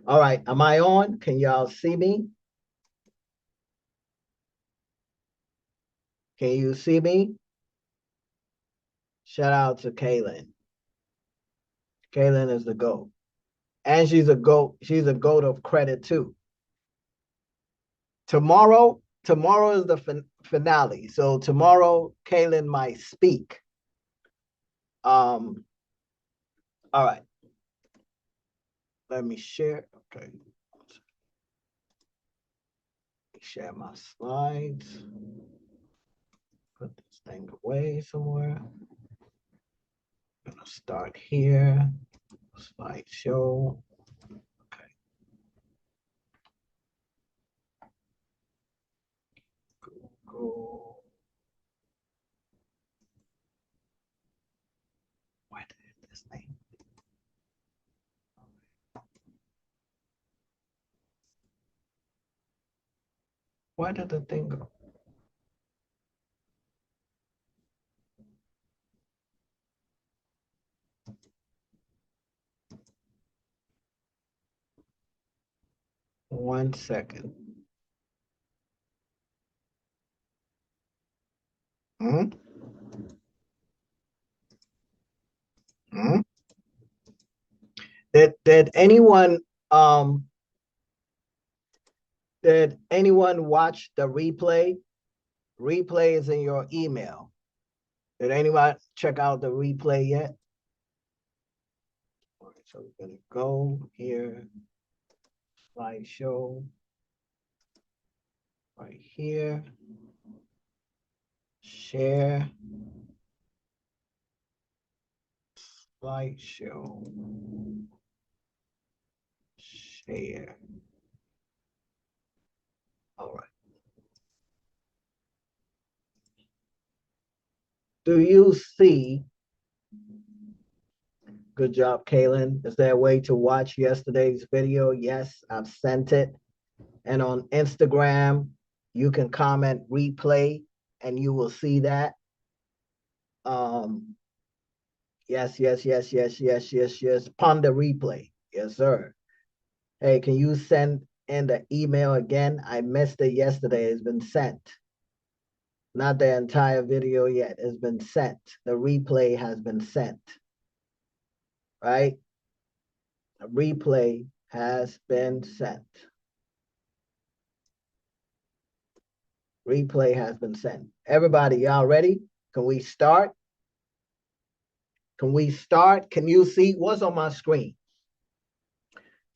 All right, am I on? Can y'all see me? Can you see me? Shout out to Kaylin. Kaylin is the GOAT. And she's a GOAT. She's a GOAT of credit too. Tomorrow is the finale. So tomorrow, Kaylin might speak. Um, all right. Let me share. Okay. Share my slides. Put this thing away somewhere. I'm gonna start here. Slideshow. Okay. Google. Where did this thing? Where did the thing go? One second. Hmm? Hmm? Did anyone watch the replay? Replay is in your email. Did anyone check out the replay yet? All right, so we're gonna go here, slideshow, right here, share, slideshow, share. All right. Do you see? Good job, Kaylin. Is there a way to watch yesterday's video? Yes, I've sent it. And on Instagram, you can comment replay and you will see that. Um, yes, yes, yes, yes, yes, yes, yes. Ponder replay. Yes, sir. Hey, can you send in the email again? I missed it yesterday. It's been sent. Not the entire video yet. It's been sent. The replay has been sent. Right? The replay has been sent. Replay has been sent. Everybody, y'all ready? Can we start? Can we start? Can you see what's on my screen?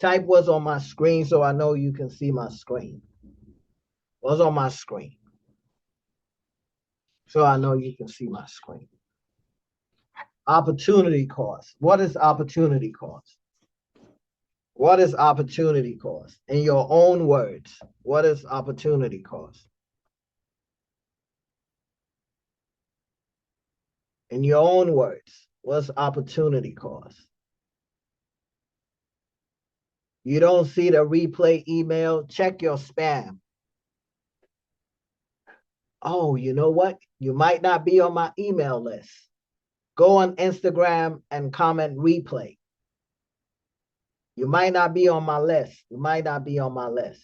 Type what's on my screen so I know you can see my screen. What's on my screen? So I know you can see my screen. Opportunity cost. What is opportunity cost? What is opportunity cost? In your own words, what is opportunity cost? In your own words, what's opportunity cost? You don't see the replay email? Check your spam. Oh, you know what? You might not be on my email list. Go on Instagram and comment replay. You might not be on my list. You might not be on my list.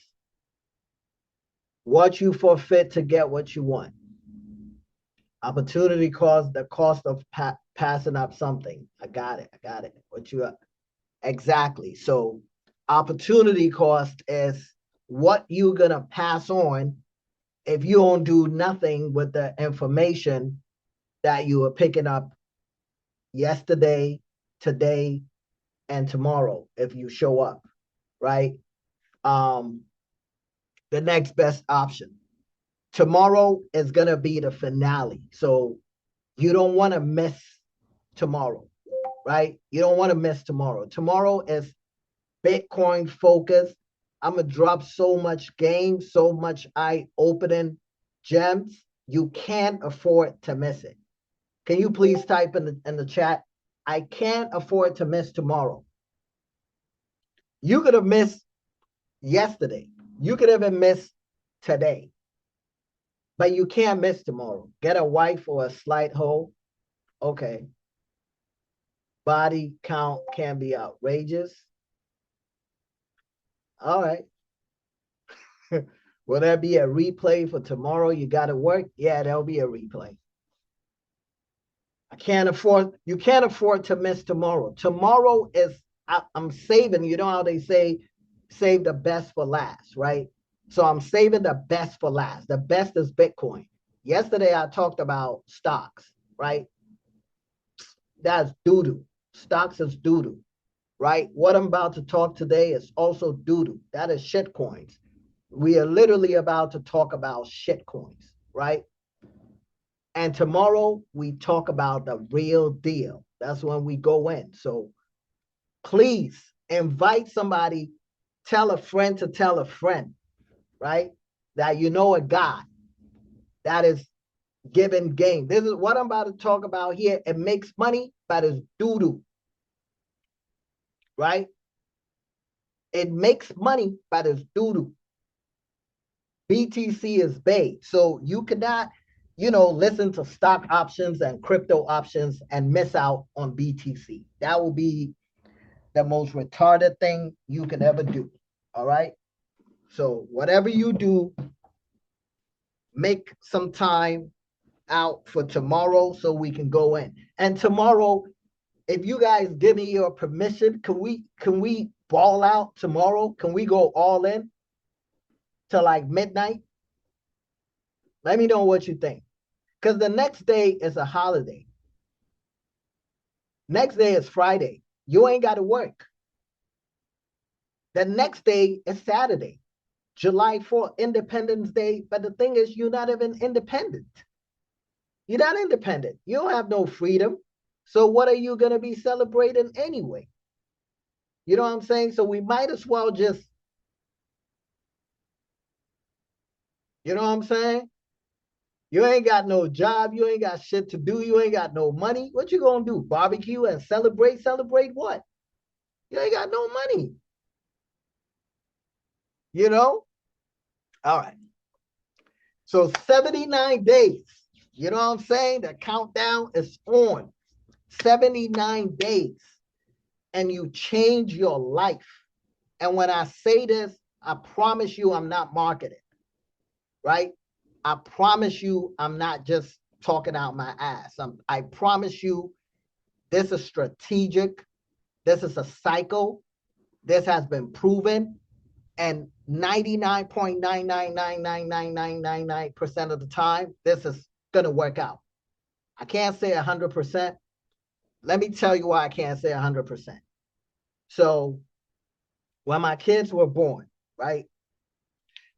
What you forfeit to get what you want. Opportunity cost, the cost of passing up something. I got it. I got it. What you exactly. So opportunity cost is what you're gonna pass on if you don't do nothing with the information that you were picking up yesterday, today, and tomorrow if you show up, right? Um, the next best option. Tomorrow is gonna be the finale. So you don't want to miss tomorrow, right? You don't want to miss tomorrow. Tomorrow is Bitcoin focused. I'm gonna drop so much game, so much eye-opening gems. You can't afford to miss it. Can you please type in the chat? I can't afford to miss tomorrow. You could have missed yesterday. You could have been missed today. But you can't miss tomorrow. Get a wife or a slight hole. Okay. Body count can be outrageous. All right. Will there be a replay for tomorrow? You got to work? Yeah, there'll be a replay. You can't afford to miss tomorrow. Tomorrow is, I'm saving, you know how they say, save the best for last, right? So I'm saving the best for last. The best is Bitcoin. Yesterday I talked about stocks, right? That's doo-doo. Stocks is doo-doo, right? What I'm about to talk today is also doo-doo. That is shit coins. We are literally about to talk about shit coins, right? And tomorrow we talk about the real deal. That's when we go in. So please invite somebody, tell a friend to tell a friend, right? That you know a guy that is giving game. This is what I'm about to talk about here. It makes money, but it's doo-doo, right? It makes money, but it's doo-doo. BTC is bait. So you cannot, listen to stock options and crypto options and miss out on BTC. That will be the most retarded thing you can ever do. All right. So whatever you do, make some time out for tomorrow so we can go in. And tomorrow, if you guys give me your permission, can we ball out tomorrow? Can we go all in to like midnight? Let me know what you think. Because the next day is a holiday. Next day is Friday. You ain't got to work. The next day is Saturday, July 4th, Independence Day. But the thing is, you're not even independent. You're not independent. You don't have no freedom. So what are you going to be celebrating anyway? You know what I'm saying? So we might as well just, you know what I'm saying? You ain't got no job. You ain't got shit to do. You ain't got no money. What you going to do? Barbecue and celebrate? Celebrate what? You ain't got no money. You know? All right. So 79 days. You know what I'm saying? The countdown is on. 79 days. And you change your life. And when I say this, I promise you I'm not marketing, right? I promise you I'm not just talking out my ass. I promise you this is strategic. This is a cycle. This has been proven. And 99.9999999% of the time, this is going to work out. I can't say 100%. Let me tell you why I can't say 100%. So when my kids were born, right?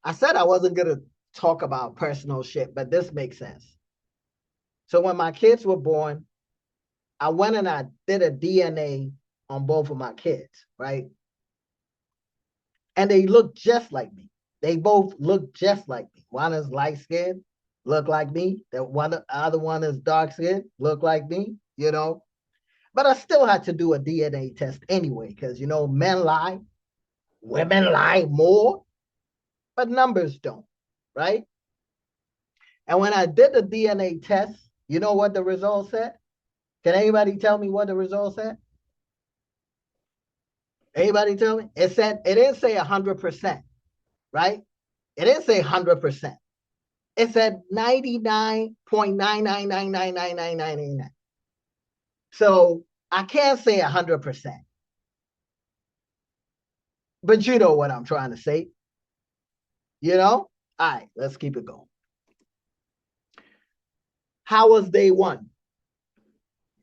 I said I wasn't going to talk about personal shit, but this makes sense. So when my kids were born, I went and I did a DNA on both of my kids, right? And they look just like me. They both look just like me. One is light skinned, look like me. The other one is dark skinned, look like me, But I still had to do a DNA test anyway, because men lie, women lie more, but numbers don't, right? And when I did the DNA test, you know what the result said? Can anybody tell me what the result said? Anybody tell me? It didn't say 100%, right? It didn't say 100%. It said 99.9999999. So I can't say 100%. But you know what I'm trying to say. All right, let's keep it going. How was day one?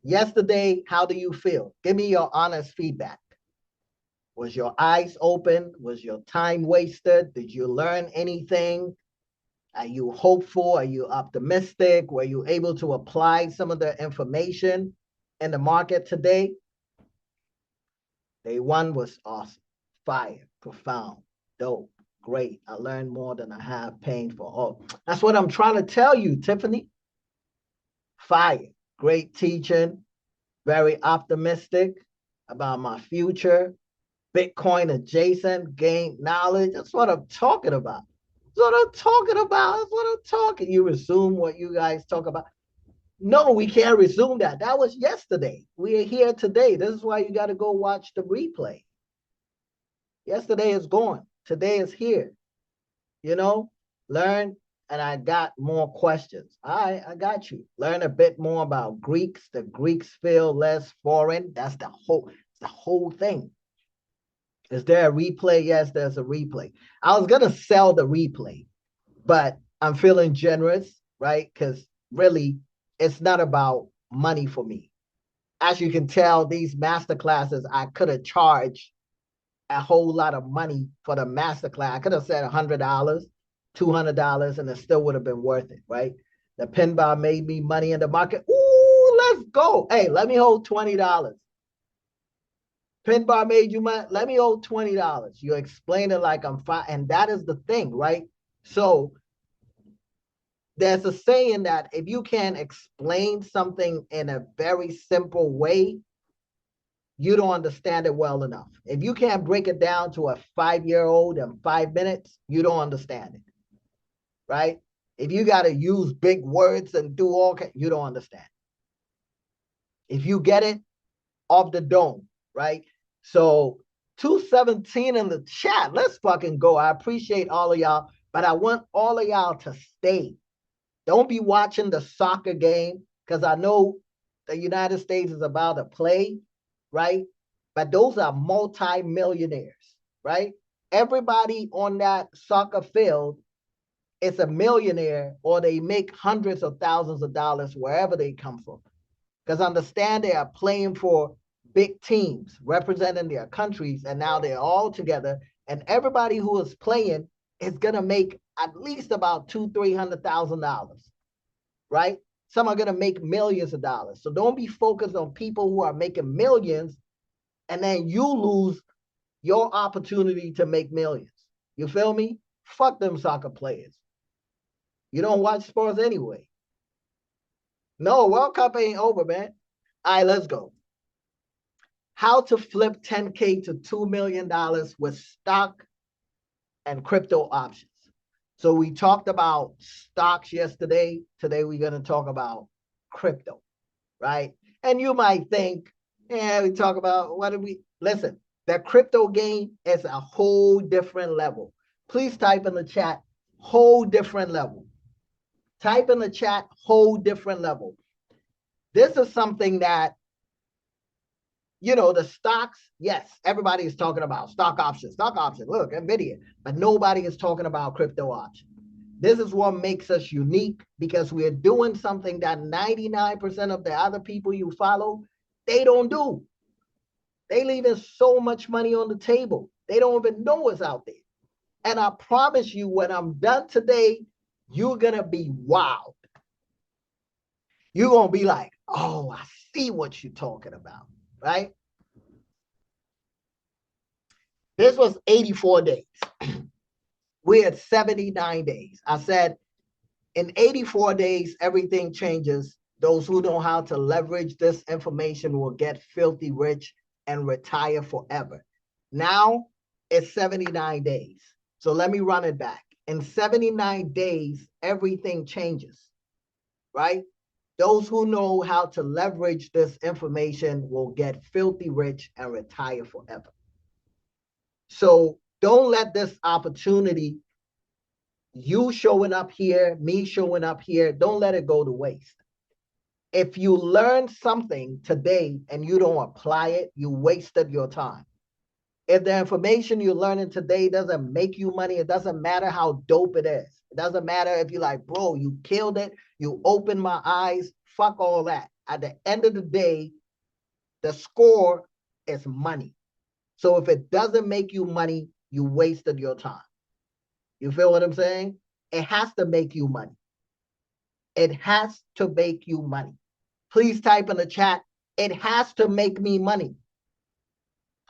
Yesterday, how do you feel? Give me your honest feedback. Was your eyes open? Was your time wasted? Did you learn anything? Are you hopeful? Are you optimistic? Were you able to apply some of the information in the market today? Day one was awesome, fire, profound, dope, great. I learned more than I have paying for all. That's what I'm trying to tell you, Tiffany. Fire, great teaching, very optimistic about my future. Bitcoin adjacent, gain knowledge. That's what I'm talking about. That's what I'm talking about. That's what I'm talking. You resume what you guys talk about. No, we can't resume that. That was yesterday. We are here today. This is why you got to go watch the replay. Yesterday is gone. Today is here. You know, learn. And I got more questions. I got you. Learn a bit more about Greeks. The Greeks feel less foreign. That's the whole thing. Is there a replay? Yes, there's a replay. I was gonna sell the replay, but I'm feeling generous, right? Because really, it's not about money for me. As you can tell, these master classes, I could have charged a whole lot of money for the master class. I could have said $100, $200, and it still would have been worth it, right? The pin bar made me money in the market. Ooh, let's go. Hey, let me hold $20. Pin bar made you money. Let me hold $20. You explain it like I'm fine. And that is the thing, right? So there's a saying that if you can explain something in a very simple way, you don't understand it well enough. If you can't break it down to a 5-year-old in 5 minutes, you don't understand it, right? If you got to use big words and do all, you don't understand. If you get it, off the dome, right? So 217 in the chat. Let's fucking go. I appreciate all of y'all, but I want all of y'all to stay. Don't be watching the soccer game because I know the United States is about to play, right? But those are multi-millionaires, right? Everybody on that soccer field is a millionaire or they make hundreds of thousands of dollars wherever they come from. Because understand they are playing for big teams representing their countries, and now they're all together. And everybody who is playing is gonna make at least about $200,000-300,000, right? Some are gonna make millions of dollars. So don't be focused on people who are making millions, and then you lose your opportunity to make millions. You feel me? Fuck them soccer players. You don't watch sports anyway. No, World Cup ain't over, man. All right, let's go. How to flip 10K to $2 million with stock and crypto options. So we talked about stocks yesterday. Today we're going to talk about crypto, right? And you might think, yeah, we talk about what did we listen, that crypto game is a whole different level. Please type in the chat, whole different level. Type in the chat, whole different level. This is something that, you know, the stocks, yes, everybody is talking about stock options, look, NVIDIA, but nobody is talking about crypto options. This is what makes us unique because we're doing something that 99% of the other people you follow, they don't do. They leaving so much money on the table. They don't even know what's out there. And I promise you, when I'm done today, you're going to be wild. You're going to be like, oh, I see what you're talking about, right? This was 84 days. We had 79 days. I said, in 84 days, everything changes. Those who know how to leverage this information will get filthy rich and retire forever. Now it's 79 days. So let me run it back. In 79 days, everything changes, right? Those who know how to leverage this information will get filthy rich and retire forever. So don't let this opportunity, you showing up here, me showing up here, don't let it go to waste. If you learn something today and you don't apply it, you wasted your time. If the information you're learning today doesn't make you money, it doesn't matter how dope it is. It doesn't matter if you're like, bro, you killed it, you opened my eyes, fuck all that. At the end of the day, the score is money. So if it doesn't make you money, you wasted your time. You feel what I'm saying? It has to make you money. It has to make you money. Please type in the chat, it has to make me money.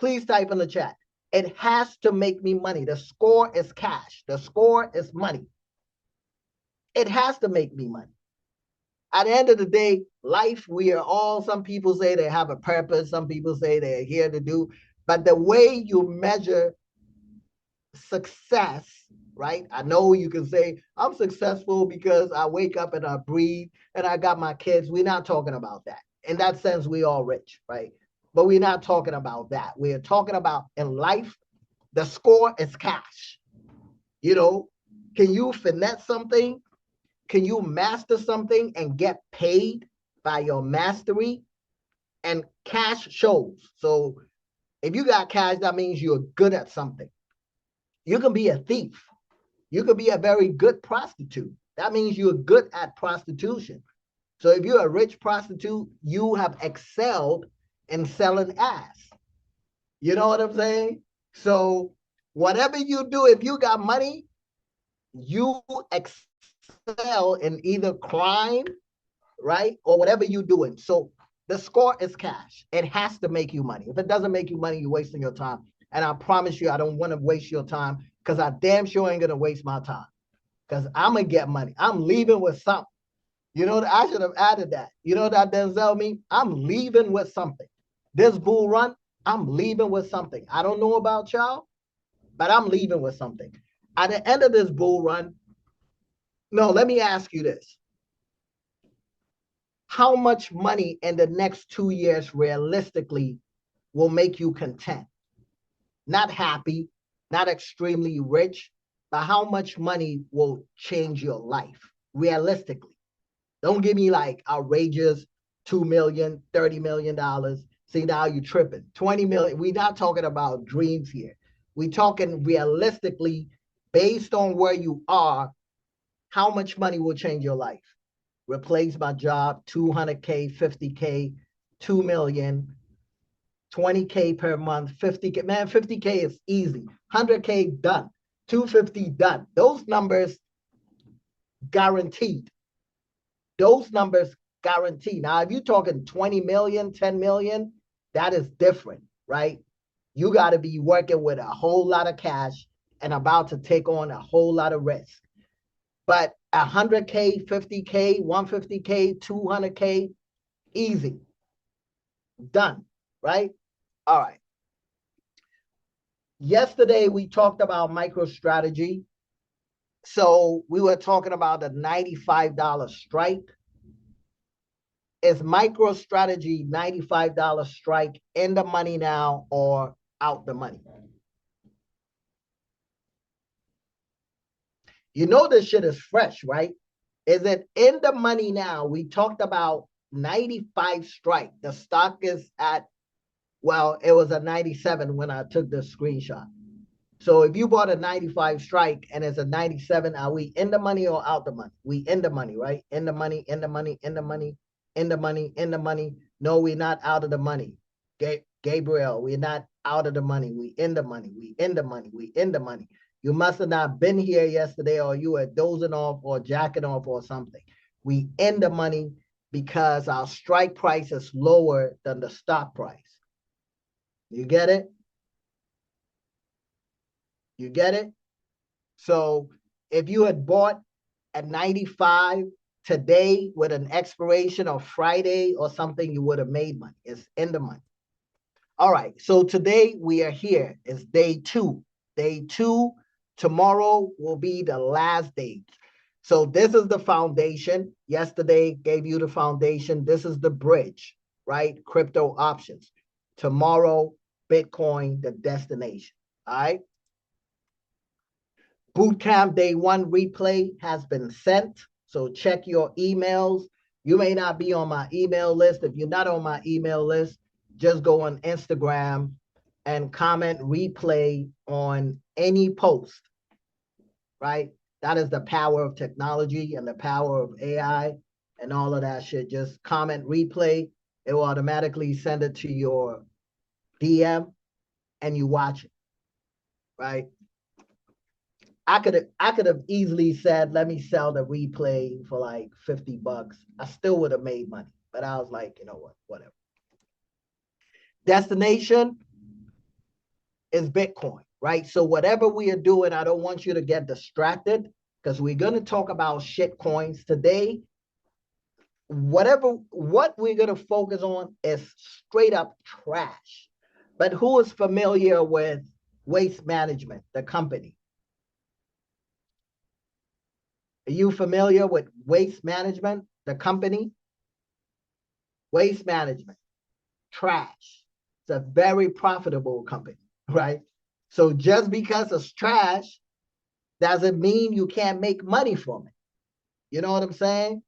Please type in the chat. It has to make me money. The score is cash. The score is money. It has to make me money. At the end of the day, life, we are all, some people say they have a purpose. Some people say they're here to do. But the way you measure success, right? I know you can say, I'm successful because I wake up and I breathe and I got my kids. We're not talking about that. In that sense, we all rich, right? But we're not talking about that. We're talking about in life, The score is cash. You know, can you finesse something? Can you master something and get paid by your mastery? And cash shows. So if you got cash, that means you're good at something. You can be a thief. You could be a very good prostitute. That means you're good at prostitution. So if you're a rich prostitute, you have excelled in selling ass. You know what I'm saying? So whatever you do, if you got money, you excel in either crime, right? Or whatever you're doing. So the score is cash. It has to make you money. If it doesn't make you money, you're wasting your time. And I promise you, I don't want to waste your time because I damn sure ain't going to waste my time because I'm going to get money. I'm leaving with something. You know, I should have added that. You know what that Denzel mean? I'm leaving with something. This bull run, I'm leaving with something. I don't know about y'all, but I'm leaving with something. At the end of this bull run, no, let me ask you this. How much money in the next 2 years realistically will make you content? Not happy, not extremely rich, but how much money will change your life realistically? Don't give me like outrageous 2 million, $30 million. See, now you're tripping. 20 million. We're not talking about dreams here. We're talking realistically, based on where you are, how much money will change your life? Replace my job, 200K, 50K, 2 million, 20K per month, 50K. Man, 50K is easy. 100K done. 250 done. Those numbers guaranteed. Those numbers guaranteed. Now, if you're talking 20 million, 10 million, that is different, right? You got to be working with a whole lot of cash and about to take on a whole lot of risk. But 100K, 50K, 150K, 200K, easy. Done, right? All right. Yesterday, we talked about MicroStrategy. So we were talking about the $95 strike. Is MicroStrategy $95 strike in the money now or out the money? You know this shit is fresh, right? Is it in the money now? We talked about 95 strike. The stock is at, well, it was a 97 when I took the screenshot. So if you bought a 95 strike and it's a 97, are we in the money or out the money? We in the money, right? In the money, in the money, in the money, in the money, in the money. No, we're not out of the money. Gabriel, we're not out of the money. We in the money. We in the money. We in the money. You must have not been here yesterday or you were dozing off or jacking off or something. We in the money because our strike price is lower than the stock price. You get it? You get it? So if you had bought at 95 today with an expiration of Friday or something, you would have made money. It's in the money. All right. So today we are here. It's day 2. Day 2. Tomorrow will be the last day. So this is the foundation. Yesterday gave you the foundation. This is the bridge, right? Crypto options. Tomorrow, Bitcoin, the destination. All right. Bootcamp day 1 replay has been sent. So check your emails. You may not be on my email list. If you're not on my email list, just go on Instagram and comment replay on any post, right? That is the power of technology and the power of AI and all of that shit. Just comment replay. It will automatically send it to your DM and you watch it, right? I could have easily said, let me sell the replay for like $50. I still would have made money. But I was like, you know what, whatever. Destination is Bitcoin, right? So whatever we are doing, I don't want you to get distracted because we're going to talk about shit coins today. What we're going to focus on is straight up trash. But who is familiar with Waste Management, the company? Are you familiar with Waste Management, the company? Waste Management, trash. It's a very profitable company, right? So just because it's trash doesn't mean you can't make money from it. You know what I'm saying?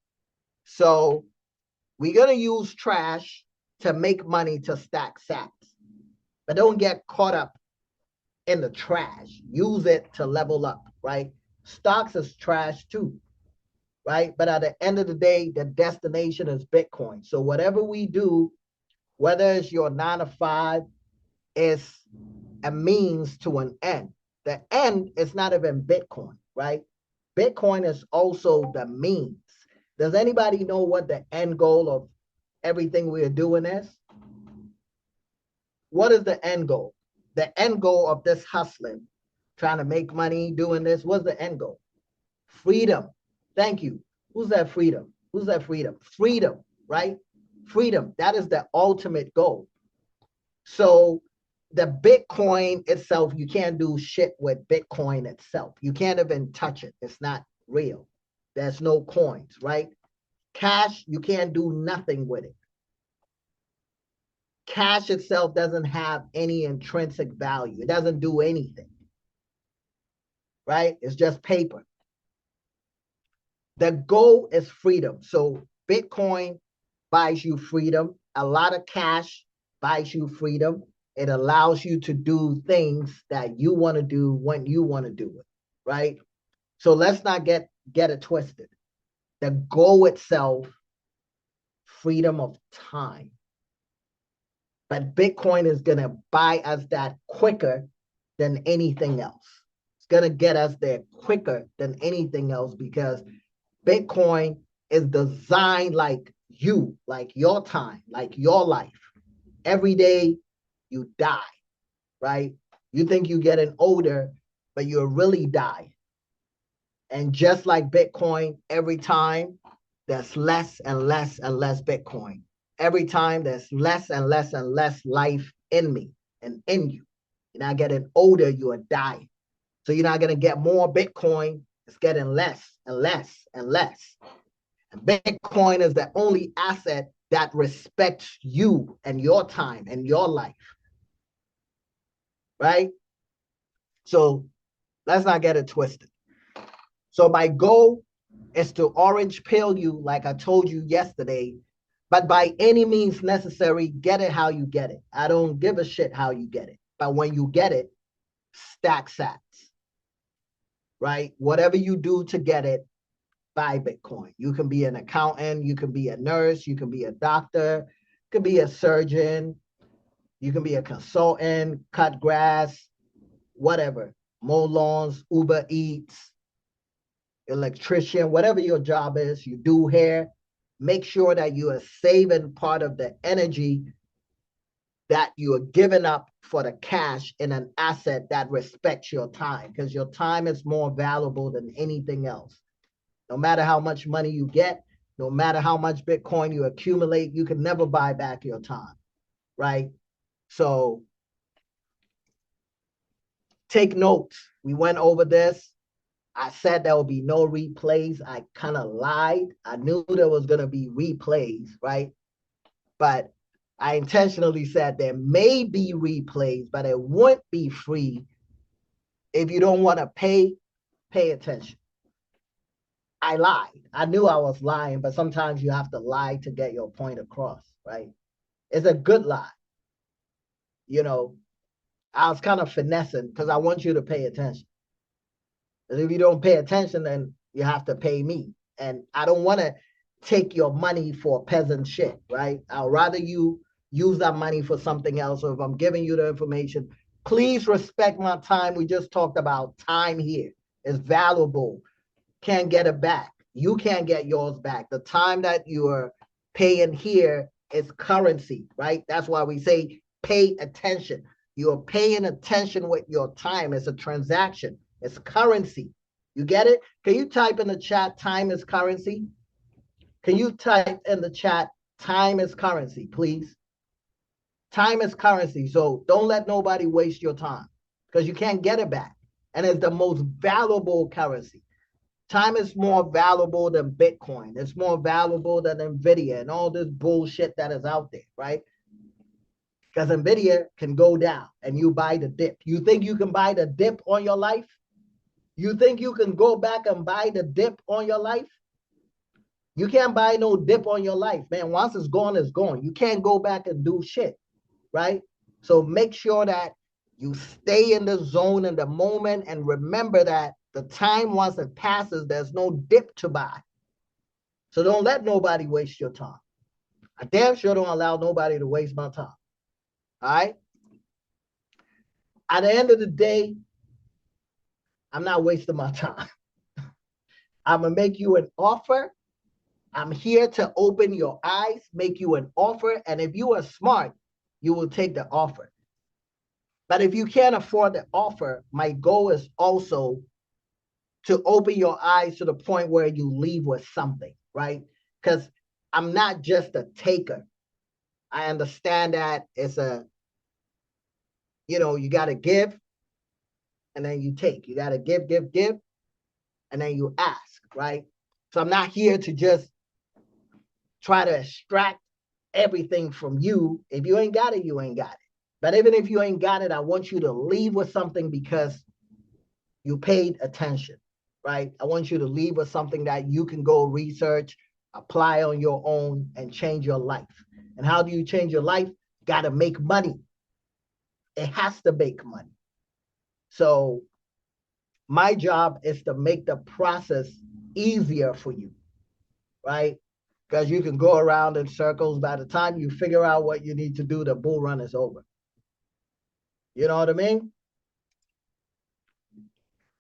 So we're going to use trash to make money to stack sats. But don't get caught up in the trash. Use it to level up, right? Stocks is trash too, right? But at the end of the day, the destination is Bitcoin. So whatever we do, whether it's your 9 to 5, is a means to an end. The end is not even Bitcoin, right? Bitcoin is also the means. Does anybody know what the end goal of everything we are doing is? What is the end goal? The end goal of this hustling, trying to make money, doing this, what's the end goal? Freedom. Thank you. Who's that freedom? Who's that freedom? Freedom, right? Freedom. That is the ultimate goal. So the Bitcoin itself, you can't do shit with Bitcoin itself. You can't even touch it. It's not real. There's no coins, right? Cash, you can't do nothing with it. Cash itself doesn't have any intrinsic value. It doesn't do anything, right? It's just paper. The goal is freedom. So Bitcoin buys you freedom. A lot of cash buys you freedom. It allows you to do things that you want to do when you want to do it, right? So let's not get it twisted. The goal itself, freedom of time. But Bitcoin is going to buy us that quicker than anything else. It's going to get us there quicker than anything else because Bitcoin is designed like you, like your time, like your life. Every day you die, right? You think you're getting older, but you're really dying. And just like Bitcoin, every time there's less and less and less Bitcoin. Every time there's less and less and less life in me and in you. You're not getting older, you are dying. So you're not going to get more Bitcoin. It's getting less and less and less. And Bitcoin is the only asset that respects you and your time and your life. Right? So let's not get it twisted. So my goal is to orange pill you, like I told you yesterday, but by any means necessary, get it how you get it. I don't give a shit how you get it. But when you get it, stack sats, right? Whatever you do to get it, buy Bitcoin. You can be an accountant, you can be a nurse, you can be a doctor, you can be a surgeon, you can be a consultant, cut grass, whatever, mow lawns, Uber Eats, electrician, whatever your job is, you do hair, make sure that you are saving part of the energy that you are giving up for the cash in an asset that respects your time, because your time is more valuable than anything else. No matter how much money you get, no matter how much Bitcoin you accumulate, you can never buy back your time, right? So take notes. We went over this. I said there will be no replays. I kind of lied. I knew there was going to be replays, right? But I intentionally said there may be replays, but it won't be free. If you don't want to pay attention. I lied. I knew I was lying, but sometimes you have to lie to get your point across, right? It's a good lie. You know, I was kind of finessing because I want you to pay attention. Because if you don't pay attention, then you have to pay me. And I don't want to take your money for peasant shit, right? I'd rather you use that money for something else. Or if I'm giving you the information, please respect my time. We just talked about time here. It's valuable. Can't get it back. You can't get yours back. The time that you're paying here is currency, right? That's why we say pay attention. You're paying attention with your time. It's a transaction. It's currency. You get it? Can you type in the chat, time is currency? Can you type in the chat, time is currency, please? Time is currency. So don't let nobody waste your time because you can't get it back. And it's the most valuable currency. Time is more valuable than Bitcoin. It's more valuable than NVIDIA and all this bullshit that is out there, right? because Nvidia can go down and you buy the dip. You think you can buy the dip on your life? You think you can go back and buy the dip on your life? You can't buy no dip on your life, man. Once it's gone, it's gone. You can't go back and do shit, right? So make sure that you stay in the zone in the moment and remember that the time once it passes, there's no dip to buy. So don't let nobody waste your time. I damn sure don't allow nobody to waste my time. All right? At the end of the day, I'm not wasting my time. I'm going to make you an offer. I'm here to open your eyes, make you an offer. And if you are smart, you will take the offer. But if you can't afford the offer, my goal is also to open your eyes to the point where you leave with something, right? Because I'm not just a taker. I understand that it's you got to give and then you take. You got to give, and then you ask, right? So I'm not here to just try to extract everything from you. If you ain't got it, you ain't got it. But even if you ain't got it, I want you to leave with something because you paid attention, right? I want you to leave with something that you can go research, apply on your own, and change your life. And how do you change your life? Got to make money. It has to make money. So my job is to make the process easier for you, right? Because you can go around in circles. By the time you figure out what you need to do, the bull run is over. You know what I mean?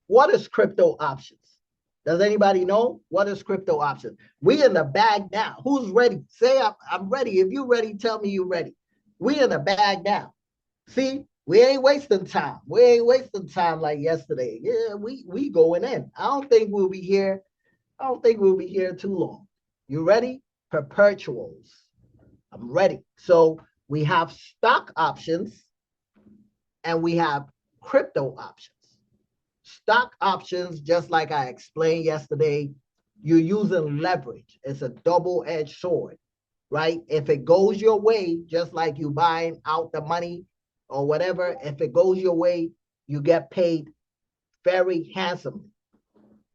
What is crypto options? Does anybody know what is crypto options? We in the bag now. Who's ready? Say I'm ready. If you're ready, tell me you're ready. We in the bag now. See, we ain't wasting time. We ain't wasting time like yesterday. Yeah, we going in. I don't think we'll be here. I don't think we'll be here too long. You ready? Perpetuals. I'm ready. So we have stock options and we have crypto options. Stock options, just like I explained yesterday, you're using leverage. It's a double-edged sword, right? If it goes your way, just like you buying out the money or whatever, if it goes your way, you get paid very handsomely.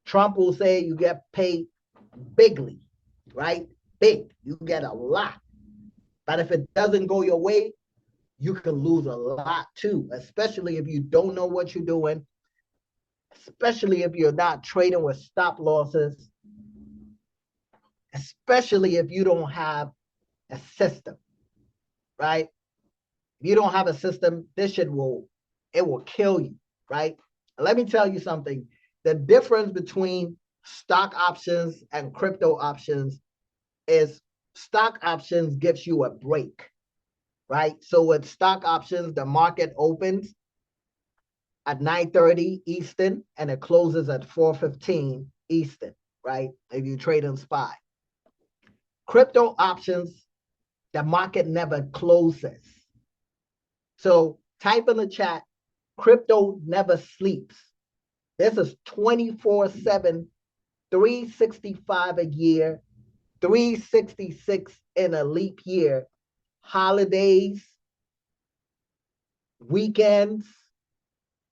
Trump will say you get paid bigly, right? Big. You get a lot. But if it doesn't go your way, you can lose a lot too, especially if you don't know what you're doing, especially if you're not trading with stop losses, especially if you don't have a system, right? If you don't have a system, this shit will kill you, right? Let me tell you something. The difference between stock options and crypto options is stock options gives you a break, right? So with stock options, the market opens at 9:30 Eastern and it closes at 4:15 Eastern, right? If you trade on SPY. Crypto options, the market never closes. So type in the chat, crypto never sleeps. This is 24/7, 365 a year, 366 in a leap year, holidays, weekends,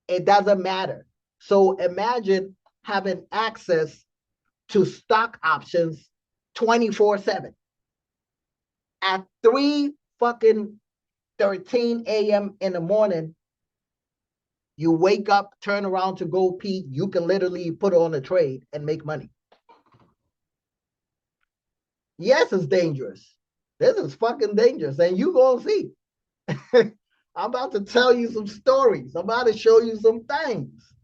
it doesn't matter. So imagine having access to stock options 24/7. At 3:13 a.m. in the morning, you wake up, turn around to go pee, you can literally put on a trade and make money. Yes, it's dangerous. This is fucking dangerous, and you gonna see. I'm about to tell you some stories. I'm about to show you some things,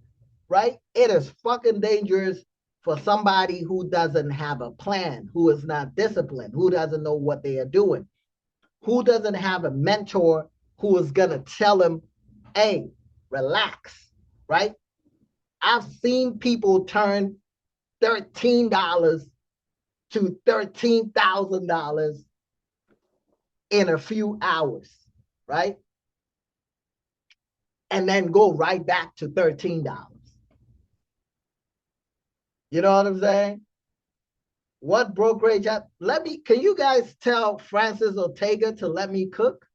right? It is fucking dangerous for somebody who doesn't have a plan, who is not disciplined, who doesn't know what they are doing, who doesn't have a mentor who is going to tell them, hey, relax, right? I've seen people turn $13 to $13,000 in a few hours, right? And then go right back to $13. You know what I'm saying? What brokerage? Can you guys tell Francis Ortega to let me cook?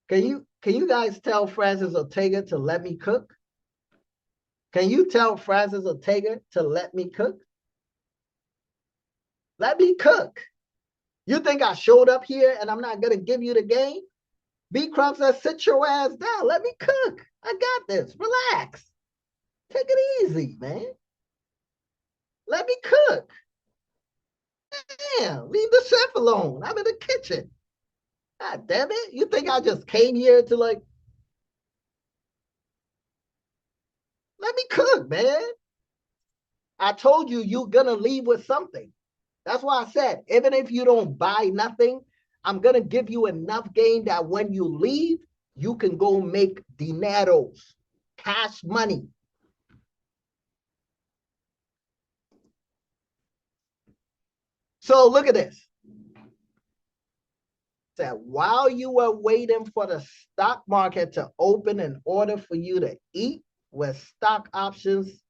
Can you guys tell Francis Ortega to let me cook? Can you tell Francis Ortega to let me cook? Let me cook. You think I showed up here and I'm not gonna give you the game? B Crump says, sit your ass down. Let me cook. I got this. Relax. Take it easy, man. Let me cook. Damn, leave the chef alone. I'm in the kitchen. God damn it. You think I just came here to like, let me cook, man. I told you you're gonna leave with something. That's why I said, even if you don't buy nothing, I'm gonna give you enough game that when you leave, you can go make dineros, cash money. So look at this. That while you were waiting for the stock market to open in order for you to eat with stock options,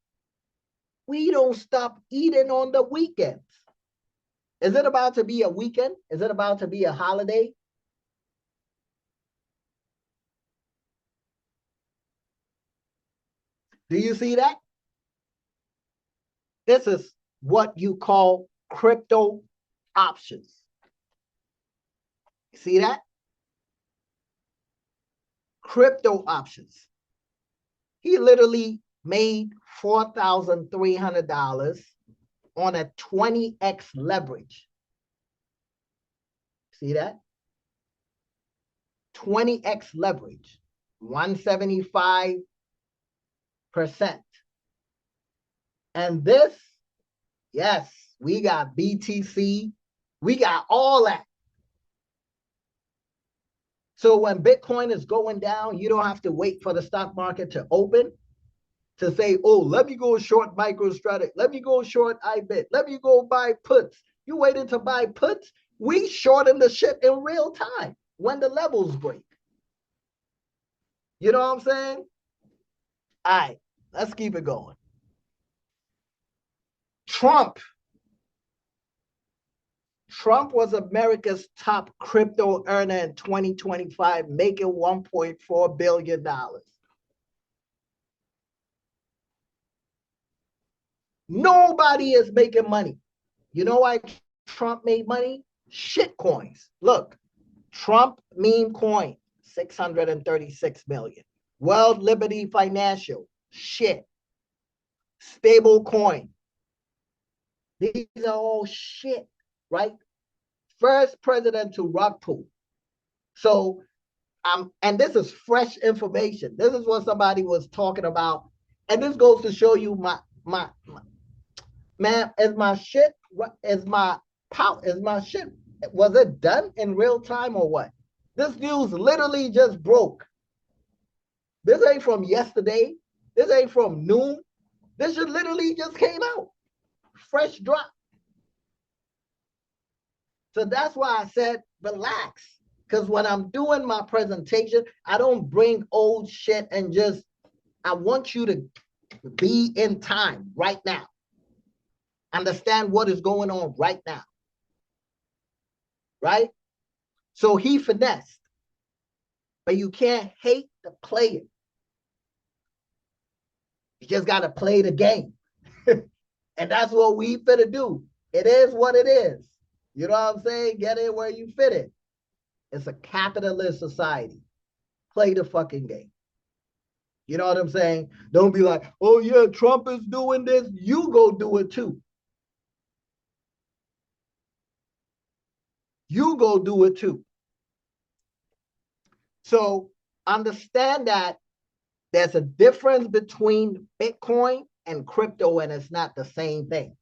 we don't stop eating on the weekends. Is it about to be a weekend? Is it about to be a holiday? Do you see that? This is what you call crypto options. See that? Crypto options. He literally made $4,300 on a 20x leverage. See that? 20x leverage, 175%. And this, yes, we got BTC, we got all that. So when Bitcoin is going down, you don't have to wait for the stock market to open to say, oh, let me go short MicroStrategy, let me go short IBIT, let me go buy puts. You waiting to buy puts? We shorten the shit in real time when the levels break. You know what I'm saying? All right, let's keep it going. Trump was America's top crypto earner in 2025, making $1.4 billion. Nobody is making money. You know why Trump made money? Shit coins. Look, Trump meme coin, 636 million. World Liberty Financial, shit. Stable coin. These are all shit, right? First president to rug pull. So, and this is fresh information. This is what somebody was talking about. And this goes to show you my man, is my shit, is my shit, was it done in real time or what? This news literally just broke. This ain't from yesterday. This ain't from noon. This shit literally just came out. Fresh drop. So that's why I said relax. Because when I'm doing my presentation, I don't bring old shit and just, I want you to be in time right now. Understand what is going on right now. Right? So he finessed. But you can't hate the player. You just got to play the game. And that's what we finna do. It is what it is. You know what I'm saying? Get it where you fit it. It's a capitalist society. Play the fucking game. You know what I'm saying? Don't be like, oh yeah, Trump is doing this. You go do it too. You go do it too. So understand that there's a difference between Bitcoin and crypto, and it's not the same thing.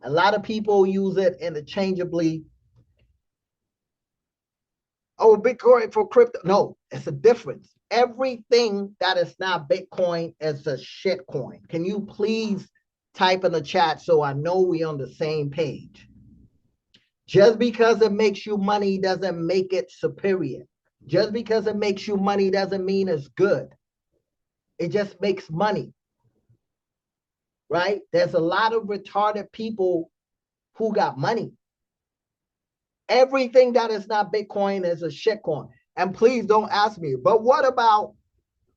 A lot of people use it interchangeably. Oh, Bitcoin for crypto. No, it's a difference. Everything that is not Bitcoin is a shit coin. Can you please type in the chat so I know we're on the same page? Just because it makes you money doesn't make it superior. Just because it makes you money doesn't mean it's good. It just makes money, right? There's a lot of retarded people who got money. Everything that is not Bitcoin is a shitcoin. And please don't ask me, but what about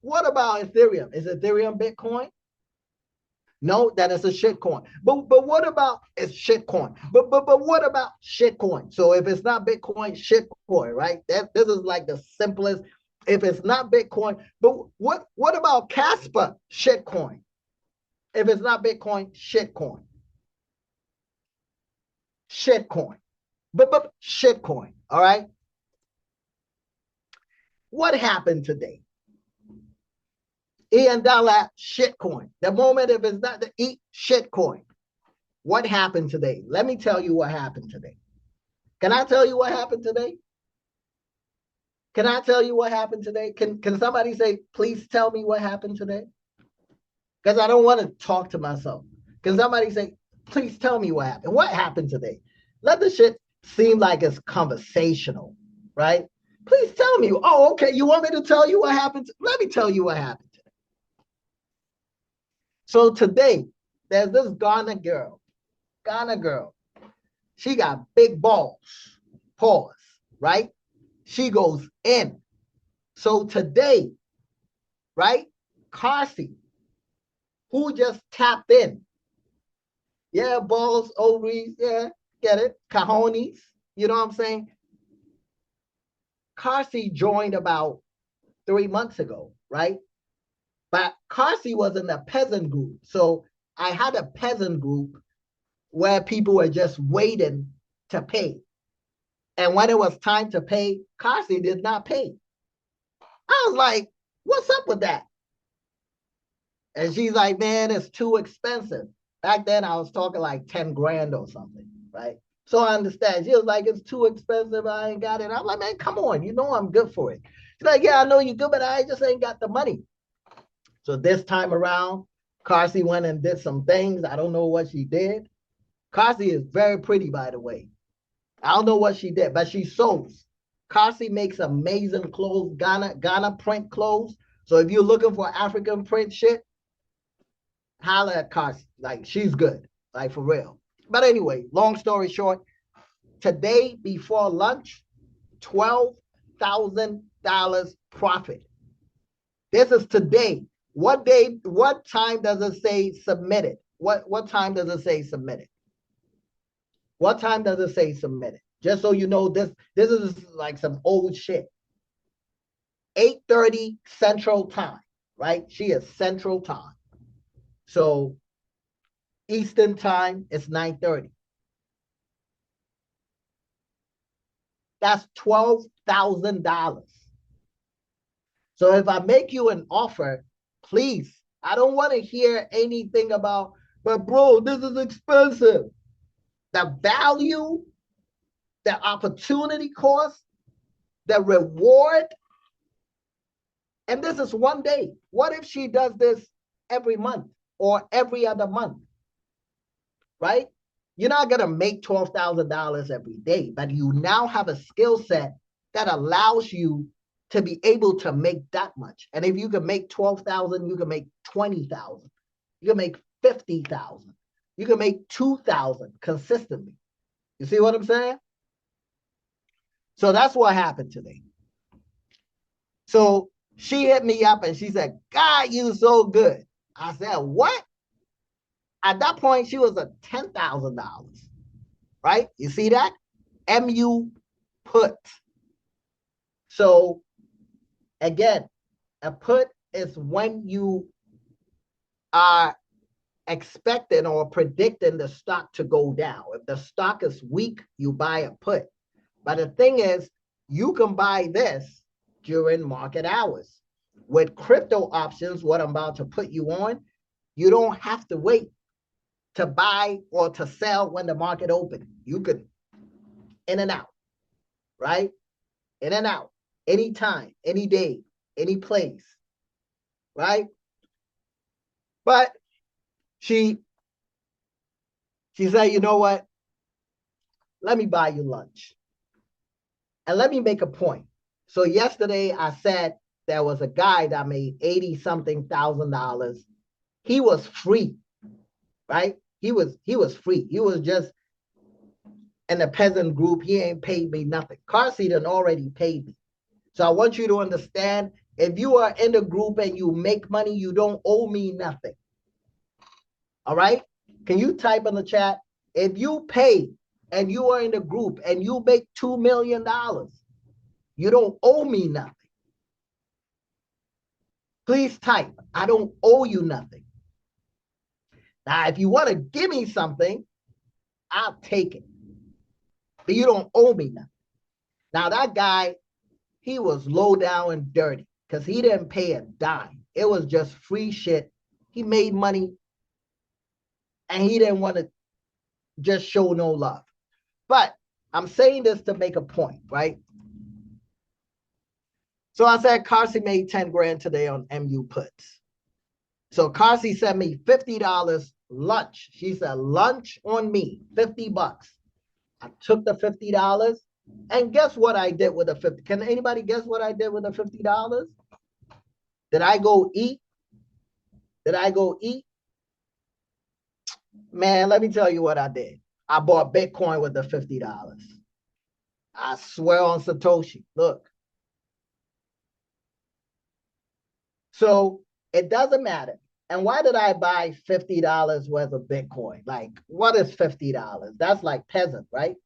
Ethereum? Is Ethereum Bitcoin? No, that is a shitcoin. But what about it's shitcoin? But what about shitcoin? So if it's not Bitcoin, shitcoin, right? This is like the simplest. If it's not Bitcoin, but what about Casper shitcoin? If it's not Bitcoin, shitcoin. Shitcoin. But shitcoin. All right. What happened today? Ian Dollar shitcoin. The moment if it's not the eat shitcoin. What happened today? Let me tell you what happened today. Can I tell you what happened today? Can I tell you what happened today? Can somebody say, please tell me what happened today? Because I don't want to talk to myself. Can somebody say, please tell me what happened? What happened today? Let the shit seem like it's conversational, right? Please tell me. Oh, okay. You want me to tell you what happened? Let me tell you what happened today. So today, there's this Ghana girl. She got big balls. Pause, right? She goes in. So today, right? Carsey, who just tapped in. Yeah, balls, ovaries, yeah, get it? Cajones, you know what I'm saying? Carsey joined about 3 months ago, right? But Carsey was in a peasant group. So I had a peasant group where people were just waiting to pay. And when it was time to pay, Carsey did not pay. I was like, what's up with that? And she's like, man, it's too expensive. Back then I was talking like 10 grand or something, right? So I understand. She was like, it's too expensive. I ain't got it. I'm like, man, come on. You know I'm good for it. She's like, yeah, I know you're good, but I just ain't got the money. So this time around, Carsey went and did some things. I don't know what she did. Carsey is very pretty, by the way. I don't know what she did, but she sews. Carsey makes amazing clothes, Ghana print clothes. So if you're looking for African print shit, holla at Carsey. Like, she's good, like for real. But anyway, long story short, today before lunch, $12,000 profit. This is today. What day, what time does it say submitted? What time does it say submitted? What time does it say submitted? Just so you know, this is like some old shit. 8:30 Central Time, right? She is Central Time. So Eastern Time is 9:30. That's $12,000. So if I make you an offer, please, I don't want to hear anything about, but bro, this is expensive. The value, the opportunity cost, the reward, and this is one day. What if she does this every month or every other month, right? You're not going to make $12,000 every day, but you now have a skill set that allows you to be able to make that much. And if you can make 12,000, you can make 20,000. You can make 50,000. You can make 2,000 consistently. You see what I'm saying? So that's what happened today. So she hit me up and she said, God, you so good. I said, what? At that point, she was at $10,000, right? You see that? MU put. So again, a put is when you are expecting or predicting the stock to go down. If the stock is weak, you buy a put. But the thing is, you can buy this during market hours. With crypto options, what I'm about to put you on, you don't have to wait to buy or to sell when the market opens. You could in and out, right? In and out, anytime, any day, any place, right? But she said, you know what? Let me buy you lunch. And let me make a point. So yesterday I said there was a guy that made 80 something $1,000. He was free, right? He was free. He was just in a peasant group. He ain't paid me nothing. Carsey done already paid me. So I want you to understand, if you are in the group and you make money, you don't owe me nothing. All right? Can you type in the chat? If you pay and you are in the group and you make $2 million, you don't owe me nothing. Please type, I don't owe you nothing. Now, if you want to give me something, I'll take it. But you don't owe me nothing. Now, that guy, he was low down and dirty because he didn't pay a dime. It was just free shit. He made money and he didn't want to just show no love. But I'm saying this to make a point, right? So I said Carsey made 10 grand today on MU puts. So Carsey sent me $50 lunch. She said, lunch on me, $50. I took the $50 and guess what I did with the 50? Can anybody guess what I did with the $50? Did I go eat? Did I go eat? Man, let me tell you what I did. I bought Bitcoin with the $50. I swear on Satoshi. Look. So it doesn't matter. And why did I buy $50 worth of Bitcoin? Like, what is $50? That's like peasant, right?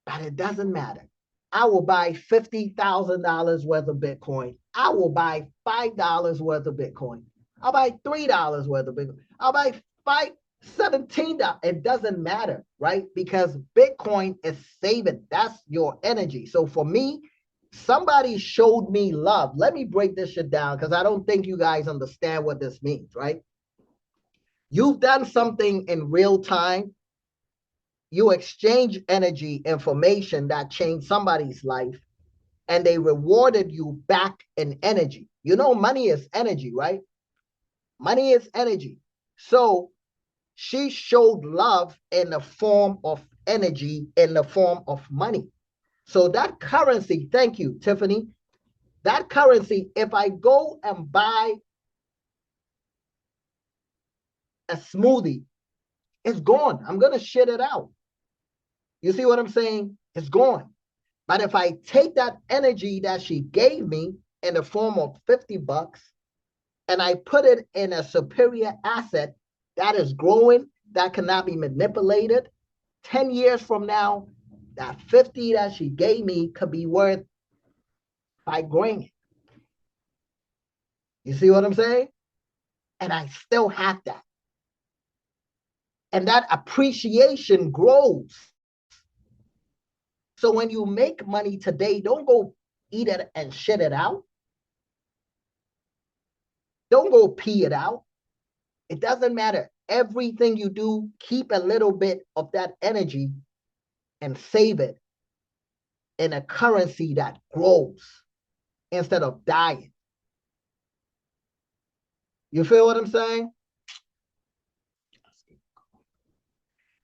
But it doesn't matter. I will buy $50,000 worth of Bitcoin. I will buy $5 worth of Bitcoin. I'll buy $3 worth of Bitcoin. I'll buy $17. It doesn't matter, right? Because Bitcoin is saving. That's your energy. So for me, somebody showed me love. Let me break this shit down because I don't think you guys understand what this means, right? You've done something in real time. You exchange energy, information that changed somebody's life, and they rewarded you back in energy. You know, money is energy, right? Money is energy. So she showed love in the form of energy, in the form of money. So that currency, thank you, Tiffany. That currency, if I go and buy a smoothie, it's gone. I'm going to shit it out. You see what I'm saying? It's gone. But if I take that energy that she gave me in the form of $50 and I put it in a superior asset that is growing, that cannot be manipulated, 10 years from now, that 50 that she gave me could be worth 5 grand. You see what I'm saying? And I still have that. And that appreciation grows. So when you make money today, don't go eat it and shit it out. Don't go pee it out. It doesn't matter. Everything you do, keep a little bit of that energy and save it in a currency that grows instead of dying. You feel what I'm saying?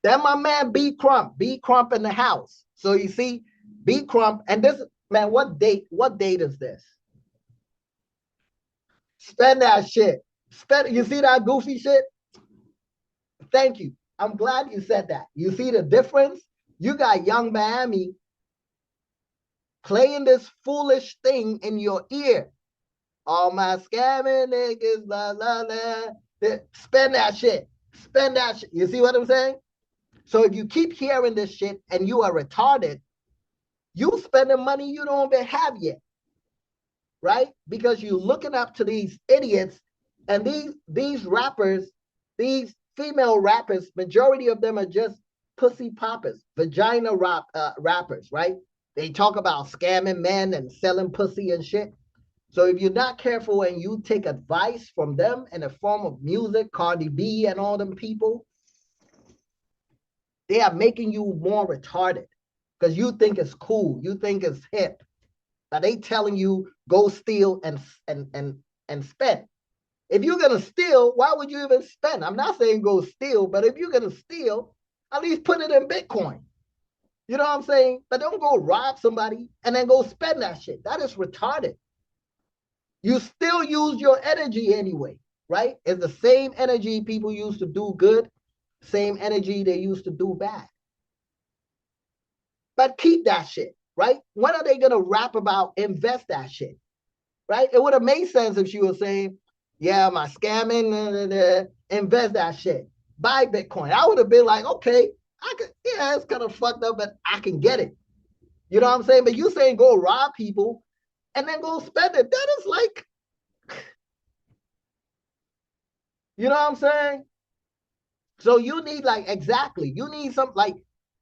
Then my man B Crump in the house. So you see, B Crump, and this, man, what date is this? Spend that shit. You see that goofy shit? Thank you. I'm glad you said that. You see the difference? You got Young Miami playing this foolish thing in your ear. All my scamming niggas, la la la. Spend that shit. Spend that shit. You see what I'm saying? So if you keep hearing this shit and you are retarded, you spending money you don't even have yet, right? Because you're looking up to these idiots, and these rappers, these female rappers, majority of them are just pussy poppers, vagina rappers, right? They talk about scamming men and selling pussy and shit. So if you're not careful and you take advice from them in the form of music, Cardi B and all them people, they are making you more retarded because you think it's cool, you think it's hip. But they telling you go steal and spend. If you're gonna steal, why would you even spend? I'm not saying go steal, but if you're gonna steal, at least put it in Bitcoin. You know what I'm saying? But don't go rob somebody and then go spend that shit. That is retarded. You still use your energy anyway, right? It's the same energy people used to do good, same energy they used to do bad. But keep that shit, right? When are they going to rap about invest that shit, right? It would have made sense if she was saying, yeah, my scamming, invest that shit, buy Bitcoin. I would have been like, okay, I could, yeah, it's kind of fucked up, but I can get it. You know what I'm saying? But you saying go rob people and then go spend it. That is like, you know what I'm saying? So you need like exactly, you need some like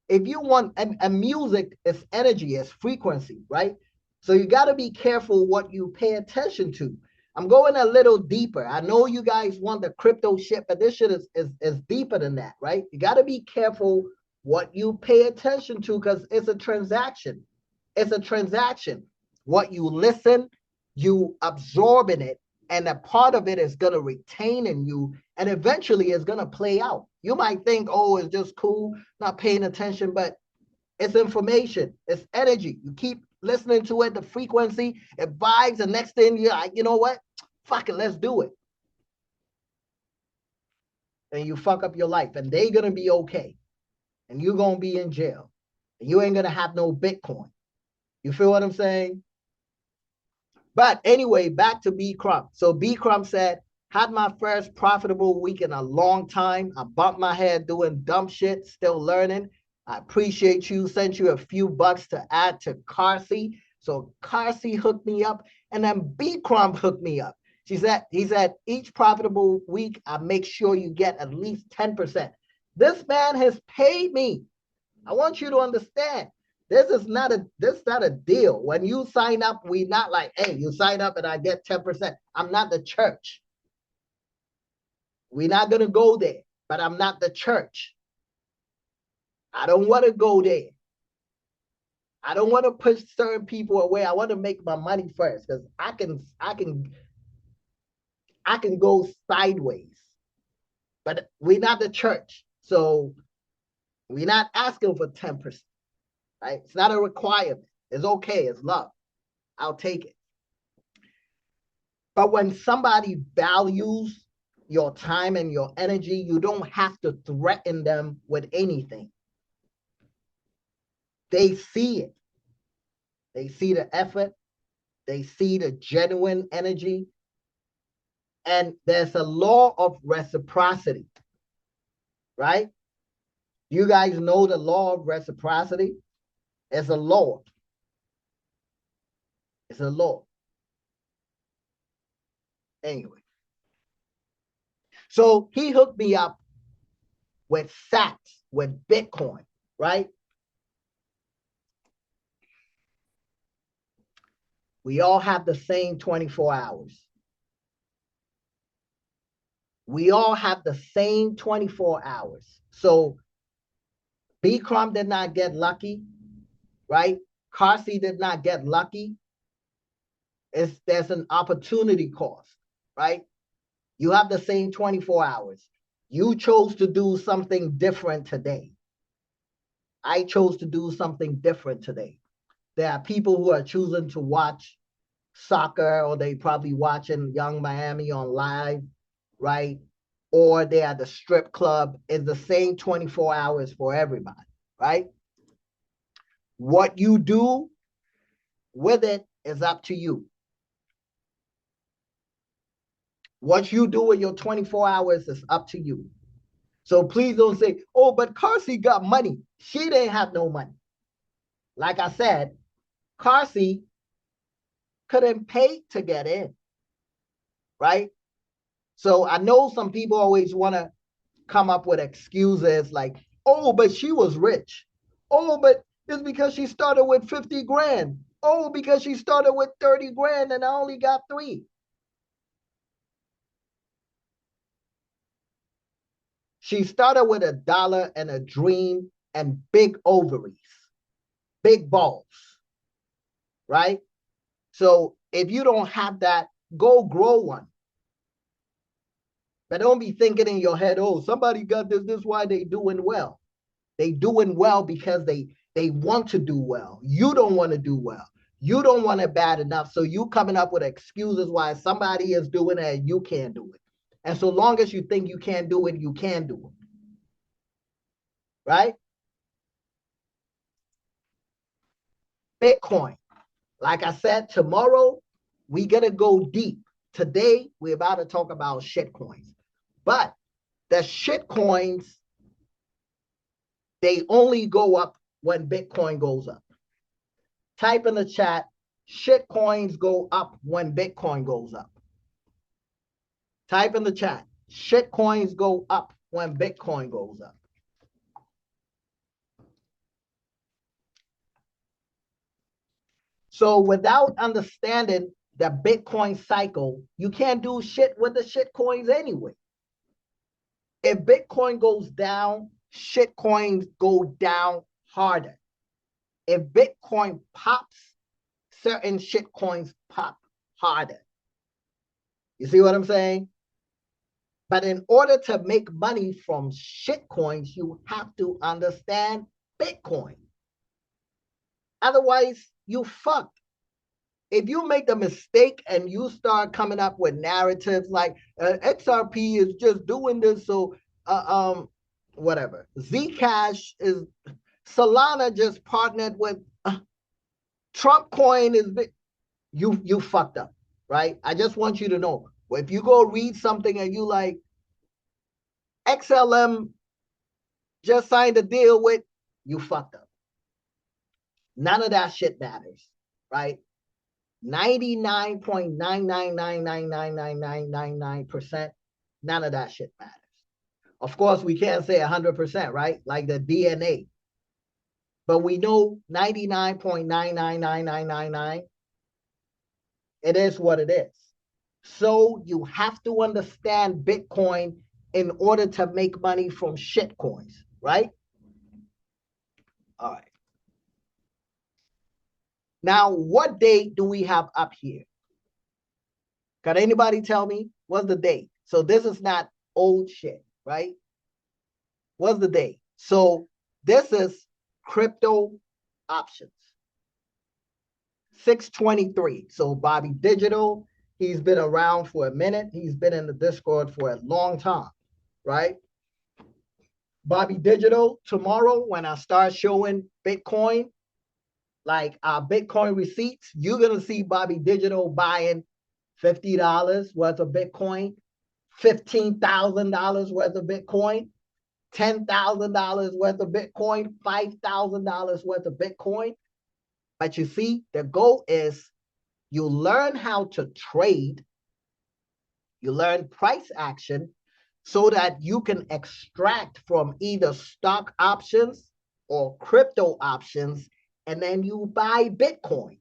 if you want and music is energy, is frequency, right? So you got to be careful what you pay attention to. I'm going a little deeper. I know you guys want the crypto shit, but this shit is deeper than that, right? You got to be careful what you pay attention to because it's a transaction. It's a transaction. What you listen, you absorb in it, and a part of it is going to retain in you and eventually it's going to play out. You might think, oh, it's just cool, not paying attention, but it's information, it's energy. You keep listening to it, the frequency, it vibes, the next thing you're like, you know what? Fuck it, let's do it. And you fuck up your life, and they're going to be okay. And you're going to be in jail. And you ain't going to have no Bitcoin. You feel what I'm saying? But anyway, back to B Crump. So B Crump said, had my first profitable week in a long time. I bumped my head doing dumb shit, still learning. I appreciate you. Sent you a few bucks to add to Carsey. So Carsey hooked me up, and then B Crump hooked me up. He said, each profitable week, I make sure you get at least 10%. This man has paid me. I want you to understand. This is not a deal. When you sign up, we not like, hey, you sign up and I get 10%. I'm not the church. We're not gonna go there, but I'm not the church. I don't want to go there. I don't want to push certain people away. I want to make my money first because I can go sideways. But we're not the church. So we're not asking for 10%. Right? It's not a requirement. It's okay, it's love. I'll take it. But when somebody values your time and your energy, you don't have to threaten them with anything. They see it. They see the effort. They see the genuine energy. And there's a law of reciprocity, right? You guys know the law of reciprocity? It's a law. It's a law. Anyway. So he hooked me up with sats, with Bitcoin, right? We all have the same 24 hours. We all have the same 24 hours. So B Crump did not get lucky, right? Carsey did not get lucky. There's an opportunity cost, right? You have the same 24 hours. You chose to do something different today. I chose to do something different today. There are people who are choosing to watch soccer, or they probably watching Young Miami on live, right? Or they are at the strip club. It's the same 24 hours for everybody, right? What you do with it is up to you. What you do with your 24 hours is up to you. So please don't say, oh, but Carsey got money. She didn't have no money. Like I said, Carsey couldn't pay to get in, right? So I know some people always want to come up with excuses like, oh, but she was rich. Oh, but it's because she started with 50 grand. Oh, because she started with 30 grand and I only got 3. She started with $1 and a dream and big ovaries, big balls, right? So if you don't have that, go grow one. But don't be thinking in your head, oh, somebody got this, this is why they doing well. They doing well because they want to do well. You don't want to do well. You don't want it bad enough. So you coming up with excuses why somebody is doing it and you can't do it. And so long as you think you can't do it, you can do it. Right? Bitcoin. Like I said, tomorrow we're gonna go deep. Today we're about to talk about shitcoins. But the shitcoins, they only go up when Bitcoin goes up. Type in the chat, shitcoins go up when Bitcoin goes up. Type in the chat, shitcoins go up when Bitcoin goes up. So without understanding the Bitcoin cycle, you can't do shit with the shitcoins anyway. If Bitcoin goes down, shitcoins go down harder. If Bitcoin pops, certain shitcoins pop harder. You see what I'm saying? But in order to make money from shitcoins, you have to understand Bitcoin. Otherwise, you fucked. If you make the mistake and you start coming up with narratives like XRP is just doing this, so whatever. Zcash is Solana just partnered with Trump coin is you fucked up, right? I just want you to know. If you go read something and you like XLM just signed a deal with, you fucked up. None of that shit matters, right? 99.999999999%, none of that shit matters. Of course, we can't say 100%, right? Like the DNA. But we know 99.999999, it is what it is. So you have to understand Bitcoin in order to make money from shitcoins, right? All right. Now, what date do we have up here? Can anybody tell me what's the date? So this is not old shit, right? What's the date? So this is crypto options. 623. So Bobby Digital, he's been around for a minute. He's been in the Discord for a long time, right? Bobby Digital, tomorrow when I start showing Bitcoin, like our Bitcoin receipts, you're going to see Bobby Digital buying $50 worth of Bitcoin, $15,000 worth of Bitcoin, $10,000 worth of Bitcoin, $5,000 worth of Bitcoin. But you see, the goal is you learn how to trade, you learn price action so that you can extract from either stock options or crypto options, and then you buy Bitcoin.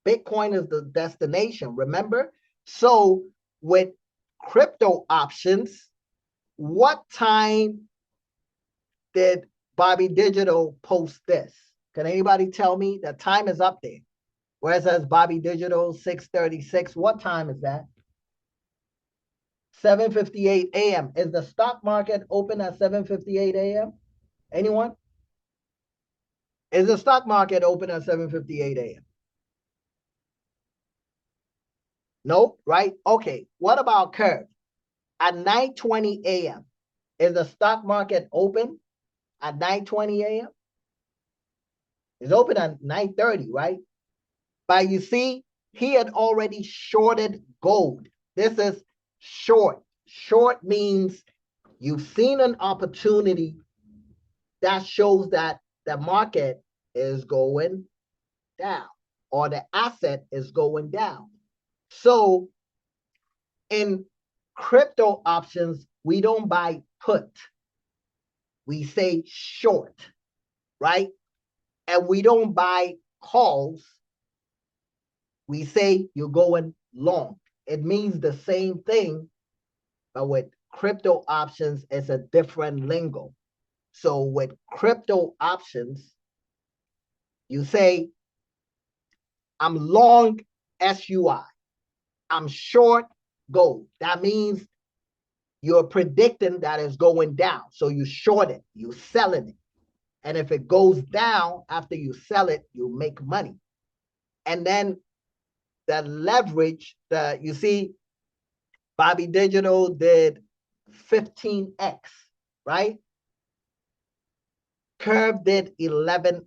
Bitcoin is the destination, remember? So with crypto options, what time did Bobby Digital post this? Can anybody tell me? The time is up there. Where it says Bobby Digital 6:36. What time is that? 7:58 a.m. Is the stock market open at 7:58 a.m.? Anyone? Is the stock market open at 7:58 a.m.? Nope, right? Okay. What about Curve? At 9:20 a.m. Is the stock market open at 9:20 a.m.? It's open at 9:30, right? But you see, he had already shorted gold. This is short. Short means you've seen an opportunity that shows that the market is going down or the asset is going down. So in crypto options, we don't buy put. We say short, right? And we don't buy calls. We say you're going long. It means the same thing, but with crypto options, it's a different lingo. So with crypto options, you say, I'm long SUI. I'm short gold. That means you're predicting that it's going down. So you short it, you selling it. And if it goes down after you sell it, you make money. And then the leverage that you see, Bobby Digital did 15x, right? Curve did 11x.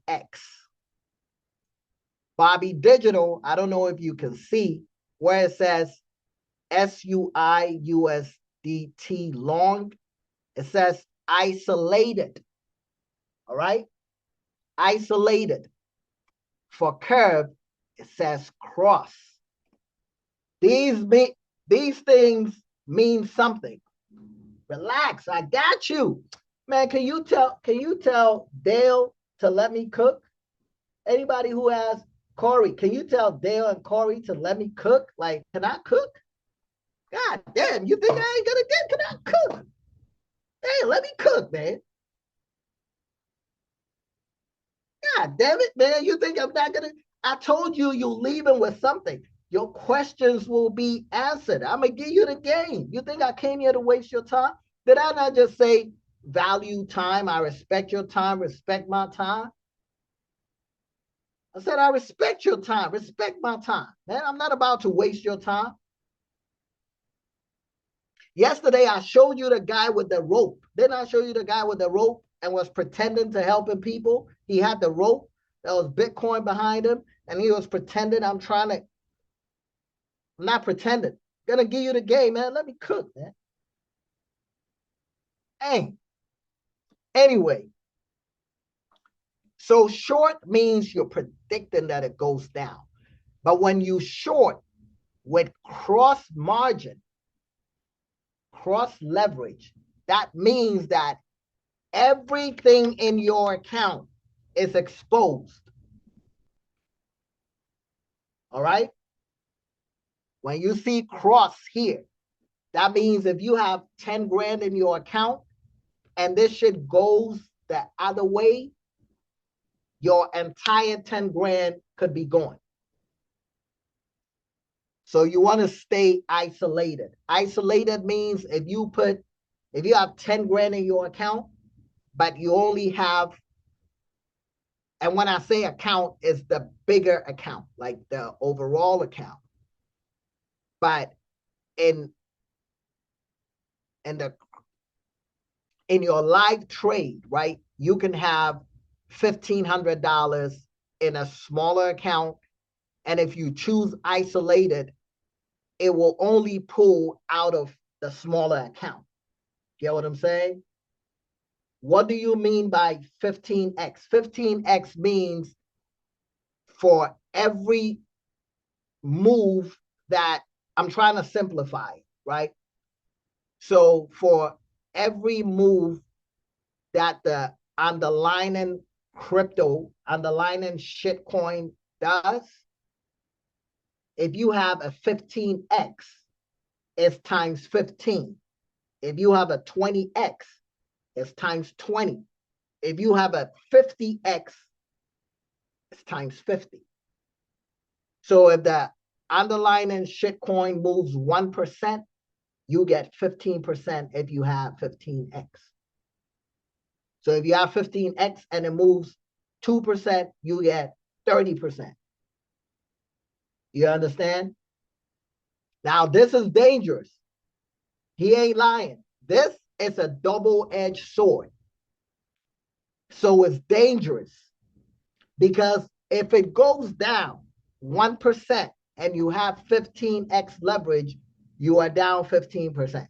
Bobby Digital, I don't know if you can see where it says SUIUSDT long. It says isolated. All right. Isolated. For curve, it says cross. These things mean something. Relax, I got you. Man, can you tell Dale to let me cook? Anybody who has Corey, can you tell Dale and Corey to let me cook? Like, can I cook? God damn, you think I ain't gonna get? Can I cook? Hey, let me cook, man. God damn it, man. You think I'm not gonna? I told you you're leaving with something. Your questions will be answered. I'm gonna give you the game. You think I came here to waste your time? Did I not just say value time? I respect your time, respect my time. I said I respect your time, respect my time. Man, I'm not about to waste your time. Yesterday, I showed you the guy with the rope. Didn't I show you the guy with the rope and was pretending to helping people? He had the rope. There was Bitcoin behind him, and he was pretending I'm not pretending. Gonna give you the game, man. Let me cook, man. Hey. Anyway, so short means you're predicting that it goes down. But when you short with cross margin, cross leverage, that means that everything in your account is exposed. All right? When you see cross here, that means if you have 10 grand in your account and this shit goes the other way, your entire 10 grand could be gone. So you want to stay isolated. Isolated means if you have 10 grand in your account, but you only have, and when I say account, it's the bigger account, like the overall account. But in your live trade, right, you can have $1,500 in a smaller account. And if you choose isolated, it will only pull out of the smaller account. Get what I'm saying? What do you mean by 15x? 15x means for every move that I'm trying to simplify, right? So for every move that the underlying shitcoin does, if you have a 15x, it's times 15. If you have a 20x, it's times 20. If you have a 50x, it's times 50. So if the underlying shitcoin moves 1%, you get 15% if you have 15x. So if you have 15x and it moves 2%, you get 30%. You understand? Now, this is dangerous. He ain't lying. This is a double-edged sword. So it's dangerous because if it goes down 1% and you have 15x leverage, you are down 15%.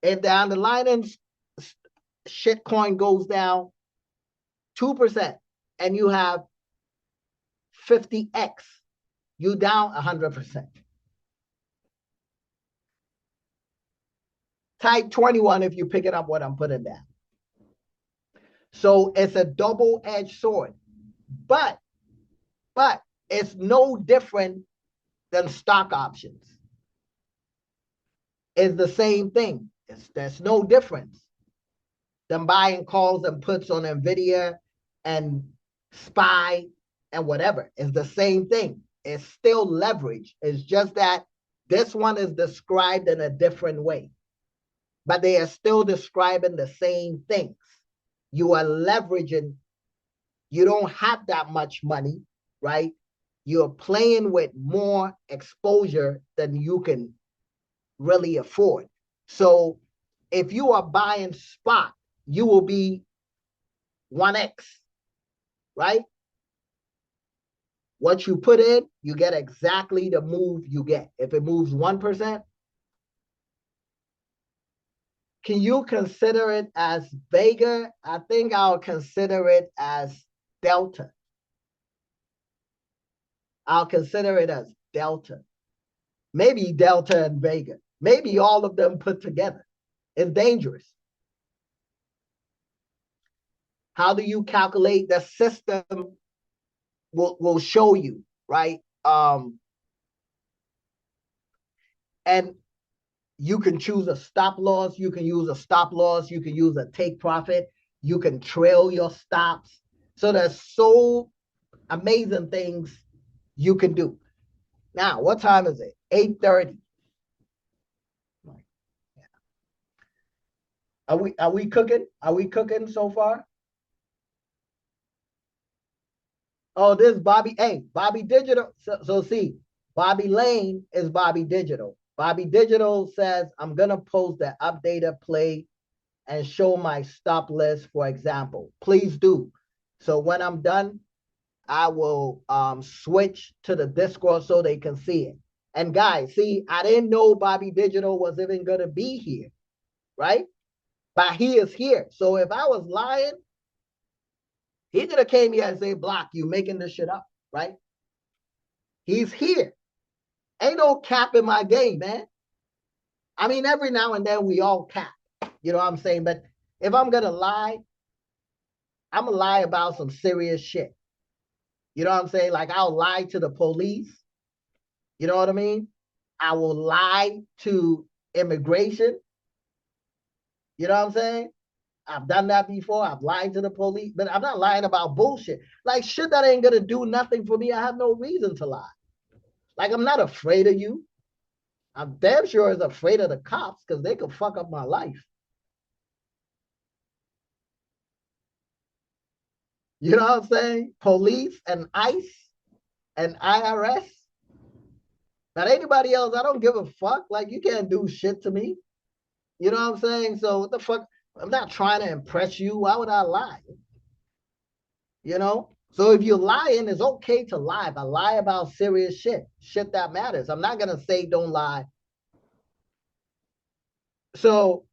If the underlying shitcoin goes down 2% and you have 50x, you down 100%. Type 21 if you pick it up what I'm putting down. So it's a double-edged sword. But it's no different than stock options. It's the same thing. There's no difference than buying calls and puts on NVIDIA and SPY and whatever. It's the same thing. It's still leverage. It's just that this one is described in a different way. But they are still describing the same things. You are leveraging. You don't have that much money, right? You're playing with more exposure than you can really afford. So if you are buying spot, you will be 1x, right? What you put in, you get exactly the move you get. If it moves 1%, can you consider it as Vega? I think I'll consider it as Delta. I'll consider it as Delta. Maybe Delta and Vega. Maybe all of them put together. It's dangerous. How do you calculate? The system will show you, right? And you can choose a stop loss. You can use a stop loss. You can use a take profit. You can trail your stops. So there's so amazing things you can do. Now, what time is it? 8:30. Are we cooking? Are we cooking so far? Oh, this Bobby. Hey, Bobby Digital. So see, Bobby Lane is Bobby Digital. Bobby Digital says, I'm gonna post the updated play and show my stop list, for example. Please do. So when I'm done, I will switch to the Discord so they can see it. And guys, see, I didn't know Bobby Digital was even gonna be here, right? But he is here. So if I was lying, he could have came here and say, Block, you making this shit up, right? He's here. Ain't no cap in my game, man. I mean, every now and then we all cap. You know what I'm saying? But if I'm gonna lie, I'm gonna lie about some serious shit. You know what I'm saying? Like I'll lie to the police. You know what I mean? I will lie to immigration. You know what I'm saying? I've done that before. I've lied to the police, but I'm not lying about bullshit. Like shit that ain't gonna do nothing for me. I have no reason to lie. Like I'm not afraid of you. I'm damn sure is afraid of the cops because they could fuck up my life. You know what I'm saying? Police and ICE and IRS. Not anybody else, I don't give a fuck. Like you can't do shit to me. You know what I'm saying? So what the fuck? I'm not trying to impress you. Why would I lie? You know? So if you're lying, it's okay to lie, but lie about serious shit that matters. I'm not gonna say don't lie. So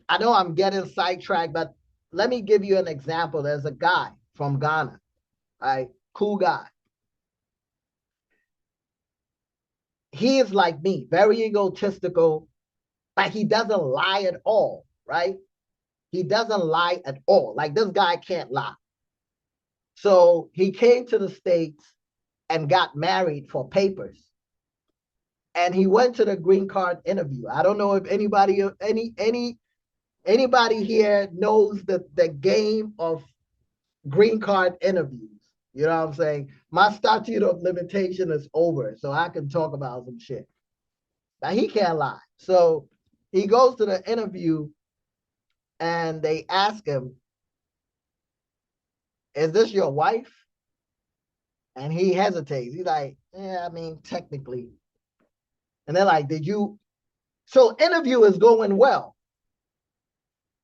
I know I'm getting sidetracked, but let me give you an example. There's a guy from Ghana, right? Cool guy. He is like me, very egotistical, but he doesn't lie at all, right? He doesn't lie at all. Like this guy can't lie. So he came to the States and got married for papers. And he went to the green card interview. I don't know if anybody here knows the game of green card interviews. You know what I'm saying? My statute of limitation is over, so I can talk about some shit. But he can't lie. So he goes to the interview and they ask him, is this your wife? And he hesitates. He's like, yeah, I mean, technically. And they're like, did you? So interview is going well.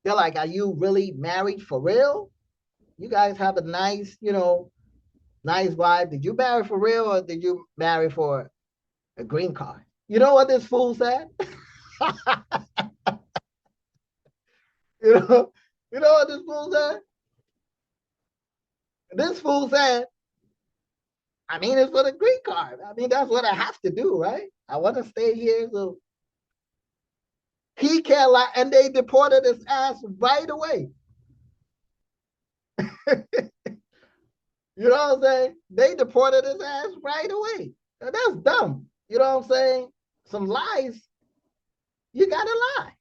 They're like, are you really married for real? You guys have a nice, nice wife. Did you marry for real or did you marry for a green card? You know what this fool said? you know, you know what this fool said? This fool said, I mean, it's for the green card. I mean, that's what I have to do, right? I want to stay here. So he can't lie. And they deported his ass right away. You know what I'm saying? They deported his ass right away. And that's dumb. You know what I'm saying? Some lies, you gotta lie.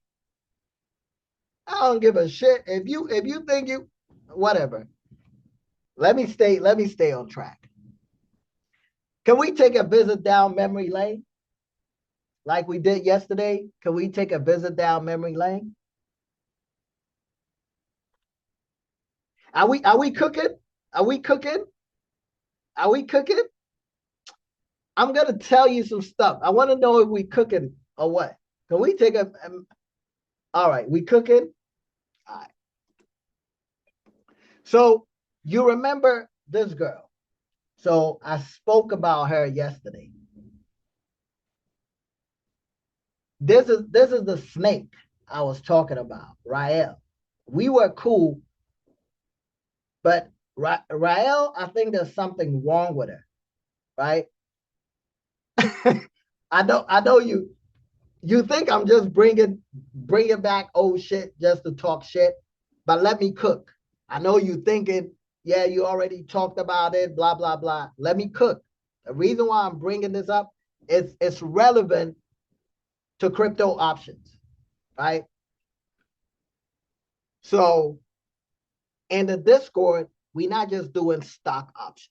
I don't give a shit. If you think you whatever. Let me stay on track. Can we take a visit down memory lane? Like we did yesterday? Can we take a visit down memory lane? Are we cooking? Are we cooking? Are we cooking? I'm gonna tell you some stuff. I want to know if we cooking or what. Can we take a all right, we cooking? All right. So you remember this girl. So I spoke about her yesterday. This is the snake I was talking about, Rael. We were cool, but Rael, I think there's something wrong with her, right? I know you think I'm just bringing back old shit just to talk shit, but let me cook. I know you thinking, yeah, you already talked about it, blah blah blah. Let me cook. The reason why I'm bringing this up is it's relevant to crypto options, right? So in the Discord, we're not just doing stock options.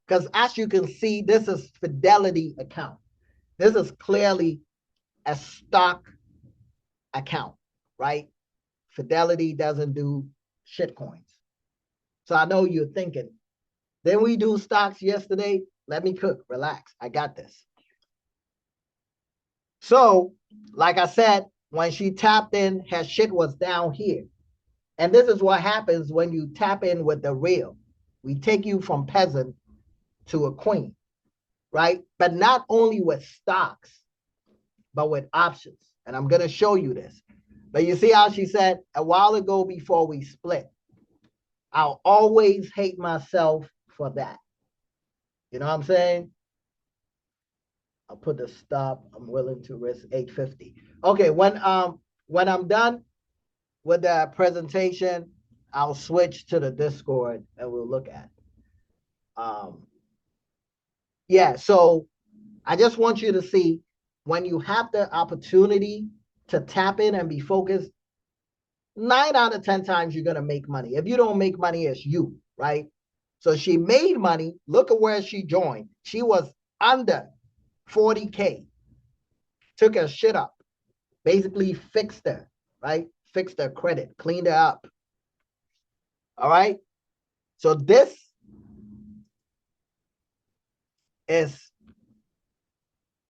Because as you can see, this is Fidelity account. This is clearly a stock account, right? Fidelity doesn't do shit coins. So I know you're thinking, then we do stocks yesterday. Let me cook, relax. I got this. So, like I said, when she tapped in, her shit was down here. And this is what happens when you tap in with the real. We take you from peasant to a queen, right? But not only with stocks, but with options. And I'm going to show you this. But you see how she said a while ago before we split, I'll always hate myself for that. You know what I'm saying? I'll put the stop. I'm willing to risk 850. Okay, when I'm done with the presentation, I'll switch to the Discord and we'll look at it. Yeah, so I just want you to see when you have the opportunity to tap in and be focused, 9 out of 10 times you're gonna make money. If you don't make money, it's you, right? So she made money. Look at where she joined. She was under 40K. Took her shit up. Basically fixed her, right? Fixed her credit, cleaned her up. All right. So this is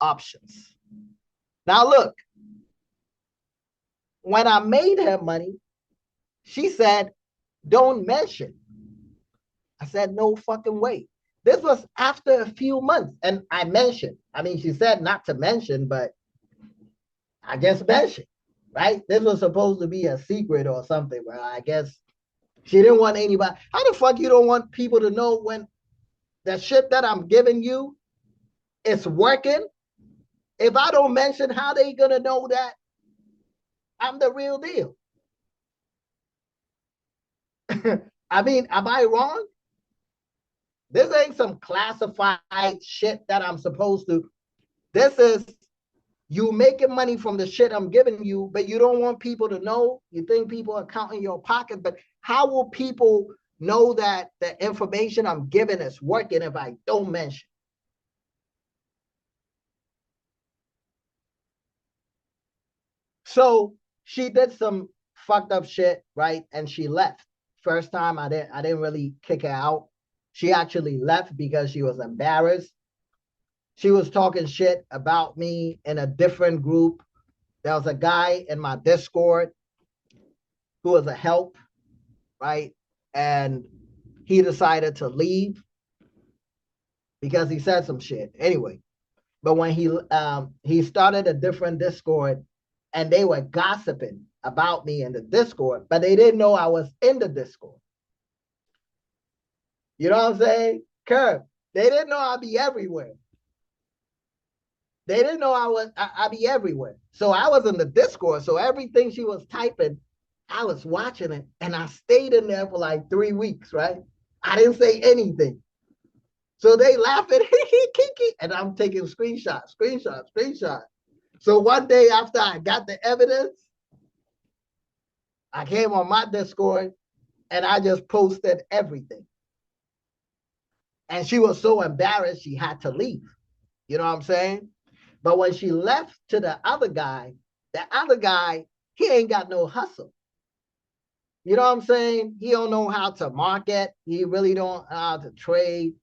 options. Now look, when I made her money, she said, don't mention. I said, no fucking way. This was after a few months. And I mentioned, I mean, she said not to mention, but I guess mentioned, right? This was supposed to be a secret or something, but I guess she didn't want anybody. How the fuck you don't want people to know when the shit that I'm giving you is working? If I don't mention, how they gonna know that I'm the real deal? I mean, am I wrong? This ain't some classified shit that I'm supposed to. This is you making money from the shit I'm giving you, but you don't want people to know. You think people are counting your pocket, but how will people know that the information I'm giving is working if I don't mention? So she did some fucked up shit, right? And she left. First time I didn't really kick her out. She actually left because she was embarrassed. She was talking shit about me in a different group. There was a guy in my Discord who was a help, right? And he decided to leave because he said some shit. Anyway, but when he started a different Discord and they were gossiping about me in the Discord, but they didn't know I was in the Discord. You know what I'm saying? Curb. They didn't know I'd be everywhere. They didn't know I'd be everywhere. So I was in the Discord. So everything she was typing, I was watching it, and I stayed in there for like 3 weeks, right? I didn't say anything. So they laughing, and I'm taking screenshot. So one day after I got the evidence, I came on my Discord and I just posted everything. And she was so embarrassed she had to leave. You know what I'm saying? But when she left to the other guy, he ain't got no hustle. You know what I'm saying? He don't know how to market. He really don't know how to trade.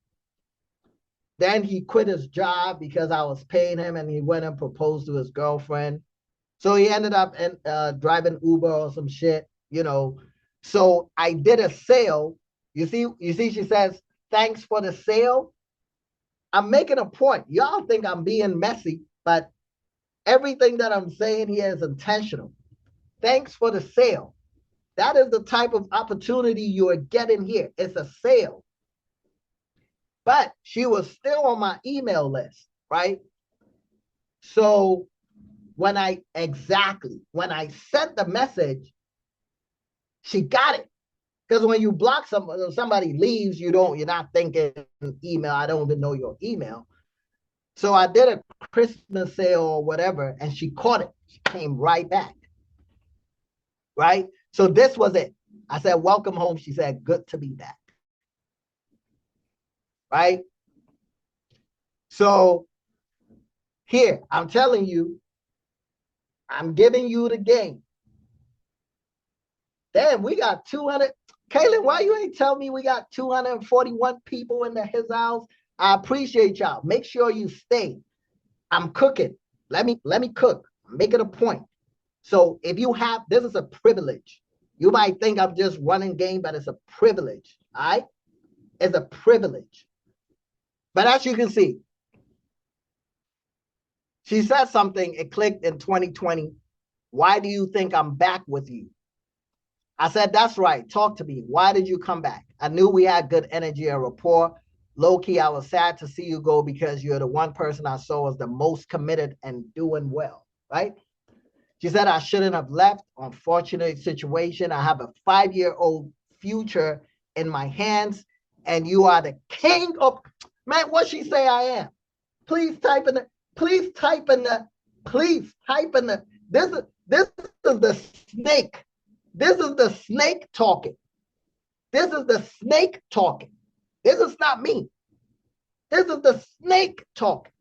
Then he quit his job because I was paying him and he went and proposed to his girlfriend. So he ended up driving Uber or some shit, you know. So I did a sale. You see, she says, thanks for the sale. I'm making a point. Y'all think I'm being messy, but everything that I'm saying here is intentional. Thanks for the sale. That is the type of opportunity you are getting here. It's a sale. But she was still on my email list, right? So when I sent the message, she got it. Because when you block somebody leaves, you're not thinking email. I don't even know your email. So I did a Christmas sale or whatever, and she caught it. She came right back. Right? So this was it. I said, welcome home. She said, good to be back. Right? So here, I'm telling you, I'm giving you the game. Damn, we got 200. Kaylin, why you ain't tell me we got 241 people in his house? I appreciate y'all. Make sure you stay. I'm cooking. Let me cook. Make it a point. So if you have, this is a privilege. You might think I'm just running game, but it's a privilege. All right? It's a privilege. But as you can see, she said something, it clicked in 2020. Why do you think I'm back with you? I said, that's right. Talk to me. Why did you come back? I knew we had good energy and rapport. Low key, I was sad to see you go because you're the one person I saw was the most committed and doing well, right? She said, I shouldn't have left. Unfortunate situation. I have a 5-year-old future in my hands, and you are the king of, man, what she say I am? Please type in the, please type in the, please type in the, this is the snake. This is the snake talking. This is the snake talking. This is not me. This is the snake talking.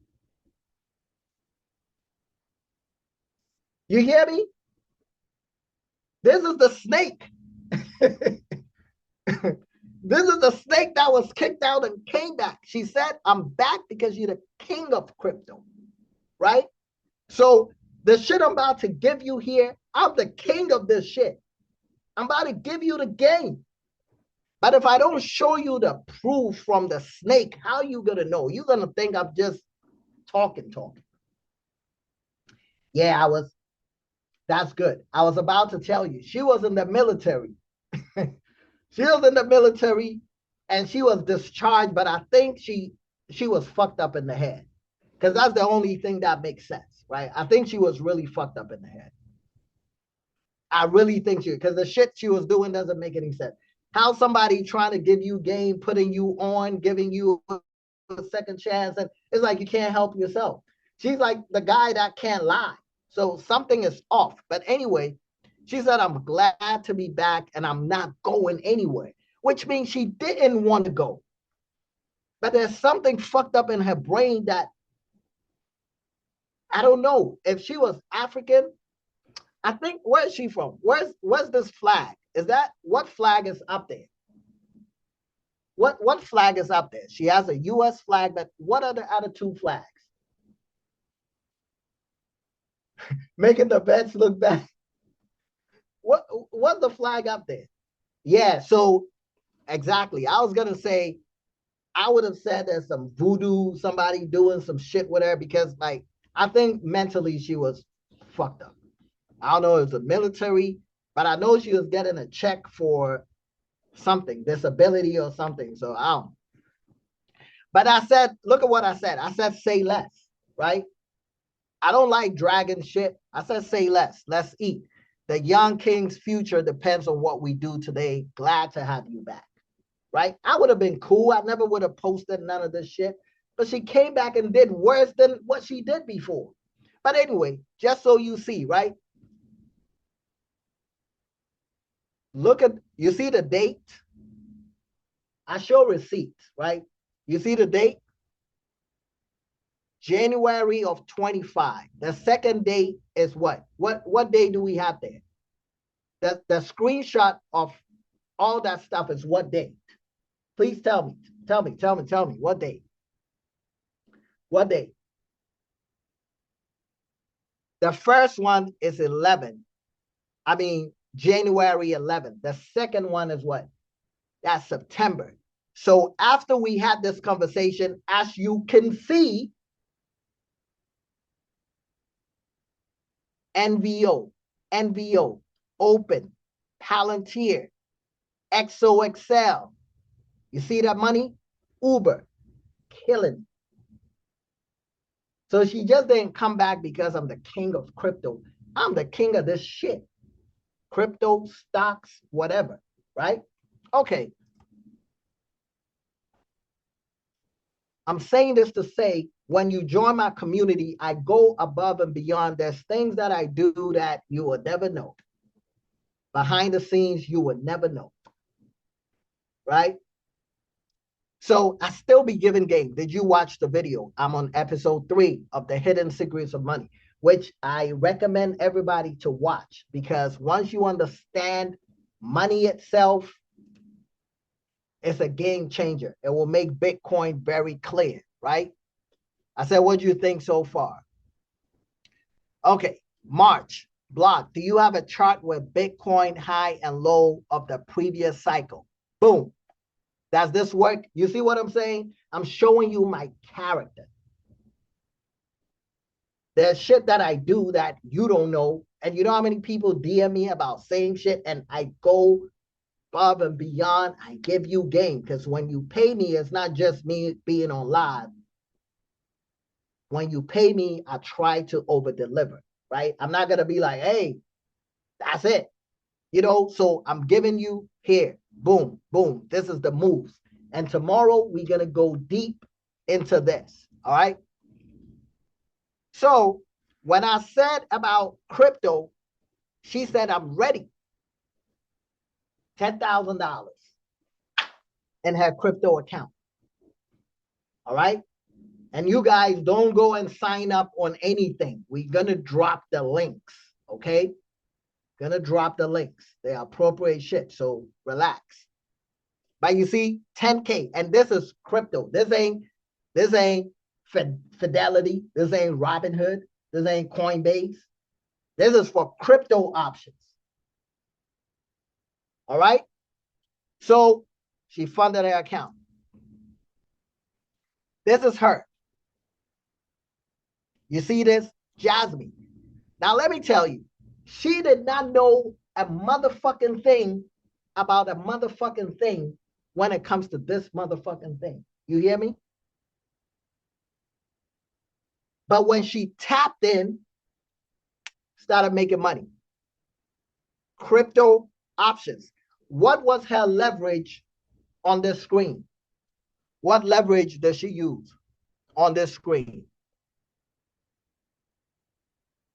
You hear me? This is the snake. This is the snake that was kicked out and came back. She said, I'm back because you're the king of crypto, right? So the shit I'm about to give you here, I'm the king of this shit. I'm about to give you the game. But if I don't show you the proof from the snake, how you gonna know? You're gonna think I'm just talking. Yeah, that's good. I was about to tell you, she was in the military. She was in the military and she was discharged, but I think she was fucked up in the head. Because that's the only thing that makes sense, right? I think she was really fucked up in the head. I really think because the shit she was doing doesn't make any sense. How somebody trying to give you game, putting you on, giving you a second chance, and it's like you can't help yourself. She's like the guy that can't lie. So something is off. But anyway, she said, I'm glad to be back and I'm not going anywhere, which means she didn't want to go. But there's something fucked up in her brain that I don't know. If she was African, I think, where's she from? Where's this flag? Is that, what flag is up there? What flag is up there? She has a US flag, but what are the other two flags? Making the bets look bad. What's the flag up there? Yeah, so exactly. I was gonna say, I would have said there's some voodoo, somebody doing some shit with her because, like, I think mentally she was fucked up. I don't know if it's the military, but I know she was getting a check for something, disability or something. So I don't. But I said, look at what I said. I said, say less, right? I don't like dragging shit. I said, say less. Let's eat. The young king's future depends on what we do today. Glad to have you back, right? I would have been cool. I never would have posted none of this shit. But she came back and did worse than what she did before. But anyway, just so you see, right? Look at, you see the date? I show receipts, right? You see the date? January of 25. The second day is what? What day do we have there? The screenshot of all that stuff is what date? Please tell me. Tell me. What date? What date? The first one is 11. I mean, January 11th. The second one is what? That's September. So after we had this conversation, as you can see, NVO, Open, Palantir, XOXL. You see that money? Uber, killing. So she just didn't come back because I'm the king of crypto. I'm the king of this shit. Crypto, stocks, whatever, right? Okay. I'm saying this to say, when you join my community, I go above and beyond. There's things that I do that you will never know. Behind the scenes, you would never know, right? So I still be giving game. Did you watch the video? I'm on episode 3 of the Hidden Secrets of Money, which I recommend everybody to watch, because once you understand money itself, it's a game changer. It will make Bitcoin very clear, right? I said, what do you think so far? Okay, March, block. Do you have a chart with Bitcoin high and low of the previous cycle? Boom. Does this work? You see what I'm saying? I'm showing you my character. There's shit that I do that you don't know. And you know how many people DM me about saying shit, and I go above and beyond. I give you game, because when you pay me, it's not just me being on live. When you pay me, I try to over deliver, right? I'm not going to be like, hey, that's it. You know, so I'm giving you here, boom, boom. This is the moves. And tomorrow we're going to go deep into this. All right. So when I said about crypto, she said, I'm ready. $10,000 in her crypto account. All right. And you guys don't go and sign up on anything. We're going to drop the links. Okay. Gonna drop the links. They are appropriate shit. So relax. But you see, 10K, and this is crypto. This ain't Fidelity. This ain't Robinhood. This ain't Coinbase. This is for crypto options. All right. So she funded her account. This is her. You see this? Jasmine. Now let me tell you, she did not know a motherfucking thing about a motherfucking thing when it comes to this motherfucking thing. You hear me? But when she tapped in, started making money. Crypto options. What was her leverage on this screen? What leverage does she use on this screen?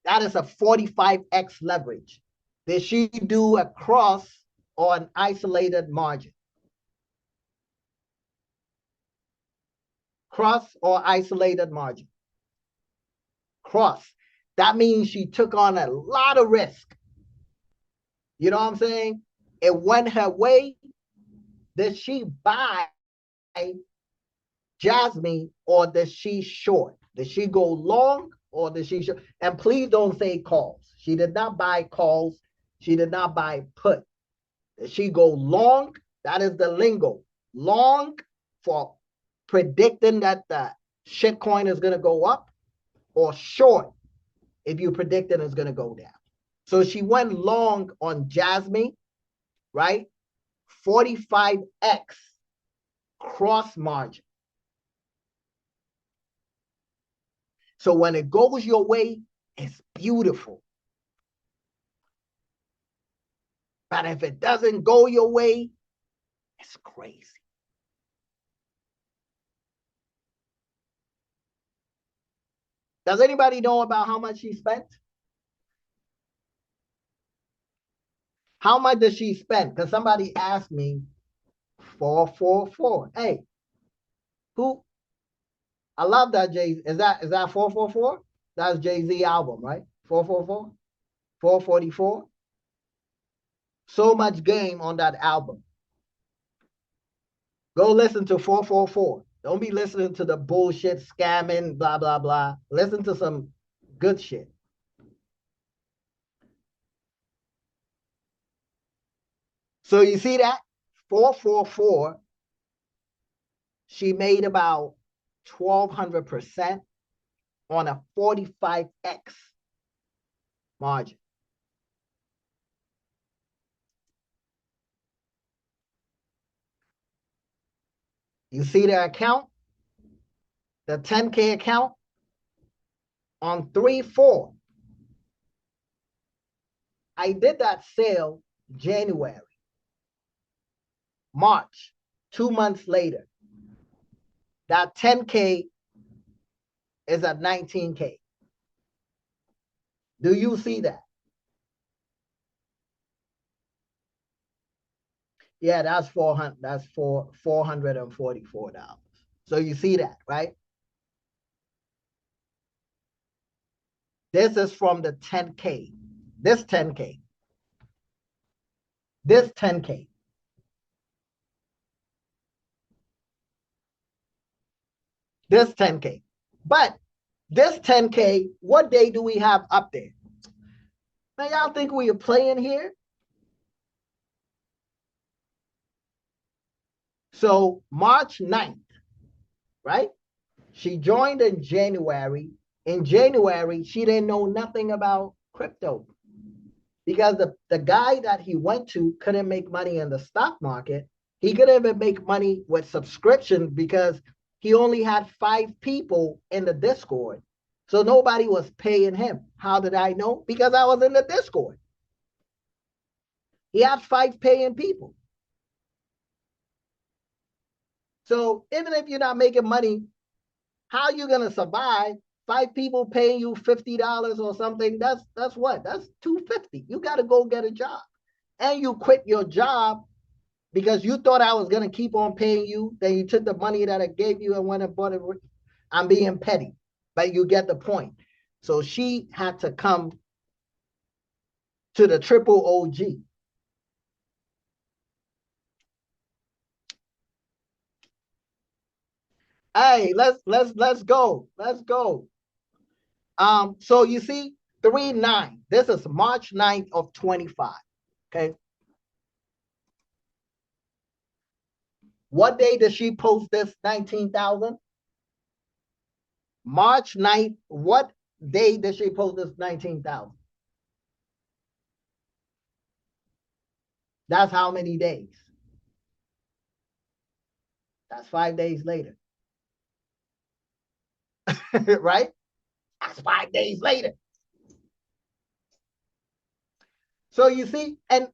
That is a 45x leverage. Did she do a cross or an isolated margin? Cross or isolated margin? Cross. That means she took on a lot of risk. You know what I'm saying? It went her way. Did she buy Jasmine, or does she short? Does she go long, or does she short? And please don't say calls. She did not buy calls. She did not buy put. Does she go long? That is the lingo. Long for predicting that the shitcoin is going to go up, or short if you predicting it's going to go down. So she went long on Jasmine, right? 45x cross margin. So when it goes your way, it's beautiful. But if it doesn't go your way, it's crazy. Does anybody know about how much she spent? How much does she spend? Because somebody asked me, 444. Hey, who? I love that Jay. Is that 444? That's Jay-Z album, right? 444? 444? So much game on that album. Go listen to 444. Don't be listening to the bullshit, scamming, blah, blah, blah. Listen to some good shit. So you see that? 444 she made about 1,200% on a 45x margin. You see the account, the 10K account on 3/4. I did that sale January, March, 2 months later. That 10K is at 19K. Do you see that? Yeah, that's 400. That's $444. So you see that, right? This is from the 10K. This 10K. This 10K. This 10K. But this 10K, what day do we have up there? Now, y'all think we are playing here? So March 9th, right? She joined in January. In January, she didn't know nothing about crypto because the guy that he went to couldn't make money in the stock market. He couldn't even make money with subscriptions because he only had 5 people in the Discord. So nobody was paying him. How did I know? Because I was in the Discord. He had 5 paying people. So even if you're not making money, how are you gonna survive? 5 people paying you $50 or something. That's what? That's $250. You got to go get a job. And you quit your job because you thought I was gonna keep on paying you. Then you took the money that I gave you and went and bought it. I'm being petty, but you get the point. So she had to come to the triple OG. Hey, let's go. Let's go. So you see, 3/9. This is March 9th of 25. Okay. What day did she post this 19,000? March 9th. What day did she post this 19,000? That's how many days? That's 5 days later. Right? That's 5 days later. So you see, and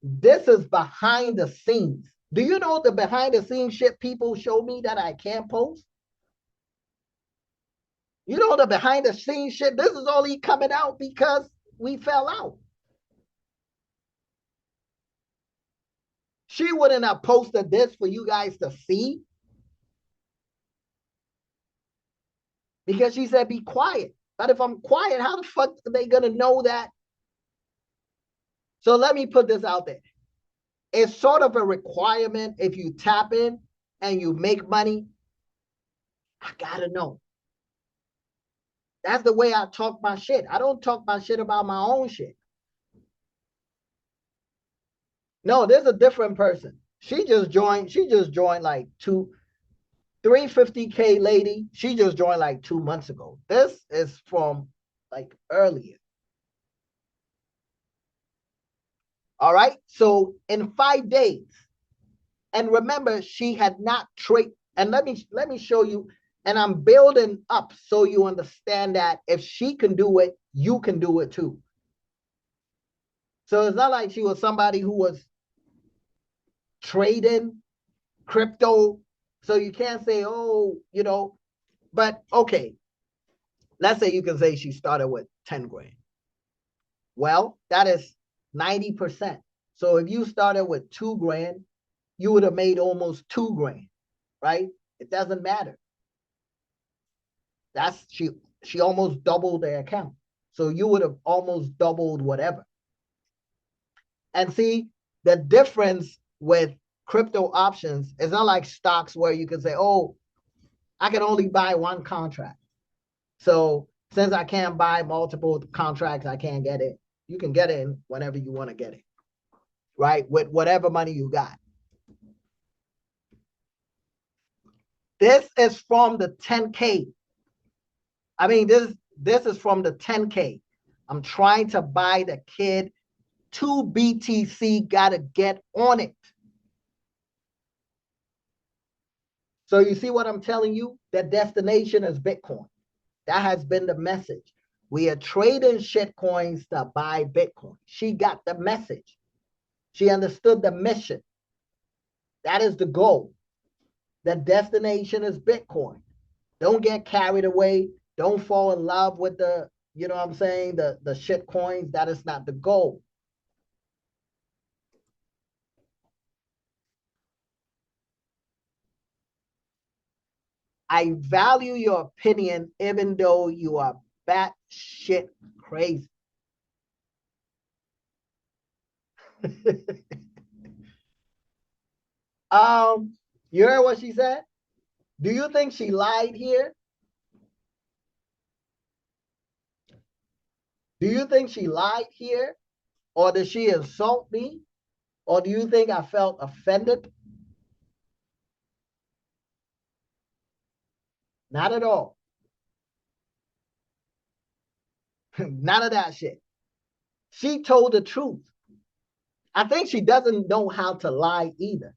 this is behind the scenes. Do you know the behind the scenes shit people show me that I can't post? You know the behind the scenes shit. This is only coming out because we fell out. She wouldn't have posted this for you guys to see because she said be quiet. But if I'm quiet, how the fuck are they gonna know that? So let me put this out there. It's sort of a requirement if you tap in and you make money. I gotta know. That's the way I talk my shit. I don't talk my shit about my own shit. No, there's a different person. She just joined like 350K lady. She just joined like 2 months ago. This is from like earlier. All right. So in 5 days, and remember, she had not trade. And let me show you. And I'm building up so you understand that if she can do it, you can do it too. So it's not like she was somebody who was trading crypto. So you can't say, oh, but okay. Let's say you can say she started with 10 grand. Well, that is 90%. So if you started with 2 grand, you would have made almost 2 grand, right? It doesn't matter. That's she almost doubled the account. So you would have almost doubled whatever. And see, the difference with crypto options is not like stocks where you can say, oh, I can only buy one contract. So since I can't buy multiple contracts, I can't get it. You can get it whenever you want to get it, right? With whatever money you got. This is from the 10K. I mean, this is from the 10K. I'm trying to buy the kid 2 BTC, gotta get on it. So you see what I'm telling you? The destination is Bitcoin. That has been the message. We are trading shitcoins to buy Bitcoin. She got the message. She understood the mission. That is the goal. The destination is Bitcoin. Don't get carried away. Don't fall in love with the, you know what I'm saying, the shit coins. That is not the goal. I value your opinion even though you are batshit crazy. You heard what she said? Do you think she lied here? Do you think she lied here? Or did she insult me? Or do you think I felt offended? Not at all. None of that shit. She told the truth. I think she doesn't know how to lie either.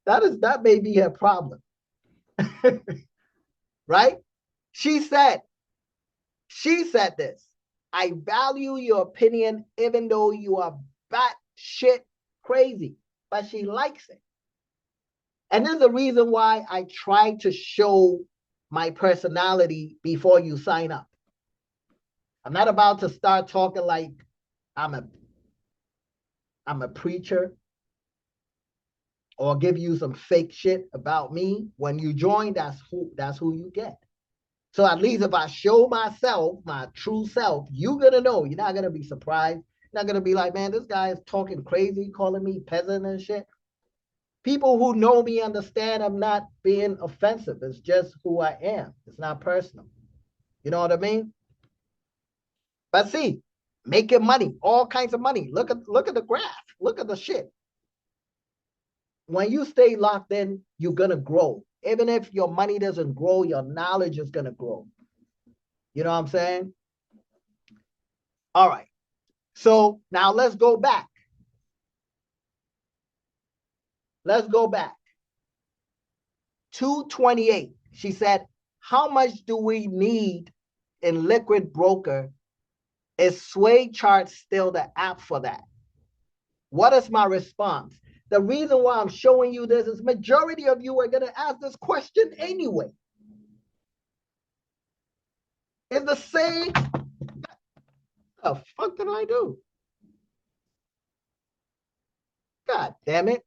That may be her problem. Right? She said this. I value your opinion even though you are batshit crazy. But she likes it. And there's a reason why I try to show my personality before you sign up. I'm not about to start talking like I'm a preacher or give you some fake shit about me. When you join, that's who you get. So at least if I show myself, my true self, you're gonna know. You're not gonna be surprised. You're not gonna be like, man, this guy is talking crazy, calling me peasant and shit. People who know me understand I'm not being offensive. It's just who I am. It's not personal. You know what I mean? But see, making money, all kinds of money. Look at the graph. Look at the shit. When you stay locked in, you're gonna grow. Even if your money doesn't grow, your knowledge is gonna grow. You know what I'm saying? All right. So now let's go back. Let's go back. 228. She said, how much do we need in Liquid Broker? Is Sway Chart still the app for that? What is my response? The reason why I'm showing you this is majority of you are going to ask this question anyway. It's the same. What the fuck did I do? God damn it.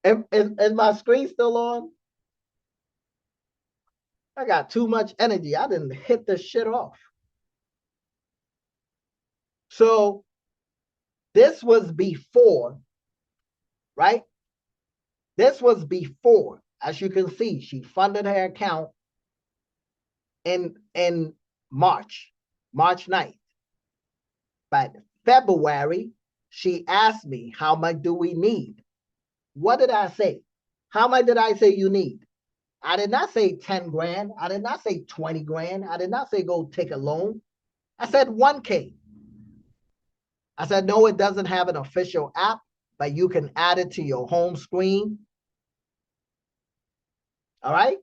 Is my screen still on? I got too much energy. I didn't hit this shit off. So this was before, right? This was before. As you can see, she funded her account in March 9th. But February, she asked me, how much do we need? What did I say? How much did I say you need? I did not say 10 grand. I did not say 20 grand. I did not say go take a loan. I said 1K. I said, no, it doesn't have an official app, but you can add it to your home screen. All right?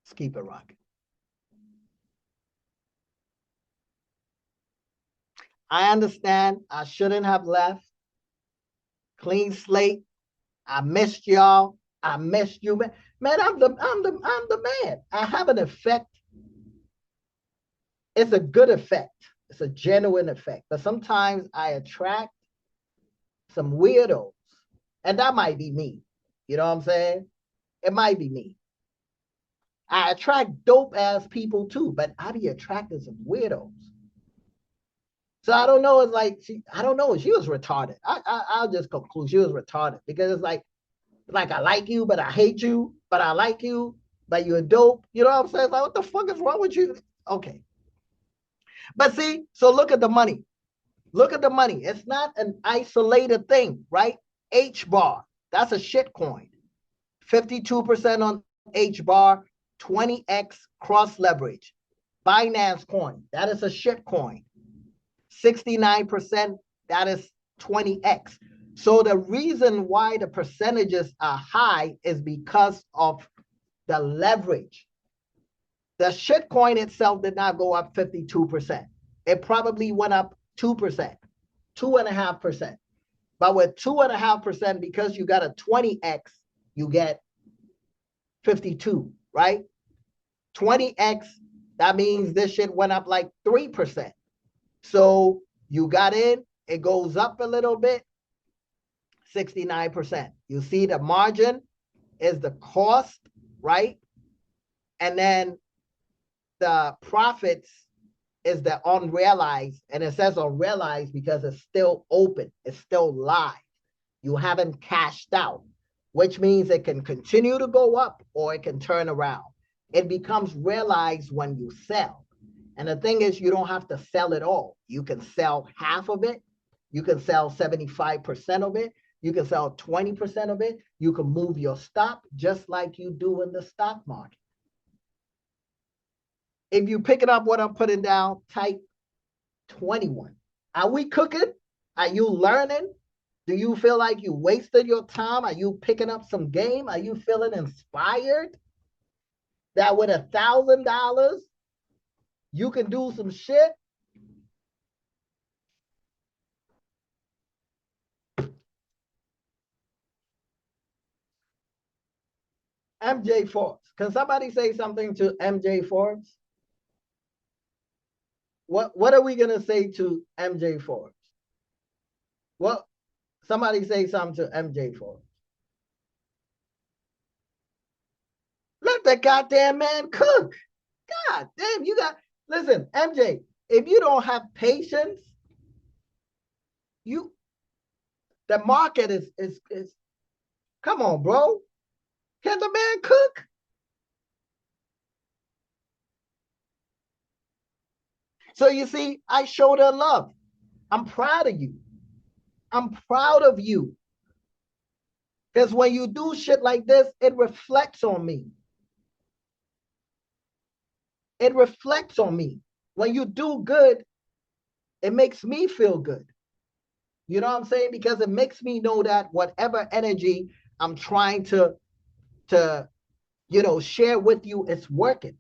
Let's keep it rocking. I understand I shouldn't have left. Clean slate. I missed y'all. I missed you, man. Man, I'm the man. I have an effect. It's a good effect. It's a genuine effect. But sometimes I attract some weirdos. And that might be me. You know what I'm saying? It might be me. I attract dope ass people too, but I be attracting some weirdos. So I don't know. It's like I don't know. She was retarded. I'll just conclude she was retarded because it's like I like you, but I hate you, but I like you, but you're dope. You know what I'm saying? It's like, what the fuck is wrong with you? Okay. But see, so look at the money. Look at the money. It's not an isolated thing, right? H bar. That's a shit coin. 52% on H bar, 20x cross leverage. Binance coin, that is a shit coin. 69%, that is 20x. So the reason why the percentages are high is because of the leverage. The shitcoin itself did not go up 52%. It probably went up 2%, 2.5%. But with 2.5%, because you got a 20x, you get 52, right? 20x, that means this shit went up like 3%. So you got in, it goes up a little bit, 69%. You see the margin is the cost, right? And then the profits is the unrealized, and it says unrealized because it's still open, it's still live. You haven't cashed out, which means it can continue to go up or it can turn around. It becomes realized when you sell. And the thing is, you don't have to sell it all. You can sell half of it. You can sell 75% of it. You can sell 20% of it. You can move your stop just like you do in the stock market. If you pick it up what I'm putting down, type 21. Are we cooking? Are you learning? Do you feel like you wasted your time? Are you picking up some game? Are you feeling inspired that with $1,000 you can do some shit? MJ Forbes. Can somebody say something to MJ Forbes? What are we gonna say to MJ Forbes? Well, somebody say something to MJ Forbes. Let the goddamn man cook. God damn, you got listen, MJ. If you don't have patience, you the market is come on, bro. Can the man cook? So you see, I showed her love. I'm proud of you. I'm proud of you. Because when you do shit like this, it reflects on me. It reflects on me. When you do good, it makes me feel good. You know what I'm saying? Because it makes me know that whatever energy I'm trying to share with you, it's working.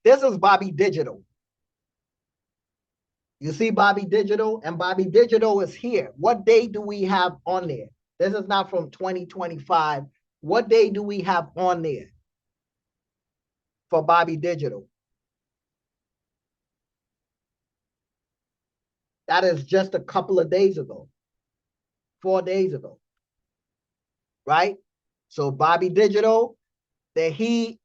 This is Bobby Digital. You see Bobby Digital, and Bobby Digital is here. What day do we have on there? This is not from 2025. What day do we have on there for Bobby Digital? That is just a couple of days ago, 4 days ago, right? So Bobby Digital, did he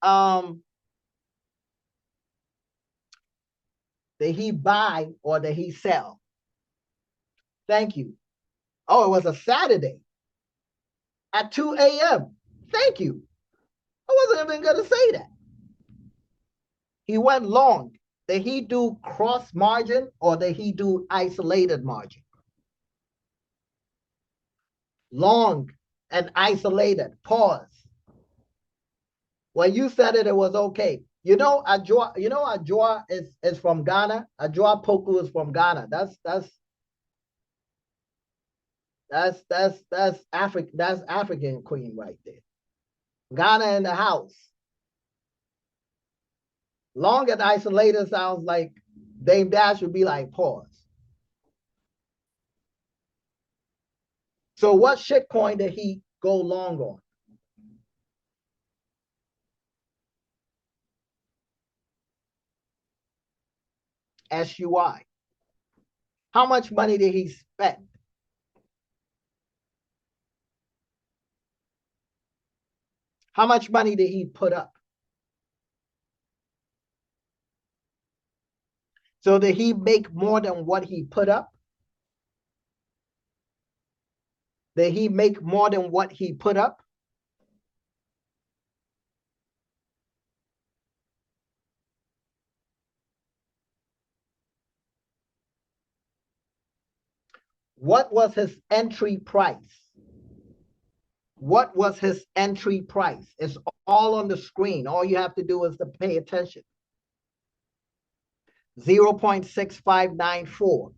buy or did he sell? Thank you. Oh, it was a Saturday at 2 a.m. Thank you. I wasn't even going to say that. He went long. Did he do cross margin or did he do isolated margin? Long and isolated. Pause. When you said it, it was okay. Ajua is from Ghana. Ajua Poku is from Ghana. That's African queen right there. Ghana in the house. Long and isolated sounds like Dame Dash would be like, pause. So what shitcoin did he go long on? SUI. How much money did he spend? How much money did he put up? So did he make more than what he put up? Did he make more than what he put up? . What was his entry price? What was his entry price? It's all on the screen. All you have to do is to pay attention. 0.6594.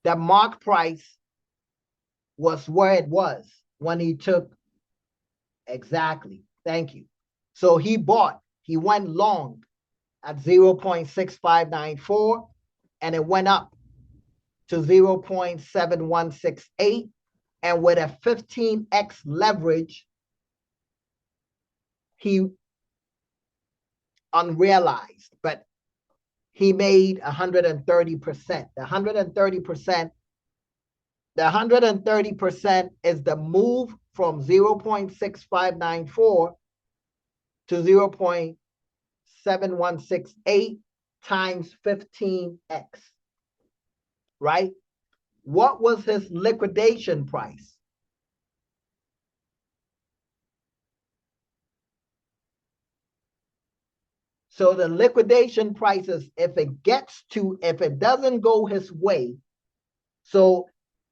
The mark price was where it was when he took. Exactly. Thank you. So he went long at 0.6594 and it went up to 0.7168. And with a 15x leverage, he unrealized, but he made 130%. The 130% is the move from 0.6594 to 0.7168 times 15x, right? What was his liquidation price? So the liquidation prices, if it doesn't go his way, so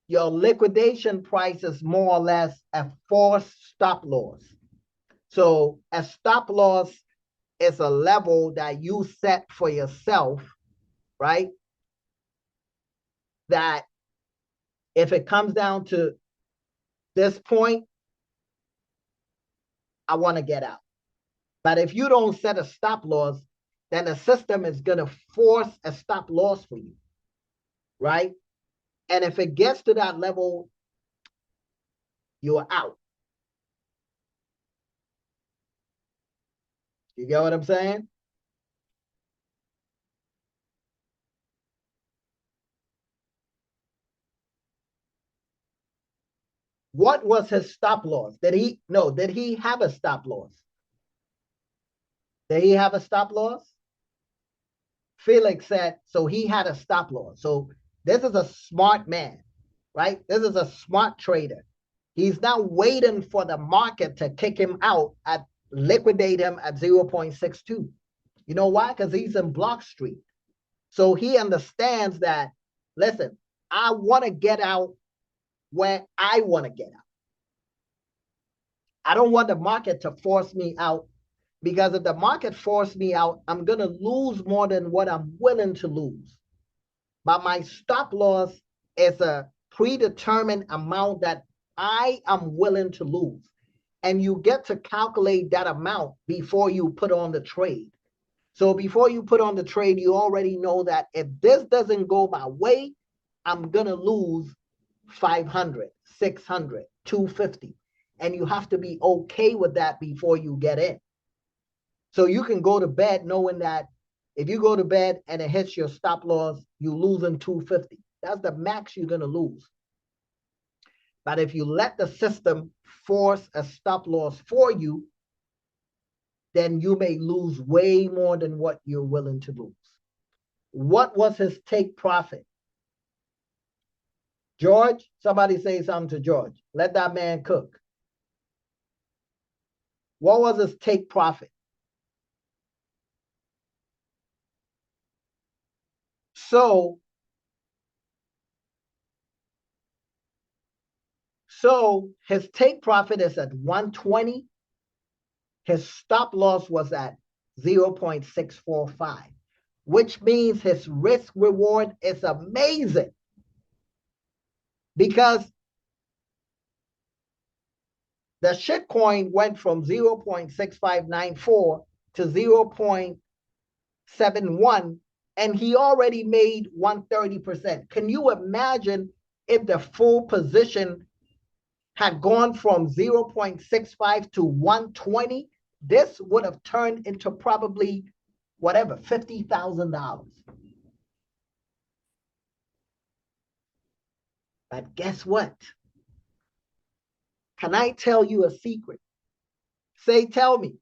your liquidation price is more or less a forced stop loss. So a stop loss is a level that you set for yourself, right? That if it comes down to this point, I want to get out. But if you don't set a stop loss, then the system is going to force a stop loss for you, right? And if it gets to that level, you're out. You get what I'm saying? What was his stop loss? Did he have a stop loss? Did he have a stop loss? Felix said, so he had a stop loss. So this is a smart man, right? This is a smart trader. He's now waiting for the market to kick him out at liquidate him at 0.62. You know why? Because he's in Block Street. So he understands that, listen, I want to get out where I want to get out. I don't want the market to force me out, because if the market forced me out, I'm going to lose more than what I'm willing to lose. But my stop loss is a predetermined amount that I am willing to lose. And you get to calculate that amount before you put on the trade. So before you put on the trade, you already know that if this doesn't go my way, I'm going to lose 500, 600, 250. And you have to be okay with that before you get in. So you can go to bed knowing that if you go to bed and it hits your stop loss, you losing 250. That's the max you're going to lose. But if you let the system force a stop loss for you, then you may lose way more than what you're willing to lose. What was his take profit? George, somebody say something to George. Let that man cook. What was his take profit? So his take profit is at 120. His stop loss was at 0.645, which means his risk reward is amazing, because the shitcoin went from 0.6594 to 0.71, and he already made 130%. Can you imagine if the full position had gone from 0.65 to 120? This would have turned into probably whatever, $50,000. But guess what? Can I tell you a secret? Say, tell me.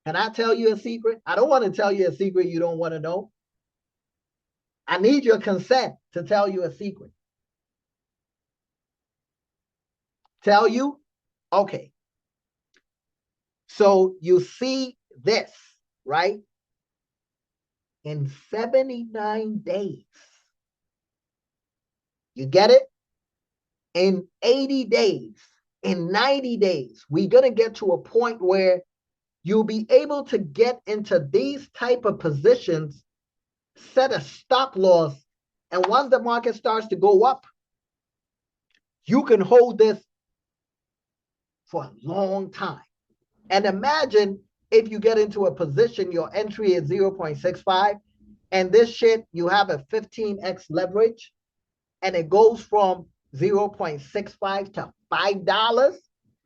Can I tell you a secret? I don't want to tell you a secret you don't want to know. I need your consent to tell you a secret. Tell you? Okay. So you see this, right? In 79 days, You get it? In 80 days, in 90 days, we're going to get to a point where you'll be able to get into these type of positions, set a stop loss, and once the market starts to go up, you can hold this for a long time. And imagine if you get into a position, your entry is 0.65, and this shit, you have a 15x leverage, and it goes from 0.65 to $5.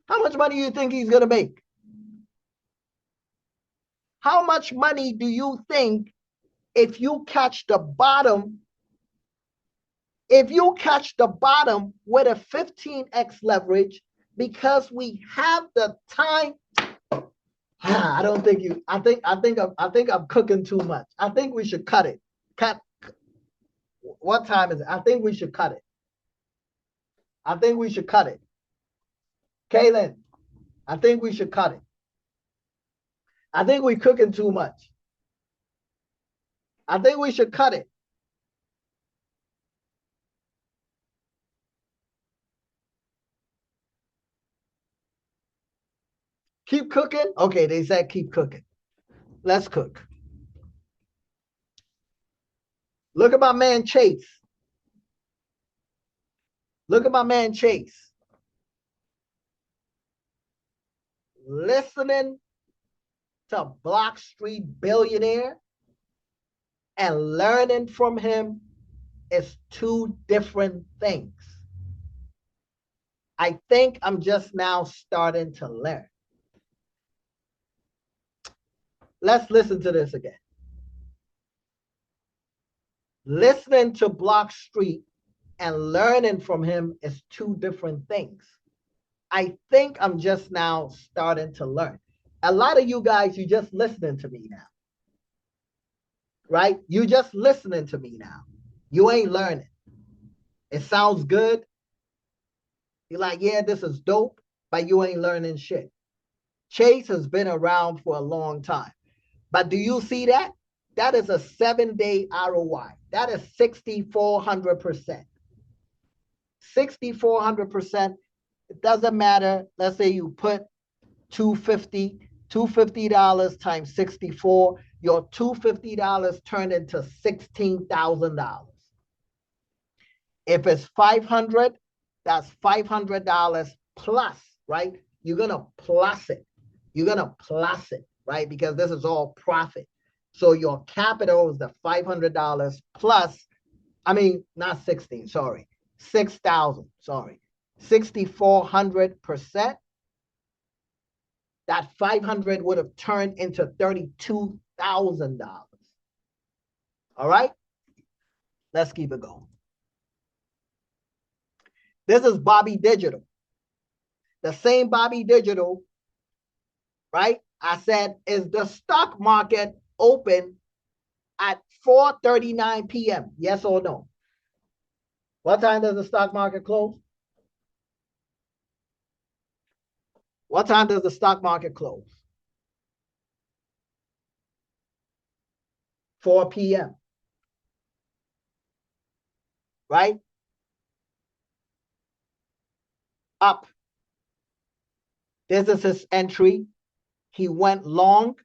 How much money do you think he's going to make? How much money do you think if you catch the bottom, with a 15x leverage, because we have the time? I don't think you, I think I'm cooking too much. I think we should cut it. What time is it? I think we should cut it. Kaylin, I think we should cut it. I think we're cooking too much. I think we should cut it. Keep cooking? Okay, they said keep cooking. Let's cook. Look at my man Chase. Listening to Block Street Billionaire and learning from him is two different things. I think I'm just now starting to learn. Let's listen to this again. Listening to Block Street and learning from him is two different things. I think I'm just now starting to learn. A lot of you guys, you just listening to me now. Right? You just listening to me now. You ain't learning. It sounds good. You're like, yeah, this is dope, but you ain't learning shit. Chase has been around for a long time. But do you see that? That is a 7-day ROI. That is 6,400%. 6,400%. It doesn't matter. Let's say you put $250 times 64. Your $250 turned into $16,000. If it's 500, that's $500 plus, right? You're gonna plus it. Right? Because this is all profit. So your capital is the $500 plus, not 16, sorry, 6,000, sorry, 6,400%. That 500 would have turned into $32,000. All right? Let's keep it going. This is Bobby Digital. The same Bobby Digital, right? I said, is the stock market open at 4:39 p.m.? Yes or no? What time does the stock market close? What time does the stock market close? 4 p.m. Right? Up. This is his entry. He went long,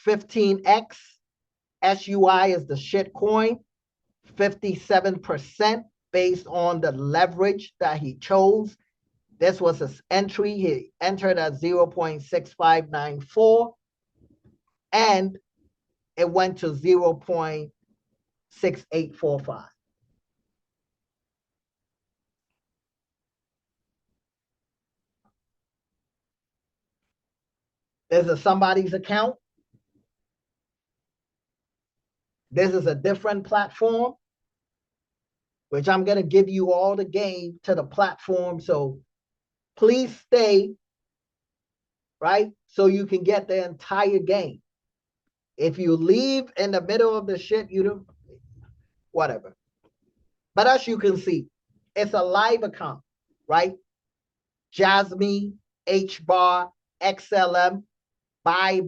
15x. SUI is the shit coin, 57% based on the leverage that he chose. This was his entry. He entered at 0.6594 and it went to 0.6845. This is somebody's account. This is a different platform, which I'm going to give you all the game to the platform. So please stay, right? So you can get the entire game. If you leave in the middle of the shit, you do whatever. But as you can see, it's a live account, right? Jasmine, HBAR, XLM, buy,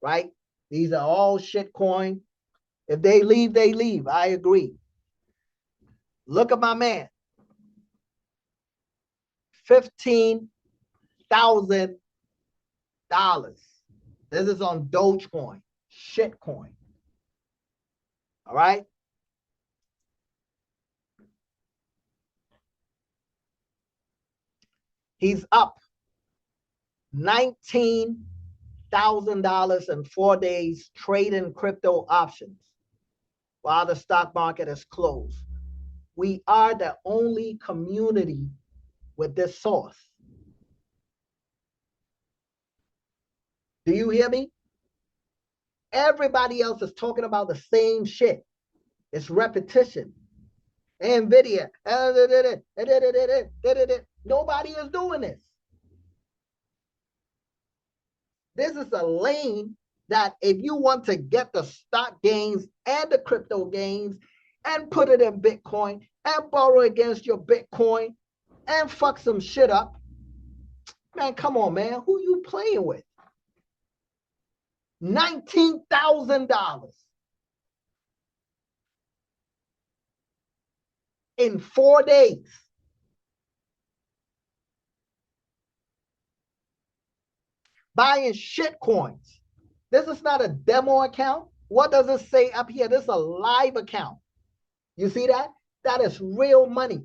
right? These are all shit coin. If they leave, they leave. I agree. Look at my man. $15,000. This is on Dogecoin, shitcoin. All right. He's up $19,000 in 4 days trading crypto options while the stock market is closed. We are the only community with this source. Do you hear me? Everybody else is talking about the same shit. It's repetition. NVIDIA. Nobody is doing this. This is a lane that if you want to get the stock gains and the crypto gains and put it in Bitcoin and borrow against your Bitcoin and fuck some shit up, man, come on, man. Who you playing with? $19,000 in 4 days. Buying shit coins. This is not a demo account. What does it say up here? This is a live account. You see that? That is real money.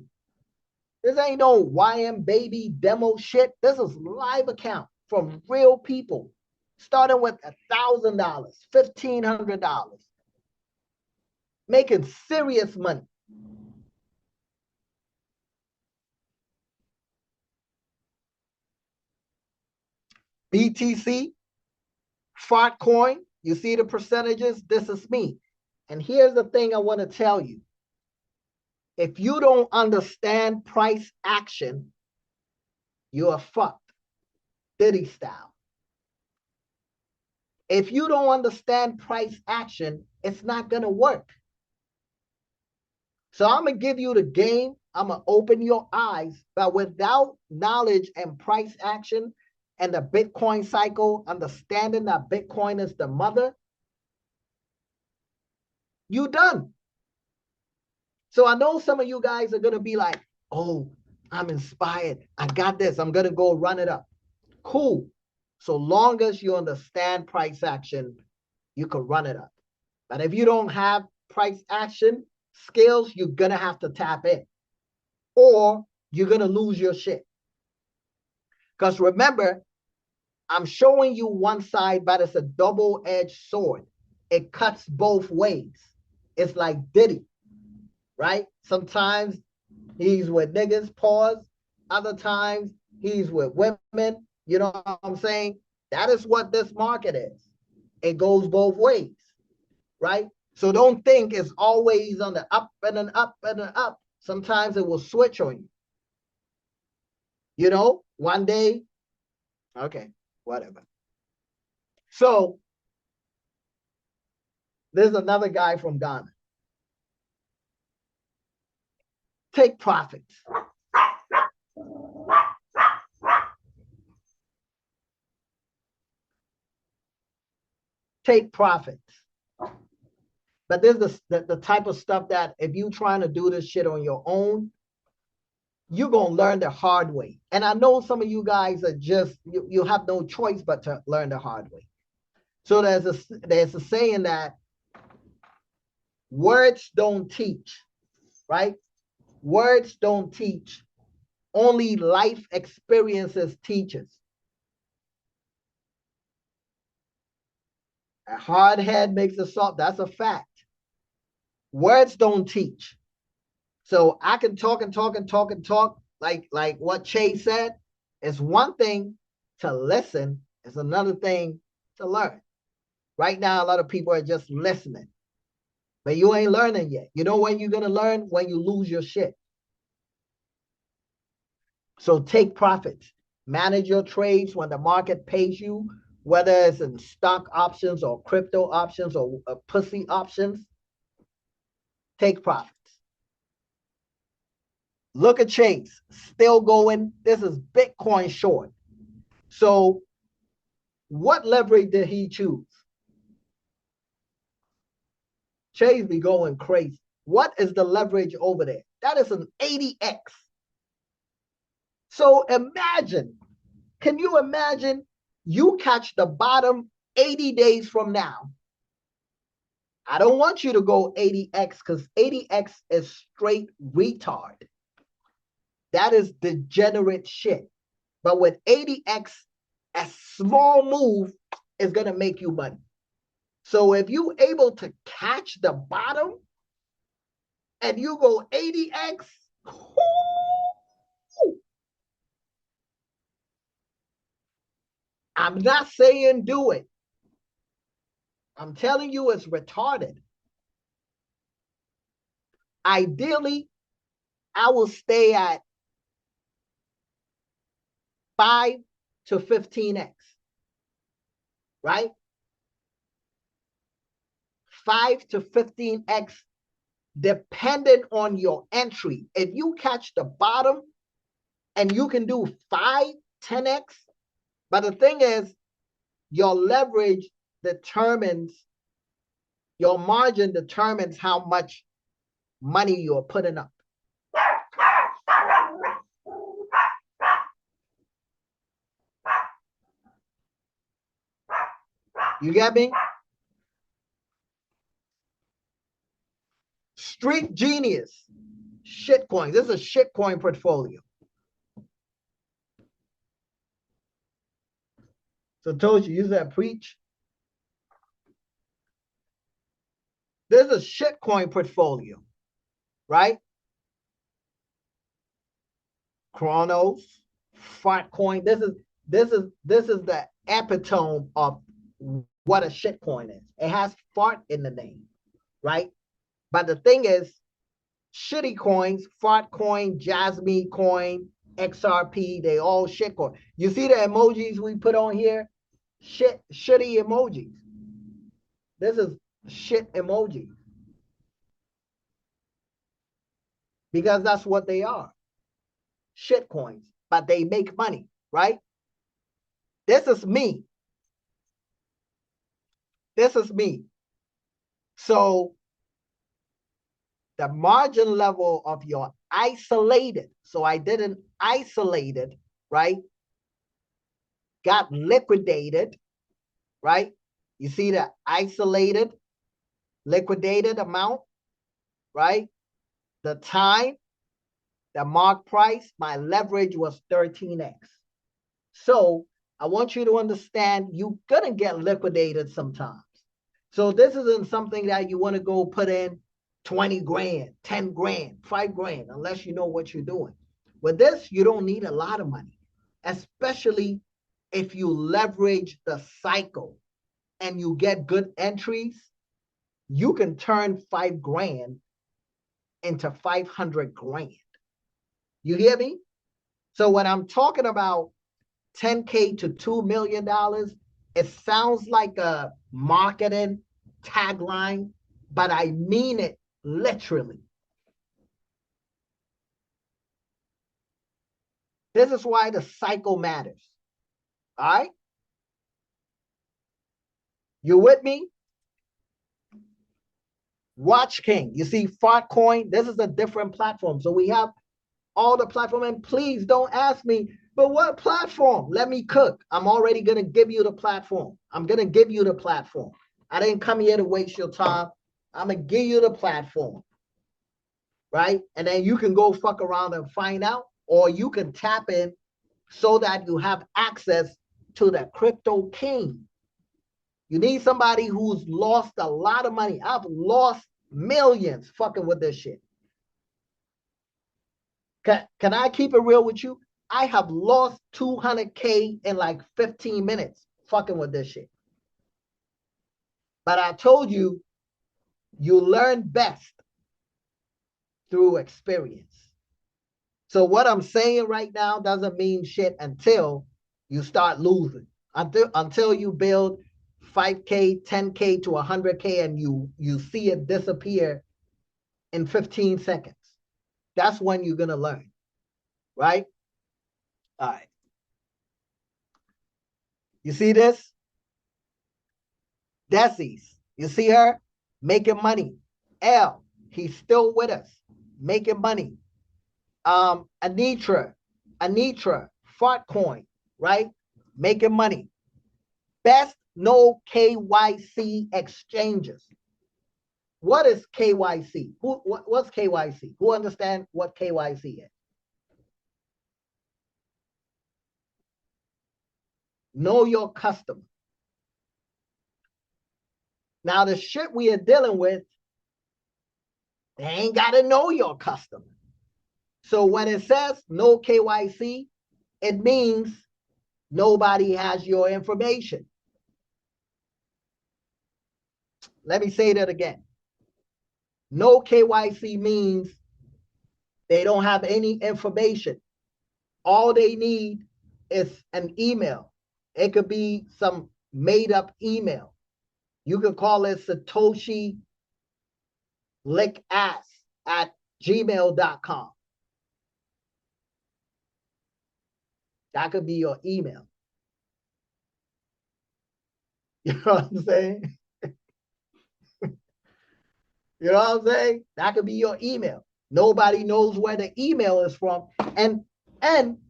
This ain't no YM baby demo shit. This is live account from real people. Starting with $1,000, $1,500. Making serious money. BTC, Fartcoin, you see the percentages? This is me. And here's the thing I want to tell you. If you don't understand price action, you are fucked. Diddy style. If you don't understand price action, it's not going to work. So I'm going to give you the game. I'm going to open your eyes. But without knowledge and price action and the Bitcoin cycle, understanding that Bitcoin is the mother, you done. So I know some of you guys are going to be like, oh, I'm inspired. I got this. I'm going to go run it up. Cool. So long as you understand price action, you can run it up. But if you don't have price action skills, you're going to have to tap in. Or you're going to lose your shit. Because remember, I'm showing you one side, but it's a double-edged sword. It cuts both ways. It's like Diddy, right? Sometimes he's with niggas, pause. Other times he's with women. You know what I'm saying? That is what this market is. It goes both ways, right? So don't think it's always on the up and an up and an up. Sometimes it will switch on you. You know, one day, okay, whatever. So there's another guy from Ghana. Take profits. Take profits. But there's the type of stuff that if you're trying to do this shit on your own, you're going to learn the hard way. And I know some of you guys are just, you have no choice but to learn the hard way. So there's a saying that words don't teach, right? Words don't teach. Only life experiences teaches. A hard head makes a soft. That's a fact. Words don't teach. So I can talk and talk and talk and talk like what Chase said. It's one thing to listen. It's another thing to learn. Right now, a lot of people are just listening. But you ain't learning yet. You know when you're going to learn? When you lose your shit. So take profits. Manage your trades when the market pays you, whether it's in stock options or crypto options or pussy options. Take profits. Look at Chase, still going. This is Bitcoin short. So what leverage did he choose? Chase be going crazy. What is the leverage over there? That is an 80x. So imagine, can you imagine you catch the bottom 80 days from now? I don't want you to go 80x because 80x is straight retard. That is degenerate shit. But with 80x, a small move is going to make you money. So if you're able to catch the bottom and you go 80x, I'm not saying do it. I'm telling you it's retarded. Ideally, I will stay at 5 to 15x, right? 5 to 15x dependent on your entry. If you catch the bottom and you can do 5, 10x, but the thing is, your leverage determines, your margin determines how much money you're putting up. You get me? Street Genius, shitcoins. This is a shitcoin portfolio. So I told you, use that preach. There's a shitcoin portfolio, right? Chronos, Fartcoin. This is the epitome of what a shitcoin is. It has fart in the name, right? But the thing is, shitty coins, Fartcoin, Jasmine Coin, XRP, they all shitcoin. You see the emojis we put on here? Shitty emojis. This is shit emoji. Because that's what they are. Shit coins. But they make money, right? This is me. This is me. So the margin level of your isolated, so I didn't isolate it, right? Got liquidated, right? You see the isolated, liquidated amount, right? The time, the mark price, my leverage was 13x. So I want you to understand you're going to get liquidated sometimes. So this isn't something that you want to go put in 20 grand, 10 grand, 5 grand, unless you know what you're doing. With this, you don't need a lot of money, especially if you leverage the cycle and you get good entries. You can turn 5 grand into 500 grand. You hear me? So when I'm talking about 10K to $2 million, it sounds like a marketing tagline, but I mean it literally. This is why the cycle matters. All right? You with me? Watch King. You see Fartcoin. This is a different platform. So we have all the platform. And please don't ask me, but what platform? Let me cook. I'm already going to give you the platform. I'm going to give you the platform. I didn't come here to waste your time. I'm going to give you the platform. Right? And then you can go fuck around and find out, or you can tap in so that you have access to the crypto king. You need somebody who's lost a lot of money. I've lost millions fucking with this shit. Can I keep it real with you? I have lost 200K in like 15 minutes fucking with this shit. But I told you, you learn best through experience. So what I'm saying right now doesn't mean shit until you start losing. Until you build 5K, 10K to 100K and you see it disappear in 15 seconds. That's when you're going to learn. Right? All right. You see this? Desi's. You see her? Making money. L, he's still with us. making money. Anitra, Fartcoin, right? Making money. Best no KYC exchanges. What is KYC? What's KYC? Who understand what KYC is? Know your customer. Now, the shit we are dealing with, they ain't got to know your customer. So when it says no KYC, it means nobody has your information. Let me say that again. No KYC means they don't have any information. All they need is an email. It could be some made up email. You could call it Satoshi lick ass at gmail.com. That could be your email. You know what I'm saying? You know what I'm saying? That could be your email. Nobody knows where the email is from. And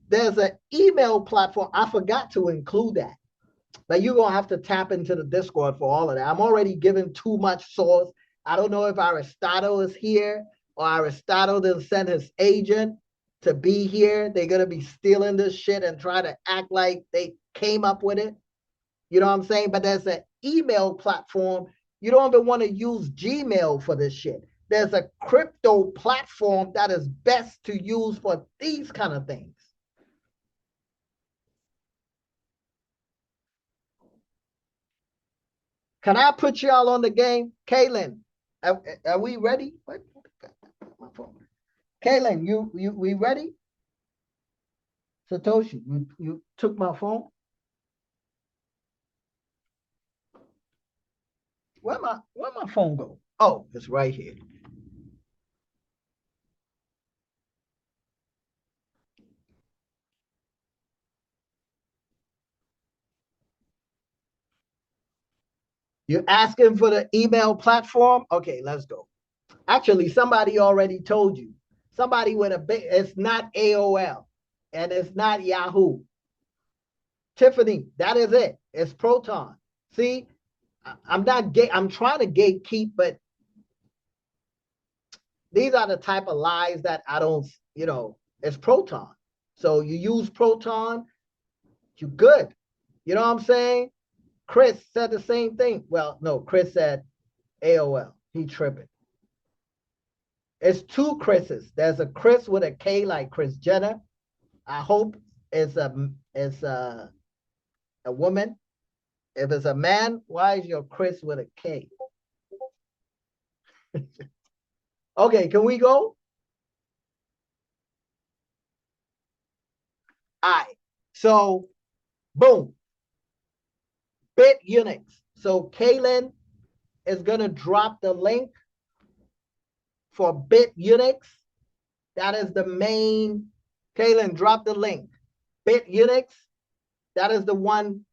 there's an email platform. I forgot to include that. But you're going to have to tap into the Discord for all of that. I'm already giving too much source. I don't know if Aristotle is here or Aristotle didn't send his agent to be here. They're going to be stealing this shit and try to act like they came up with it. You know what I'm saying? But there's an email platform. You don't even want to use Gmail for this shit. There's a crypto platform that is best to use for these kind of things. Can I put y'all on the game? Kaylin, are we ready? What? My phone. Kaylin, we ready? Satoshi, you took my phone? Where my phone go? Oh, it's right here. You're asking for the email platform? Okay, let's go. Actually, somebody already told you. Somebody with a big, it's not AOL and it's not Yahoo. Tiffany, that is it. It's Proton. See, I'm not gay. I'm trying to gatekeep, but these are the type of lies that I don't, it's Proton. So you use Proton, you good. You know what I'm saying? Chris said the same thing. Well, no, Chris said AOL. He tripping. It's two Chris's. There's a Chris with a K like Kris Jenner. I hope it's a woman. If it's a man, why is your Chris with a K? Okay, can we go? All right. So, boom. BitUnix. So Kaylin is gonna drop the link for BitUnix. That is the main. Kaylin, drop the link. BitUnix. That is the one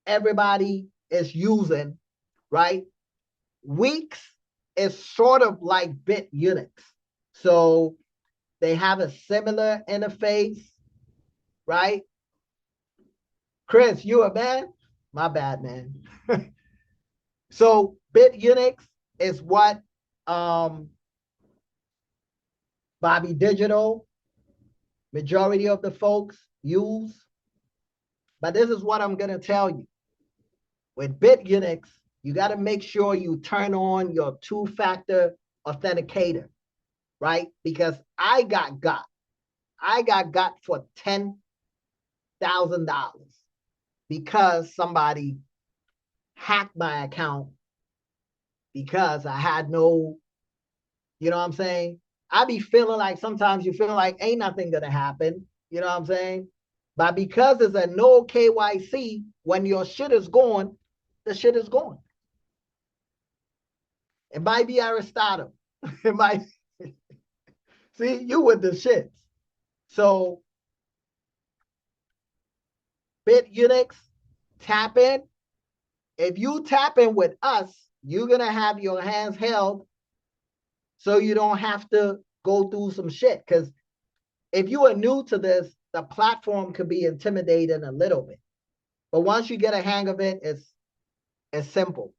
everybody is using, right? Weeks is sort of like BitUnix. So they have a similar interface, right? Chris, you a man? My bad, man. So BitUnix is what Bobby Digital, majority of the folks use. But this is what I'm going to tell you. With BitUnix, you got to make sure you turn on your two-factor authenticator, right? Because I got got for $10,000 because somebody hacked my account because I had no, you know what I'm saying? I be feeling like sometimes you feel like ain't nothing gonna happen, you know what I'm saying? But because it's a no KYC, when your shit is gone, the shit is gone. It might be Aristotle. It might see you with the shits. So BitUnix, tap in. If you tap in with us, you're gonna have your hands held so you don't have to go through some shit. Because if you are new to this, the platform could be intimidating a little bit. But once you get a hang of it, it's simple.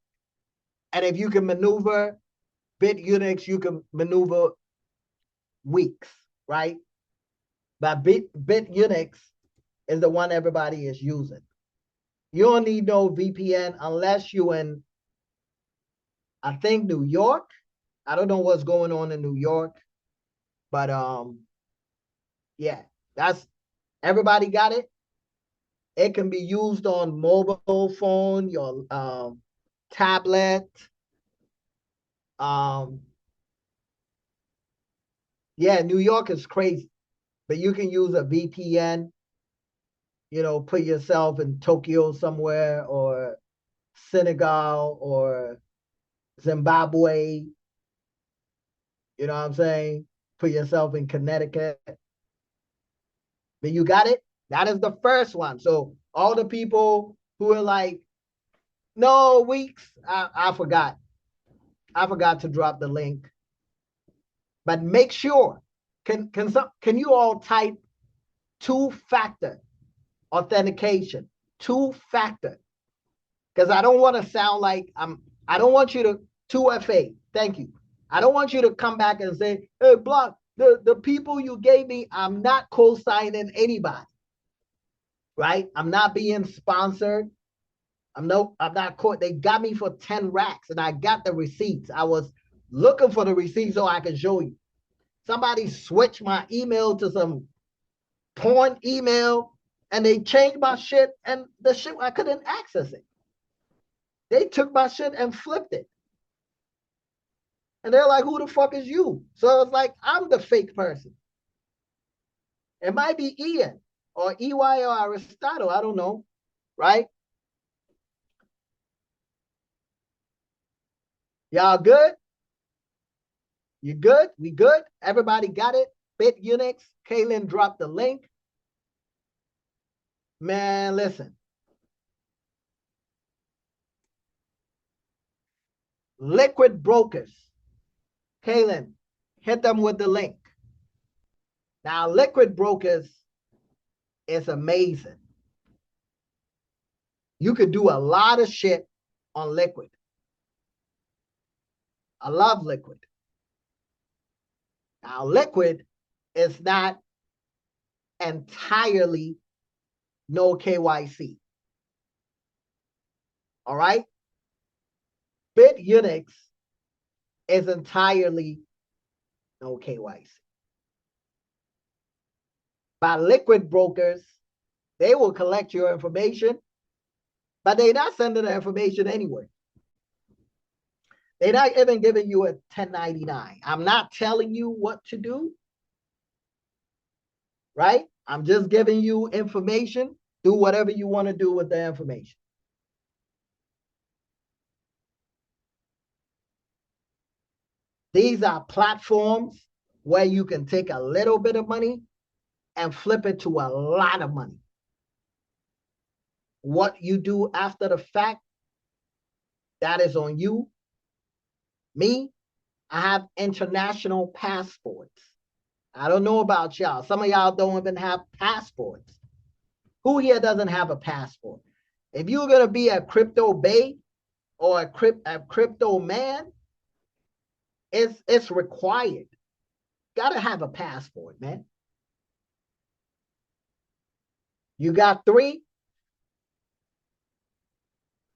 And if you can maneuver BitUnix, you can maneuver weeks, right? But BitUnix is the one everybody is using. You don't need no VPN unless you in, I think, New York. I don't know what's going on in New York, but yeah, that's everybody got it. It can be used on mobile phone, your tablet. Yeah, New York is crazy, but you can use a VPN. You know, put yourself in Tokyo somewhere or Senegal or Zimbabwe. You know what I'm saying? Put yourself in Connecticut. But you got it? That is the first one. So all the people who are like, no, weeks, I forgot. I forgot to drop the link. But make sure, can you all type two-factor authentication? Two-factor. Because I don't want to sound like I don't want you to 2FA. Thank you. I don't want you to come back and say, hey, Block, the people you gave me, I'm not co-signing anybody. Right? I'm not being sponsored. I'm not caught. They got me for 10 racks and I got the receipts. I was looking for the receipts so I can show you. Somebody switched my email to some porn email and they changed my shit and the shit, I couldn't access it. They took my shit and flipped it. And they're like, who the fuck is you? So it's like, I'm the fake person. It might be Ian or EY or Aristotle. I don't know. Right? Y'all good? You good? We good? Everybody got it? BitUnix. Kaylin dropped the link. Man, listen. Liquid brokers. Kaylin, hit them with the link. Now, liquid brokers is amazing. You could do a lot of shit on liquid. I love liquid. Now, liquid is not entirely no KYC. All right? BitUnix is entirely no KYC. By liquid brokers, they will collect your information, but they're not sending the information anywhere. They're not even giving you a 1099. I'm not telling you what to do, right? I'm just giving you information. Do whatever you want to do with the information. These are platforms where you can take a little bit of money and flip it to a lot of money. What you do after the fact, that is on you. Me, I have international passports. I don't know about y'all. Some of y'all don't even have passports. Who here doesn't have a passport? If you're going to be a crypto bae or a crypto man, it's required. Got to have a passport, man. You got 3?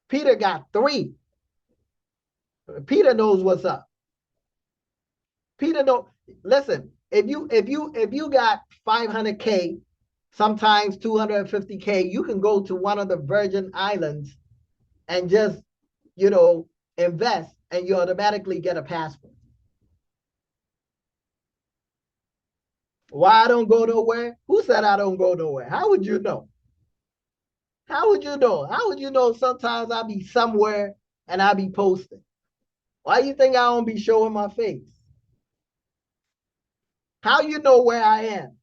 Peter got 3. Peter knows what's up. Peter know. Listen, if you got 500K, sometimes 250K, you can go to one of the Virgin Islands and just, invest, and you automatically get a passport. Why I don't go nowhere? Who said I don't go nowhere? How would you know? How would you know? How would you know sometimes I'll be somewhere and I'll be posting? Why you think I don't be showing my face? How you know where I am?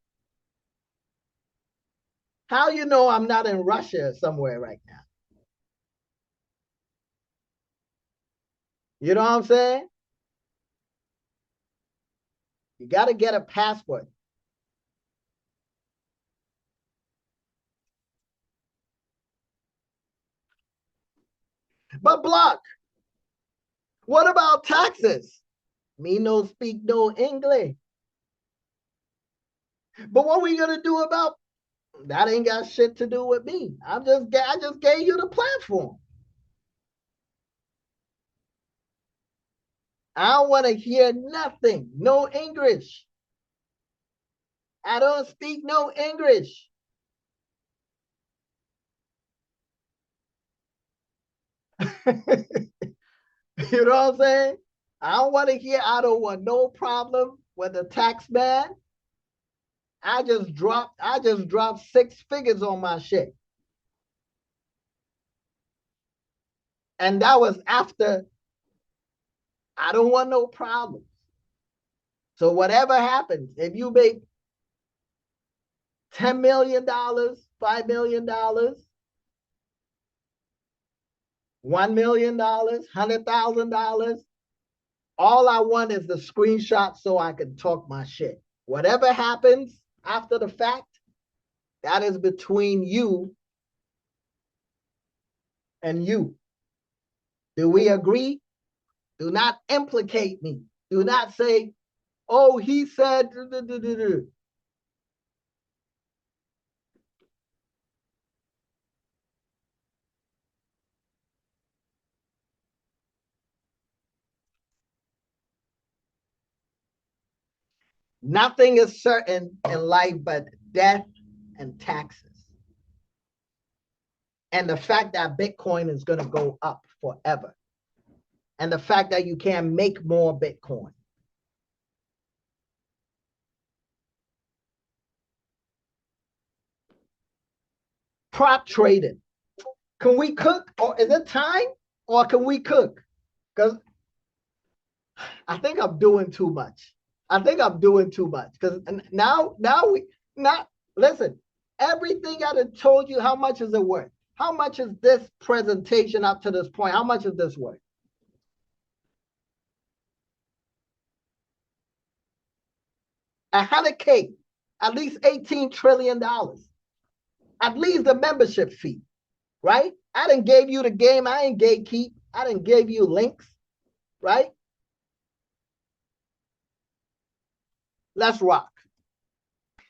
How you know I'm not in Russia somewhere right now? You know what I'm saying? You got to get a password. But block, what about taxes? Me no speak no English. But what we gonna do about that? Ain't got shit to do with me. I just gave you the platform. I don't want to hear nothing. No English. I don't speak no English. You know what I'm saying? I don't want to hear. I don't want no problem with the tax man. I just dropped 6 figures on my shit. And that was after. I don't want no problems. So whatever happens, if you make $10 million, $5 million, $1 million, $100,000, all I want is the screenshot so I can talk my shit. Whatever happens after the fact, that is between you and you. Do we agree? Do not implicate me. Do not say, oh, he said. Nothing is certain in life but death and taxes. And the fact that Bitcoin is going to go up forever. And the fact that you can't make more Bitcoin. Prop trading. Can we cook? Or is it time? Or can we cook? Because I think I'm doing too much. I think I'm doing too much. Because now we not listen. Everything I done told you, how much is it worth? How much is this presentation up to this point? How much is this worth? 100K, at least $18 trillion. At least the membership fee, right? I didn't give you the game. I ain't gatekeep. I didn't give you links, right? Let's rock.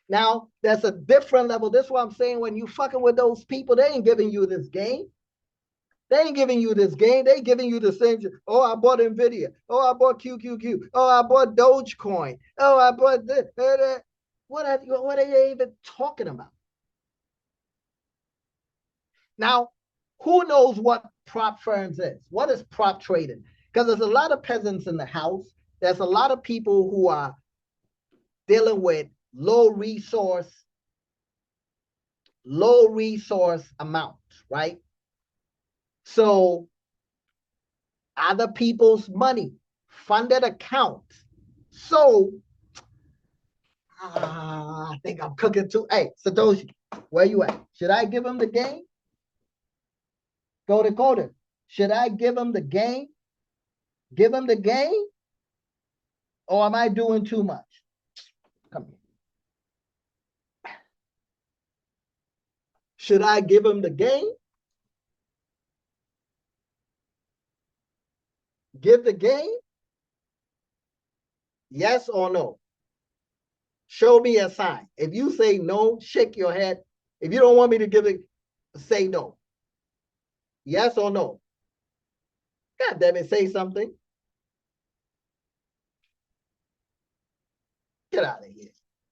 Now, there's a different level. This is what I'm saying. When you fucking with those people, they ain't giving you this game. They ain't giving you this game. They giving you the same. Oh, I bought Nvidia. Oh, I bought QQQ. Oh, I bought Dogecoin. Oh, I bought this. What are they even talking about? Now, who knows what prop firms is? What is prop trading? Because there's a lot of peasants in the house. There's a lot of people who are dealing with low resource amounts, right? So other people's money, funded accounts. So I think I'm cooking too. Hey, Satoshi, where you at? Should I give him the game? Go to Coder. Should I give him the game? Give him the game? Or am I doing too much? Come here. Should I give him the game? Give the game? Yes or no? Show me a sign. If you say no, shake your head. If you don't want me to give it, say no. Yes or no? God damn it, say something. Get out of here.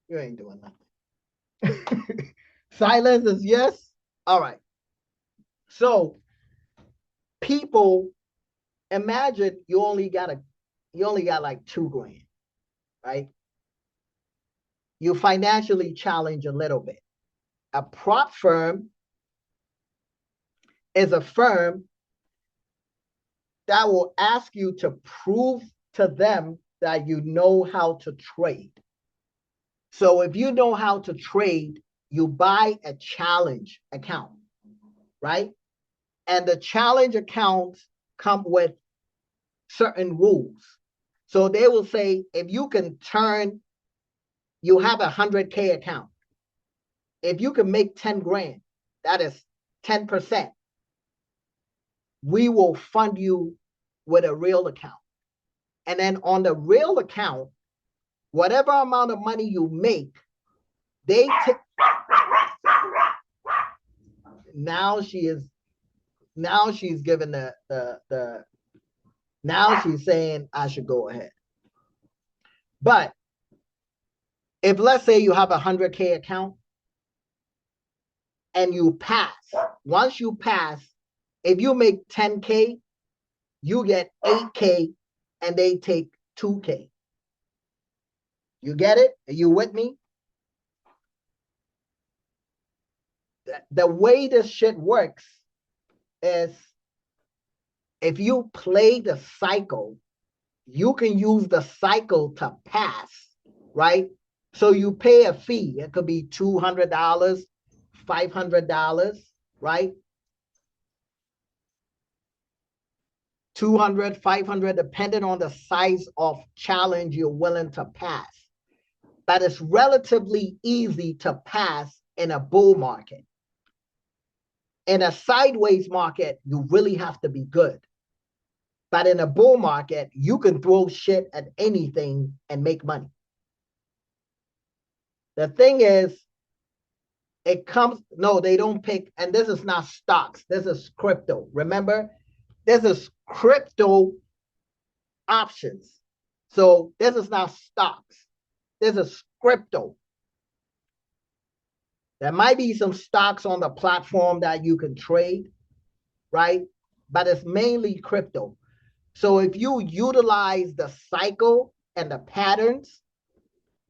You ain't doing nothing. Silence is yes. All right. So people, imagine you only got like 2 grand, right? You financially challenge a little bit. A prop firm is a firm that will ask you to prove to them that you know how to trade. So if you know how to trade, you buy a challenge account, right? And the challenge accounts come with certain rules. So they will say, if you can turn you have a 100K account. If you can make 10 grand, that is 10%. We will fund you with a real account. And then on the real account, whatever amount of money you make, they take. Now she's given now she's saying I should go ahead. But if let's say you have a 100K account and you pass, once you pass, if you make 10K, you get 8K and they take 2K. You get it? Are you with me? The way this shit works is if you play the cycle, you can use the cycle to pass, right? So you pay a fee. It could be $200, $500, right? 200, 500, depending on the size of challenge you're willing to pass. But it's relatively easy to pass in a bull market. In a sideways market, you really have to be good. But in a bull market, you can throw shit at anything and make money. The thing is, it comes, no, they don't pick, and this is not stocks. This is crypto. Remember, this is crypto options. So this is not stocks. This is crypto. There might be some stocks on the platform that you can trade, right? But it's mainly crypto. So if you utilize the cycle and the patterns,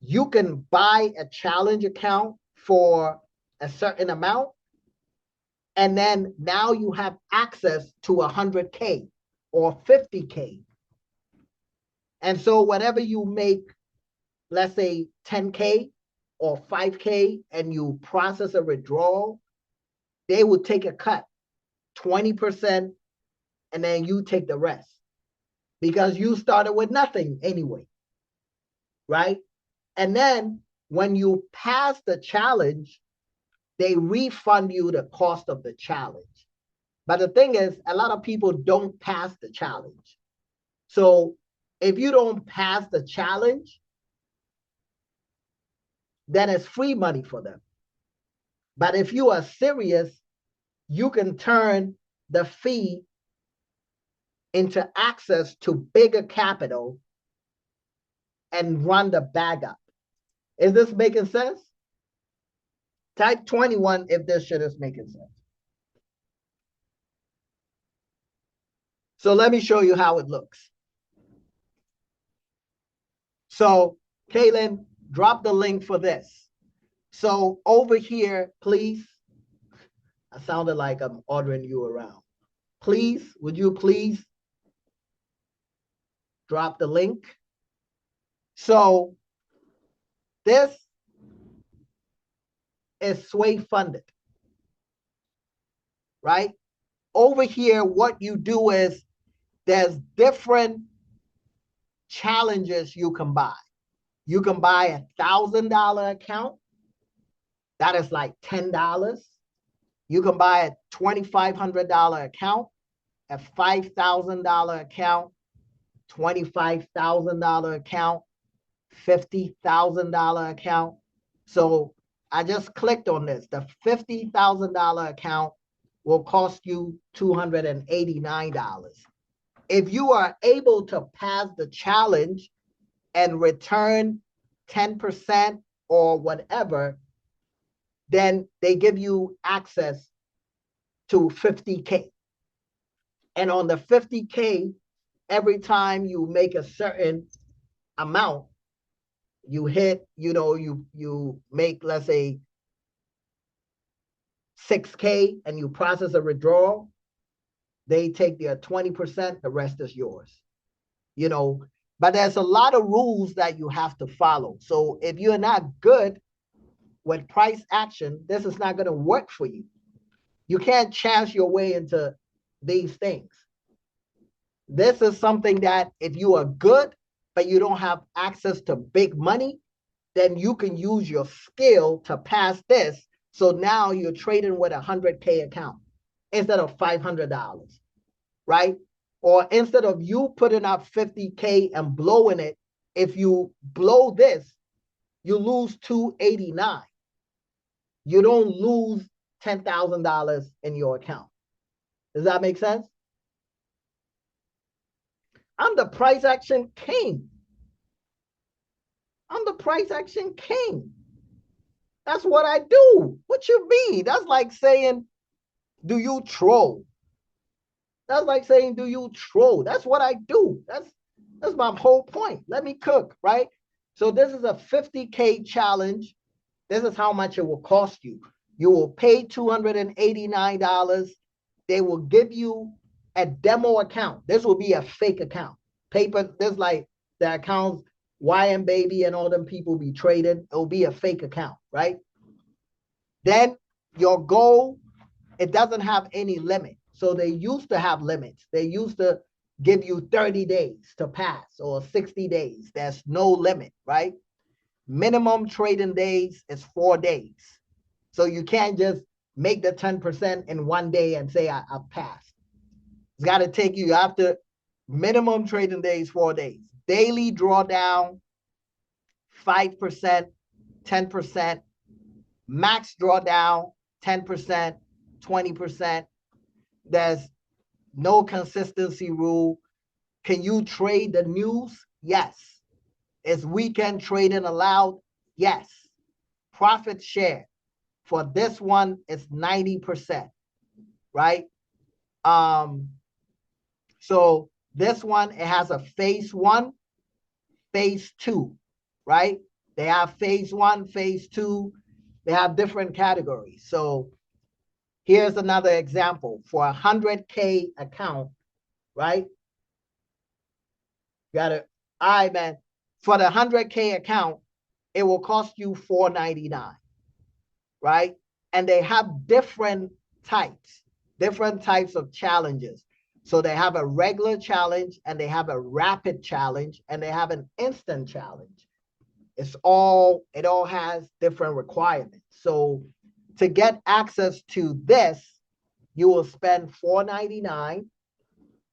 you can buy a challenge account for a certain amount. And then now you have access to 100K or 50K. And so whenever you make, let's say 10K or 5K and you process a withdrawal, they will take a cut, 20%, and then you take the rest because you started with nothing anyway, right? And then when you pass the challenge, they refund you the cost of the challenge. But the thing is, a lot of people don't pass the challenge. So if you don't pass the challenge, then it's free money for them. But if you are serious, you can turn the fee into access to bigger capital and run the bag up. Is this making sense? Type 21 if this shit is making sense. So let me show you how it looks. So, Kaylin, drop the link for this. So over here, please. I sounded like I'm ordering you around. Please, would you please drop the link? So this is Sway funded, right? Over here, what you do is there's different challenges you can buy. You can buy $1,000 account. That is like $10. You can buy a $2,500 account, a $5,000 account, $25,000 account, $50,000 account. So I just clicked on this. The $50,000 account will cost you $289. If you are able to pass the challenge and return 10% or whatever, then they give you access to 50K. And on the 50K, every time you make a certain amount, you hit, you make, let's say, 6K and you process a withdrawal, they take their 20%, the rest is yours. But there's a lot of rules that you have to follow. So if you're not good with price action, this is not going to work for you. You can't chance your way into these things. This is something that if you are good, but you don't have access to big money, then you can use your skill to pass this. So now you're trading with a 100K account instead of $500, right? Or instead of you putting up 50K and blowing it, if you blow this, you lose 289. You don't lose $10,000 in your account. Does that make sense? I'm the price action king. I'm the price action king. That's what I do. What you mean? That's like saying, do you troll? That's like saying, do you troll? That's what I do. That's my whole point. Let me cook, right? So this is a 50K challenge. This is how much it will cost you. You will pay $289. They will give you a demo account. This will be a fake account. Paper, there's like the accounts YM Baby and all them people be trading. It'll be a fake account, right? Then your goal, it doesn't have any limit. So they used to have limits. They used to give you 30 days to pass or 60 days. There's no limit, right? Minimum trading days is 4 days. So you can't just make the 10% in one day and say, I've passed. It's got to take you after minimum trading days, 4 days. Daily drawdown, 5%, 10%. Max drawdown, 10%, 20%. There's no consistency rule. Can you trade the news? Yes. Is weekend trading allowed? Yes. Profit share for this one is 90%, right? So this one, it has a phase 1, phase 2, right? They have phase 1, phase 2. They have different categories. So here's another example for a 100K account, right? Got it. All right, man. For the 100K account, it will cost you $499, right? And they have different types of challenges. So they have a regular challenge and they have a rapid challenge and they have an instant challenge. It all has different requirements. So to get access to this, you will spend $499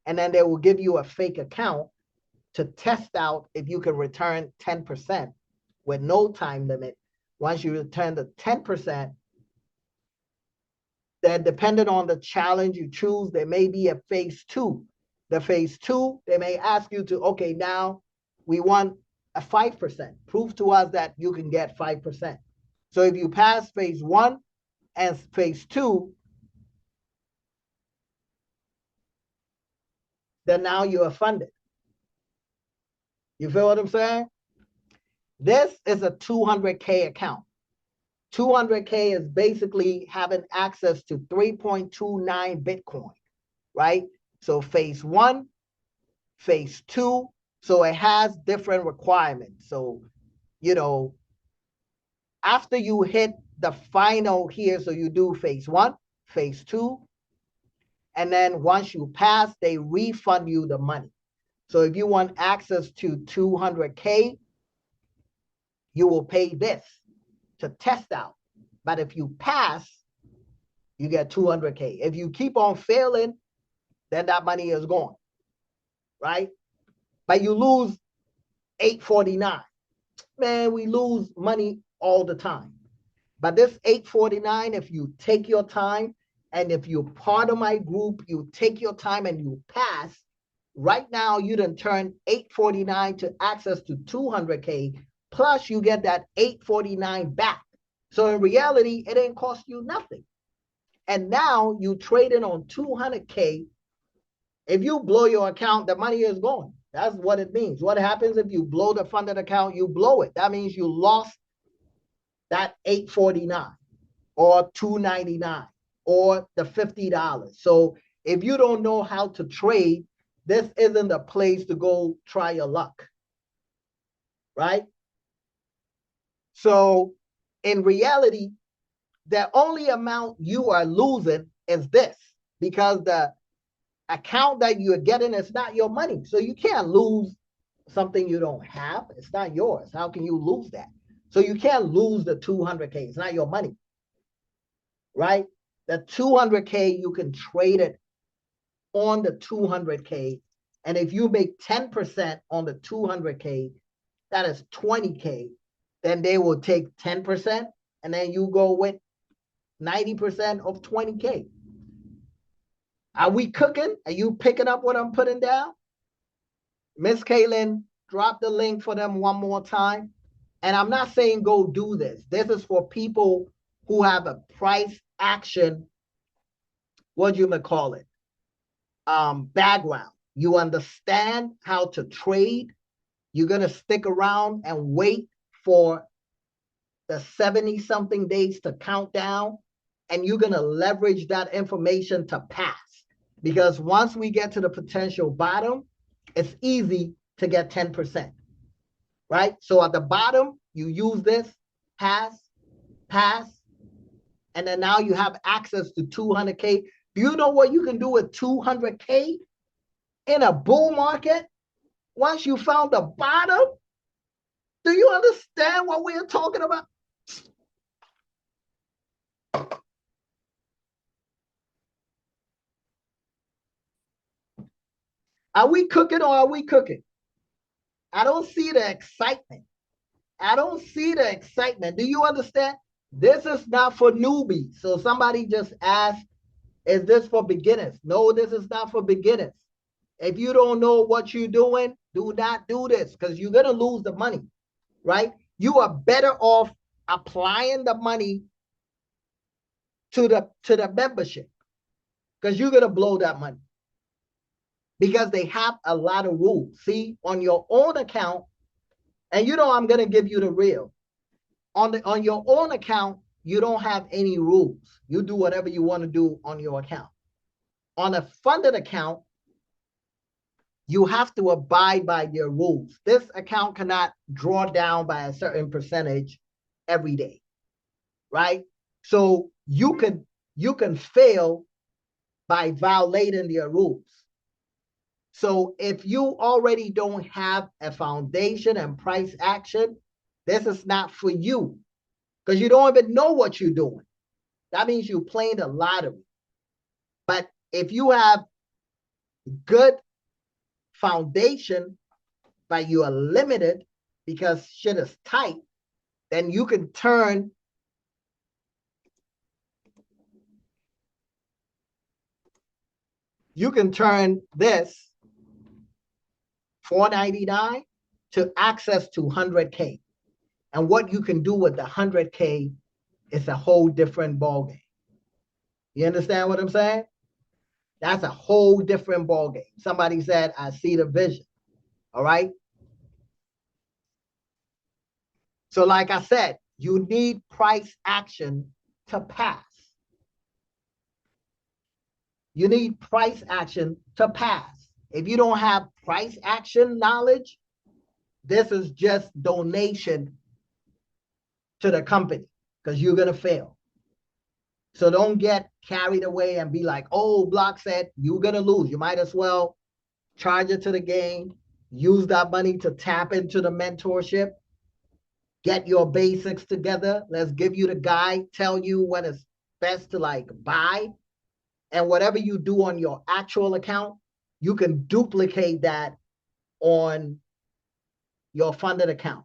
and then they will give you a fake account to test out if you can return 10% with no time limit. Once you return the 10%, then depending on the challenge you choose, there may be a phase 2. The phase 2, they may ask you to, okay, now we want a 5%. Prove to us that you can get 5%. So if you pass phase 1 and phase 2, then now you are funded. You feel what I'm saying? This is a 200K account. 200K is basically having access to 3.29 Bitcoin, right? So phase 1, phase 2, so it has different requirements. So, after you hit the final here, so you do phase 1, phase 2, and then once you pass, they refund you the money. So if you want access to 200K, you will pay this to test out. But if you pass, you get 200K. If you keep on failing, then that money is gone, right? But you lose $849. Man, we lose money all the time. But this $849, if you take your time, and if you're part of my group, you take your time and you pass, right now you done turn $849 to access to 200K, plus you get that $849 back. So in reality, it ain't cost you nothing. And now you trading on 200K. If you blow your account, the money is gone. That's what it means. What happens if you blow the funded account? You blow it. That means you lost that $849 or $299 or the $50. So if you don't know how to trade, this isn't a place to go try your luck, right? So in reality, the only amount you are losing is this, because the account that you're getting is not your money. So you can't lose something you don't have. It's not yours. How can you lose that? So you can't lose the 200K. It's not your money, right? The 200K, you can trade it on the 200K. And if you make 10% on the 200K, that is 20K. Then they will take 10%, and then you go with 90% of 20K. Are we cooking? Are you picking up what I'm putting down? Miss Caitlin, drop the link for them one more time. And I'm not saying go do this. This is for people who have a price action, what do you call it? Background. You understand how to trade. You're going to stick around and wait for the 70-something days to count down, and you're going to leverage that information to pass. Because once we get to the potential bottom, it's easy to get 10%, right? So at the bottom, you use this, pass, and then now you have access to 200K. Do you know what you can do with 200K in a bull market once you found the bottom? Do you understand what we're talking about? Are we cooking or are we cooking? I don't see the excitement. I don't see the excitement. Do you understand? This is not for newbies. So somebody just asked, is this for beginners? No, this is not for beginners. If you don't know what you're doing, do not do this because you're going to lose the money, right? You are better off applying the money to the membership because you're going to blow that money because they have a lot of rules. See, on your own account, and you know I'm going to give you the real. On your own account, you don't have any rules. You do whatever you want to do on your account. On a funded account, you have to abide by their rules. This account cannot draw down by a certain percentage every day, right? So you can fail by violating their rules. So if you already don't have a foundation and price action, this is not for you because you don't even know what you're doing. That means you're playing the lottery. But if you have good foundation, but you are limited because shit is tight, then you can turn this $4.99 to access to 100K. And what you can do with the 100K is a whole different ballgame. You understand what I'm saying? That's a whole different ballgame. Somebody said, I see the vision. All right. So like I said, you need price action to pass. You need price action to pass. If you don't have price action knowledge, this is just donation to the company because you're going to fail. So don't get carried away and be like, oh, Block said you're going to lose. You might as well charge it to the game, use that money to tap into the mentorship, get your basics together. Let's give you the guide, tell you when it's best to like buy. And whatever you do on your actual account, you can duplicate that on your funded account.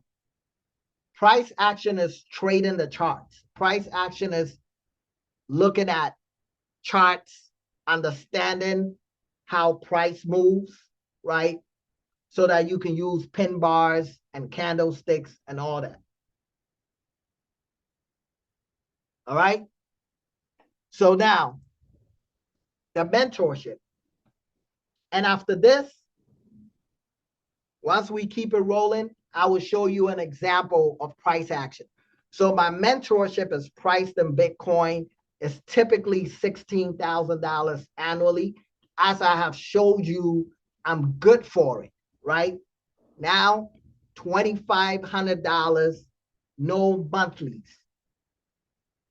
Price action is trading the charts. Price action is looking at charts, understanding how price moves, right? So that you can use pin bars and candlesticks and all that. All right? So now, the mentorship. And after this, once we keep it rolling, I will show you an example of price action. So my mentorship is priced in Bitcoin. It's typically $16,000 annually. As I have showed you, I'm good for it, right? Now, $2,500, no monthlies.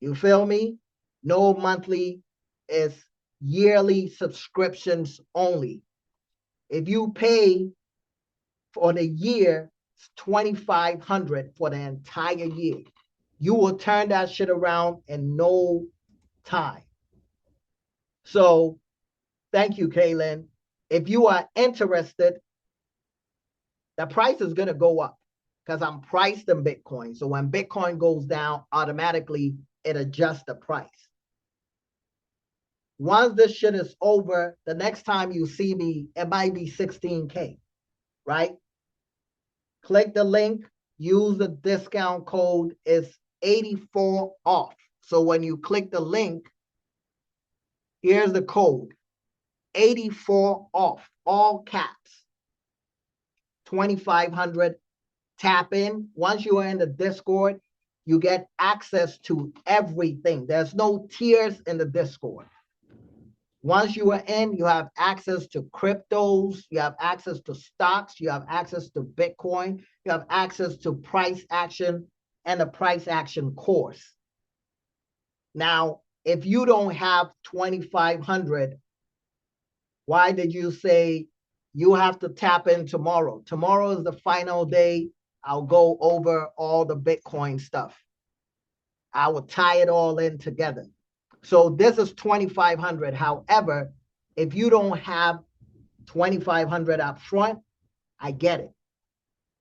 You feel me? No monthly, is yearly subscriptions only. If you pay for the year $2,500 for the entire year. You will turn that shit around in no time. So thank you, Kaylin. If you are interested, the price is going to go up because I'm priced in Bitcoin. So when Bitcoin goes down, automatically it adjusts the price. Once this shit is over, the next time you see me, it might be 16K, right? Click the link, use the discount code, it's 84 off. So when you click the link, here's the code, 84 off, all caps, 2,500. Tap in. Once you are in the Discord, you get access to everything. There's no tiers in the Discord. Once you are in, you have access to cryptos, you have access to stocks, you have access to Bitcoin, you have access to price action and the price action course. Now, if you don't have 2,500, why did you say you have to tap in tomorrow? Tomorrow is the final day. I'll go over all the Bitcoin stuff. I will tie it all in together. So this is 2,500. However, if you don't have 2,500 up front, I get it.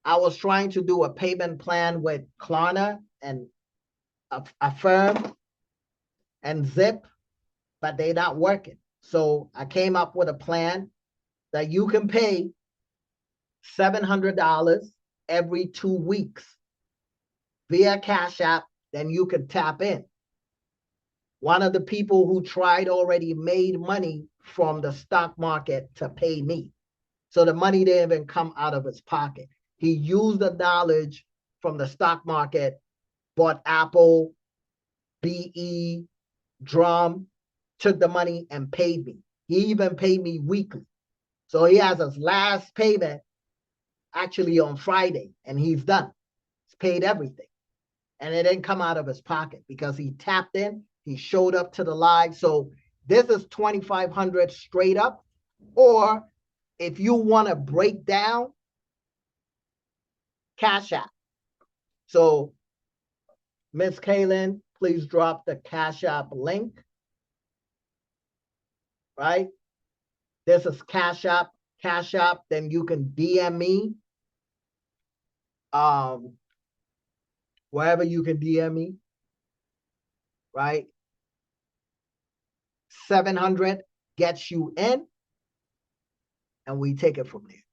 I was trying to do a payment plan with Klarna and Affirm and Zip, but they're not working. So I came up with a plan that you can pay $700 every 2 weeks via Cash App, then you can tap in. One of the people who tried already made money from the stock market to pay me. So the money didn't even come out of his pocket. He used the knowledge from the stock market, bought Apple, BE, Drum, took the money and paid me. He even paid me weekly. So he has his last payment actually on Friday, and he's done. He's paid everything. And it didn't come out of his pocket because he tapped in, he showed up to the live. So this is 2,500 straight up. Or if you want to break down, Cash App. So Miss Kaylin, please drop the Cash App link. Right? This is Cash App. Cash App, then you can DM me. Wherever you can DM me. Right? 700 gets you in, and we take it from there.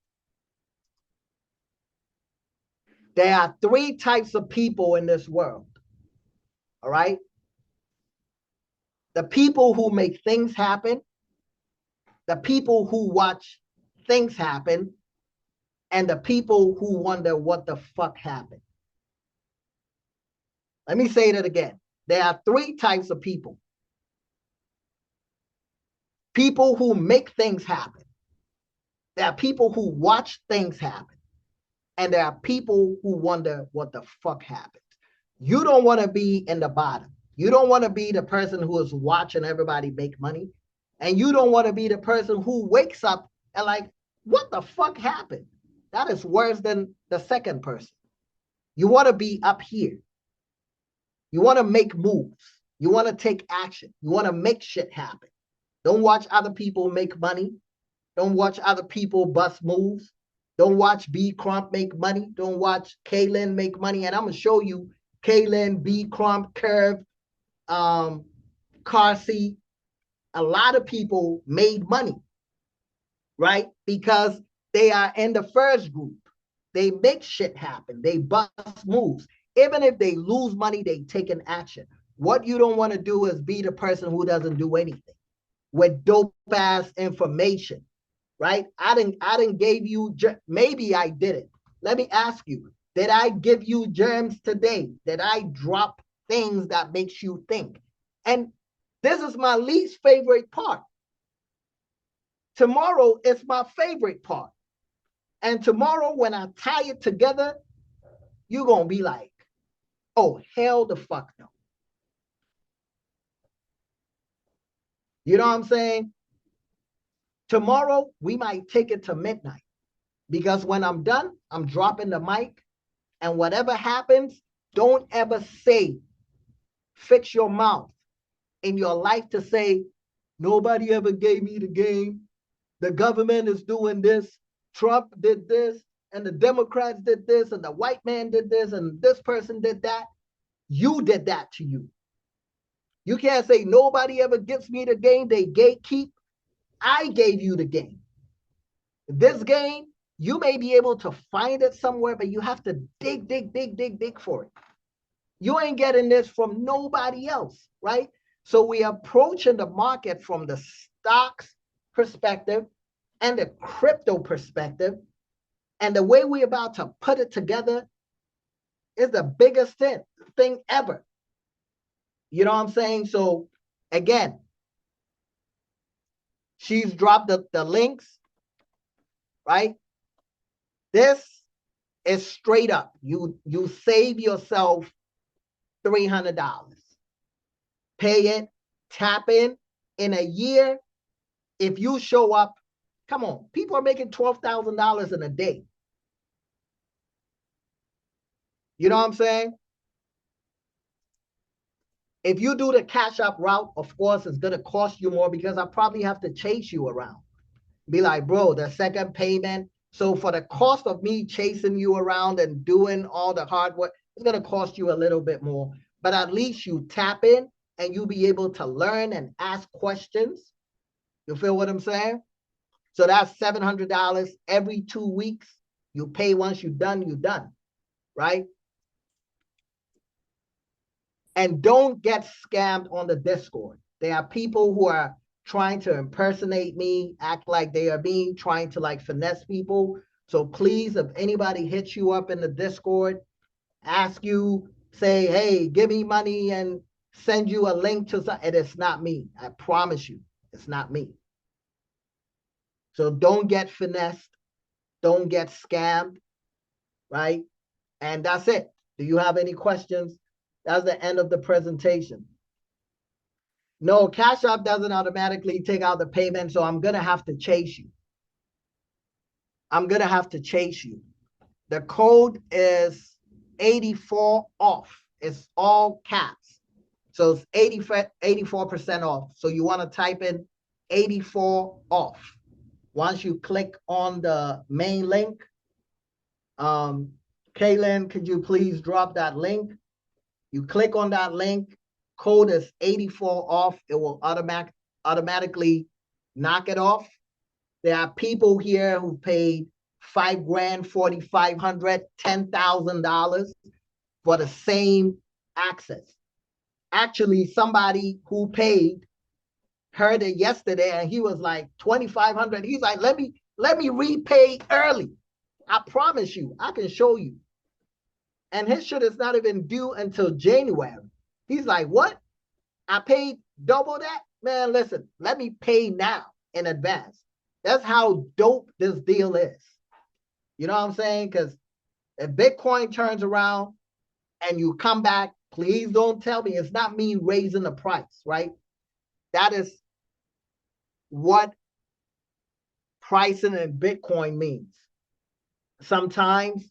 There are 3 types of people in this world. All right? The people who make things happen, the people who watch things happen, and the people who wonder what the fuck happened. Let me say that again. There are 3 types of people. People who make things happen. There are people who watch things happen. And there are people who wonder what the fuck happened. You don't want to be in the bottom. You don't want to be the person who is watching everybody make money. And you don't want to be the person who wakes up and like, what the fuck happened? That is worse than the second person. You want to be up here. You want to make moves. You want to take action. You want to make shit happen. Don't watch other people make money. Don't watch other people bust moves. Don't watch B Crump make money. Don't watch Kaylin make money. And I'm going to show you Kaylin, B Crump, Curve, Carsey. A lot of people made money, right? Because they are in the first group. They make shit happen. They bust moves. Even if they lose money, they take an action. What you don't want to do is be the person who doesn't do anything with dope ass information, right? I didn't give you, maybe I didn't. Let me ask you, did I give you gems today? Did I drop things that makes you think? And this is my least favorite part. Tomorrow is my favorite part. And tomorrow when I tie it together, you're going to be like, oh, hell the fuck no. You know what I'm saying? Tomorrow, we might take it to midnight. Because when I'm done, I'm dropping the mic. And whatever happens, don't ever say, fix your mouth in your life to say, nobody ever gave me the game. The government is doing this. Trump did this. And the Democrats did this. And the white man did this. And this person did that. You did that to you. You can't say nobody ever gives me the game. They gatekeep. I gave you the game. This game, you may be able to find it somewhere, but you have to dig for it. You ain't getting this from nobody else, right? So we are approaching the market from the stocks perspective and the crypto perspective. And the way we're about to put it together is the biggest thing ever. You know what I'm saying? So again, she's dropped the links, right? This is straight up. You save yourself $300. Pay it, tap in a year. If you show up, come on, people are making $12,000 in a day. You know what I'm saying? If you do the Cash App route, of course, it's going to cost you more because I probably have to chase you around. Be like, bro, the second payment. So for the cost of me chasing you around and doing all the hard work, it's going to cost you a little bit more. But at least you tap in and you'll be able to learn and ask questions. You feel what I'm saying? So that's $700 every 2 weeks. You pay once you're done, right? And don't get scammed on the Discord. There are people who are trying to impersonate me, act like they are me, trying to like finesse people. So please, if anybody hits you up in the Discord, ask you, say, hey, give me money and send you a link to something, and it's not me. I promise you, it's not me. So don't get finessed. Don't get scammed, right? And that's it. Do you have any questions? That's the end of the presentation. No, Cash App doesn't automatically take out the payment, so I'm going to have to chase you. I'm going to have to chase you. The code is 84 off. It's all caps. So it's 84% off. So you want to type in 84 off. Once you click on the main link, Kaylin, could you please drop that link? You click on that link, code is 84 off. It will automatically knock it off. There are people here who paid $5 grand, $4,500, $10,000 for the same access. Actually, somebody who paid heard it yesterday and he was like $2,500. He's like, let me repay early. I promise you, I can show you. And his shit is not even due until January. He's like, what? I paid double that? Man, listen, let me pay now in advance. That's how dope this deal is. You know what I'm saying? Because if Bitcoin turns around and you come back, please don't tell me it's not me raising the price, right? That is what pricing in Bitcoin means. Sometimes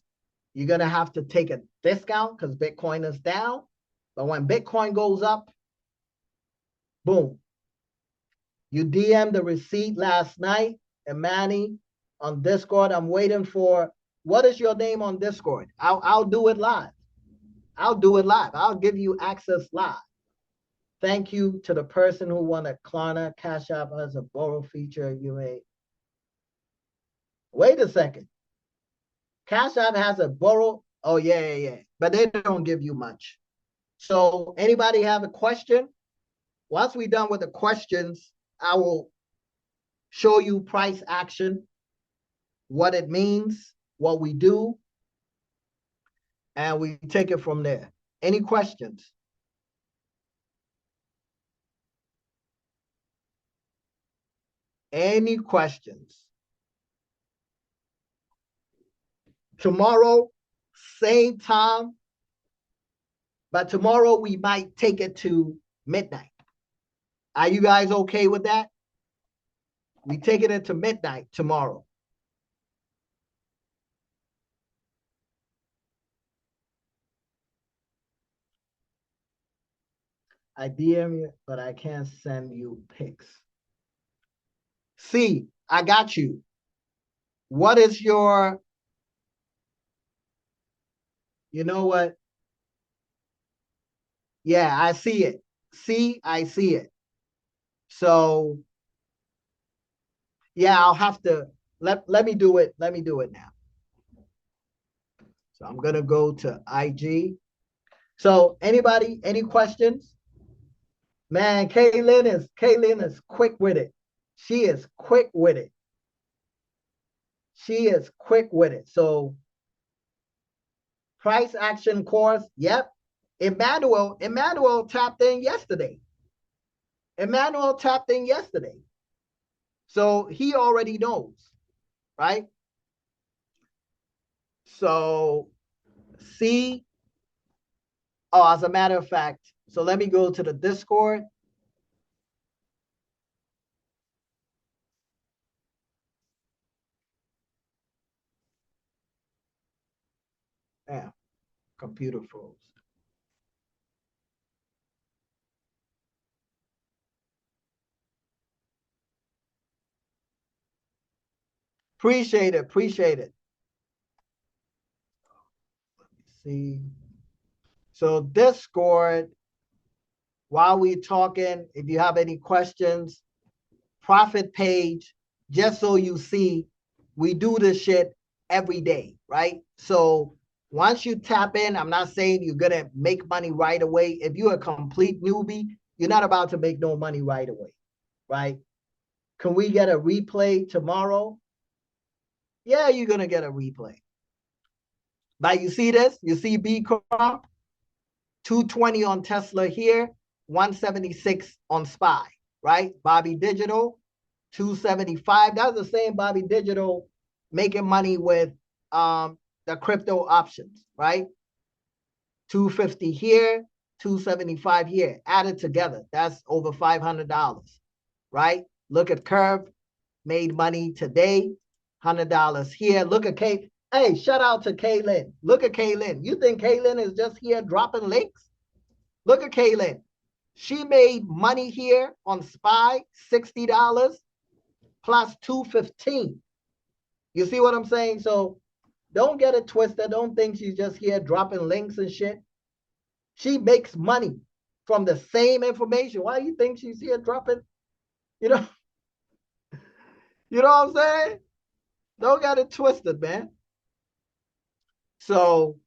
you're going to have to take a discount because Bitcoin is down. But when Bitcoin goes up, boom. You DM the receipt last night, Imani, on Discord. I'm waiting for, what is your name on Discord? I'll do it live. I'll do it live. I'll give you access live. Thank you to the person who won a Klarna Cash App as a borrow feature. You may. Wait a second. Cash App has a borrow. Oh, yeah. But they don't give you much. So anybody have a question? Once we're done with the questions, I will show you price action, what it means, what we do, and we take it from there. Any questions? Any questions? Tomorrow, same time, but tomorrow we might take it to midnight. Are you guys okay with that? We take it into midnight tomorrow. I DM you, but I can't send you pics. See, I got you. What is your, you know what? Yeah, I see it. See, I see it. So yeah, I'll have to let me do it. Let me do it now. So I'm gonna go to IG. So anybody, any questions? Man, Kaylin is quick with it. She is quick with it. She is quick with it. So price action course, yep. Emmanuel tapped in yesterday. Emmanuel tapped in yesterday. So he already knows, right? So see, oh, as a matter of fact, so let me go to the Discord. Yeah, computer froze. Appreciate it, appreciate it. Let me see. So Discord, while we're talking, if you have any questions, profit page, just so you see, we do this shit every day, right? So once you tap in, I'm not saying you're gonna make money right away. If you're a complete newbie, you're not about to make no money right away, right? Can we get a replay tomorrow? Yeah, you're gonna get a replay. But you see this? You see B Crop? 220 on Tesla here, 176 on SPY, right? Bobby Digital, 275. That's the same Bobby Digital making money with the crypto options, right? 250 here, 275 here. Added together, that's over $500, right? Look at Curve, made money today, $100 here. Look at Kate. Hey, shout out to Kaylin. Look at Kaylin. You think Kaylin is just here dropping links? Look at Kaylin. She made money here on SPY, $60 plus 215. You see what I'm saying? So don't get it twisted. Don't think she's just here dropping links and shit. She makes money from the same information. Why do you think she's here dropping? You know, you know what I'm saying? Don't get it twisted, man. So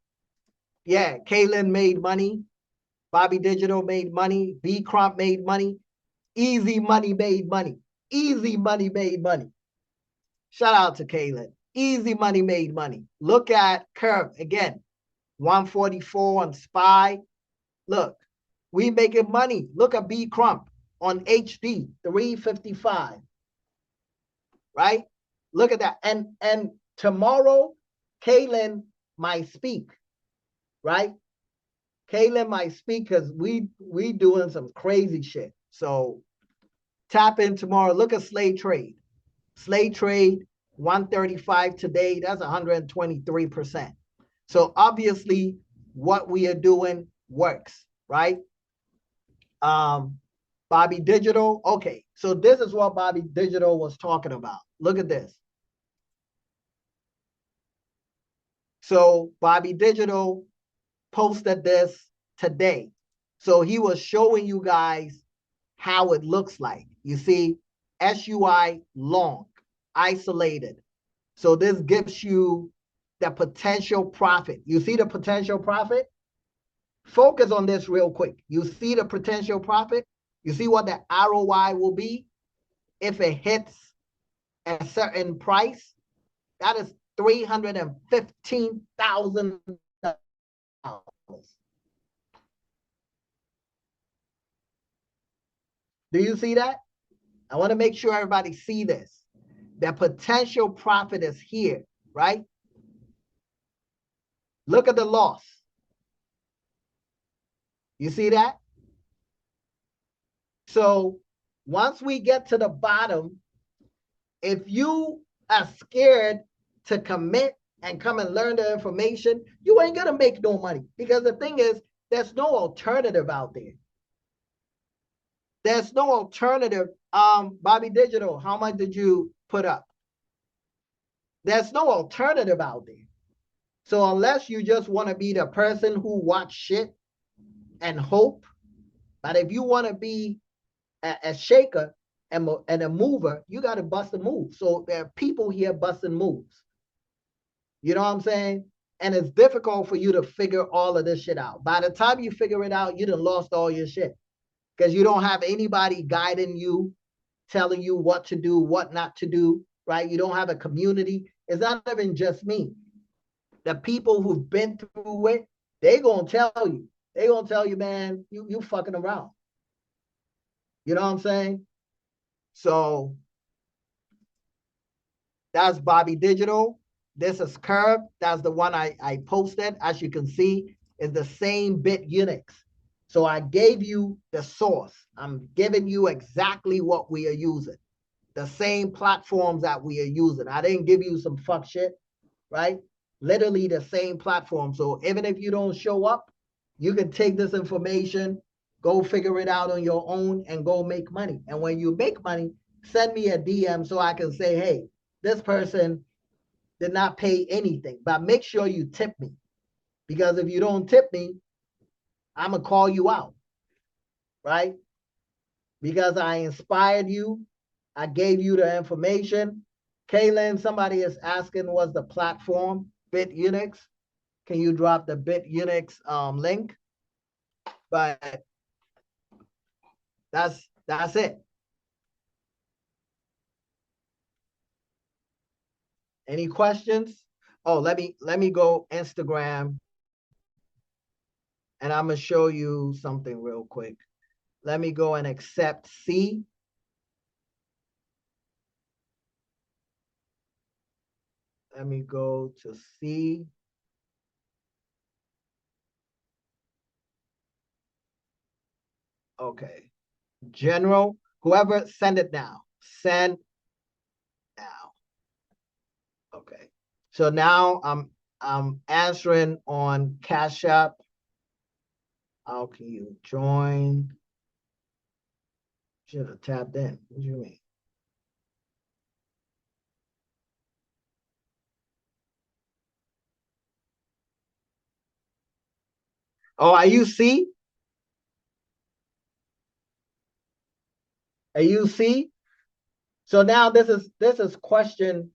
yeah, Kaylin made money. Bobby Digital made money. B Crop made money. Easy Money made money. Easy Money made money. Shout out to Kaylin. Easy Money made money. Look at Curve again, 144 on SPY. Look, we making money. Look at B Crump on HD, 355. Right? Look at that. And tomorrow, Kaylin might speak. Right? Kaylin might speak because we doing some crazy shit. So tap in tomorrow. Look at Slay Trade. Slay Trade 135 today. That's 123%. So obviously, what we are doing works, right? Bobby Digital. Okay, so this is what Bobby Digital was talking about. Look at this. So Bobby Digital posted this today. So he was showing you guys how it looks like. You see, SUI long, isolated. So this gives you the potential profit. You see the potential profit? Focus on this real quick. You see the potential profit? You see what the ROI will be if it hits a certain price? That is $315,000. Do you see that? I want to make sure everybody see this. The potential profit is here, right? Look at the loss. You see that? So once we get to the bottom, if you are scared to commit and come and learn the information, you ain't gonna make no money because the thing is, there's no alternative out there. there's no alternative. Bobby Digital, how much did you put up? There's no alternative out there. So unless you just want to be the person who watch shit and hope, but if you want to be a shaker and a mover, you got to bust a move. So there are people here busting moves. You know what I'm saying? And it's difficult for you to figure all of this shit out. By the time you figure it out, you done lost all your shit because you don't have anybody guiding you, telling you what to do, what not to do, right? You don't have a community. It's not even just me. The people who've been through it, they gonna tell you. They gonna tell you, man, you fucking around. You know what I'm saying? So that's Bobby Digital. This is Curve. That's the one I posted. As you can see, is the same BitUnix. So I gave you the source. I'm giving you exactly what we are using. The same platforms that we are using. I didn't give you some fuck shit, right? Literally the same platform. So even if you don't show up, you can take this information, go figure it out on your own and go make money. And when you make money, send me a DM so I can say, hey, this person did not pay anything, but make sure you tip me. Because if you don't tip me, I'm going to call you out, right? Because I inspired you. I gave you the information. Kaylin, somebody is asking what's the platform, BitUnix. Can you drop the BitUnix link? But that's it. Any questions? Oh, let me go Instagram and I'm gonna show you something real quick. Let me go and accept C. Let me go to C. Okay. General, whoever, send it now. Send now. Okay. So now I'm answering on Cash App. How can you join? Should have tapped in. What do you mean? Oh, are you C? Are you C? So now this is question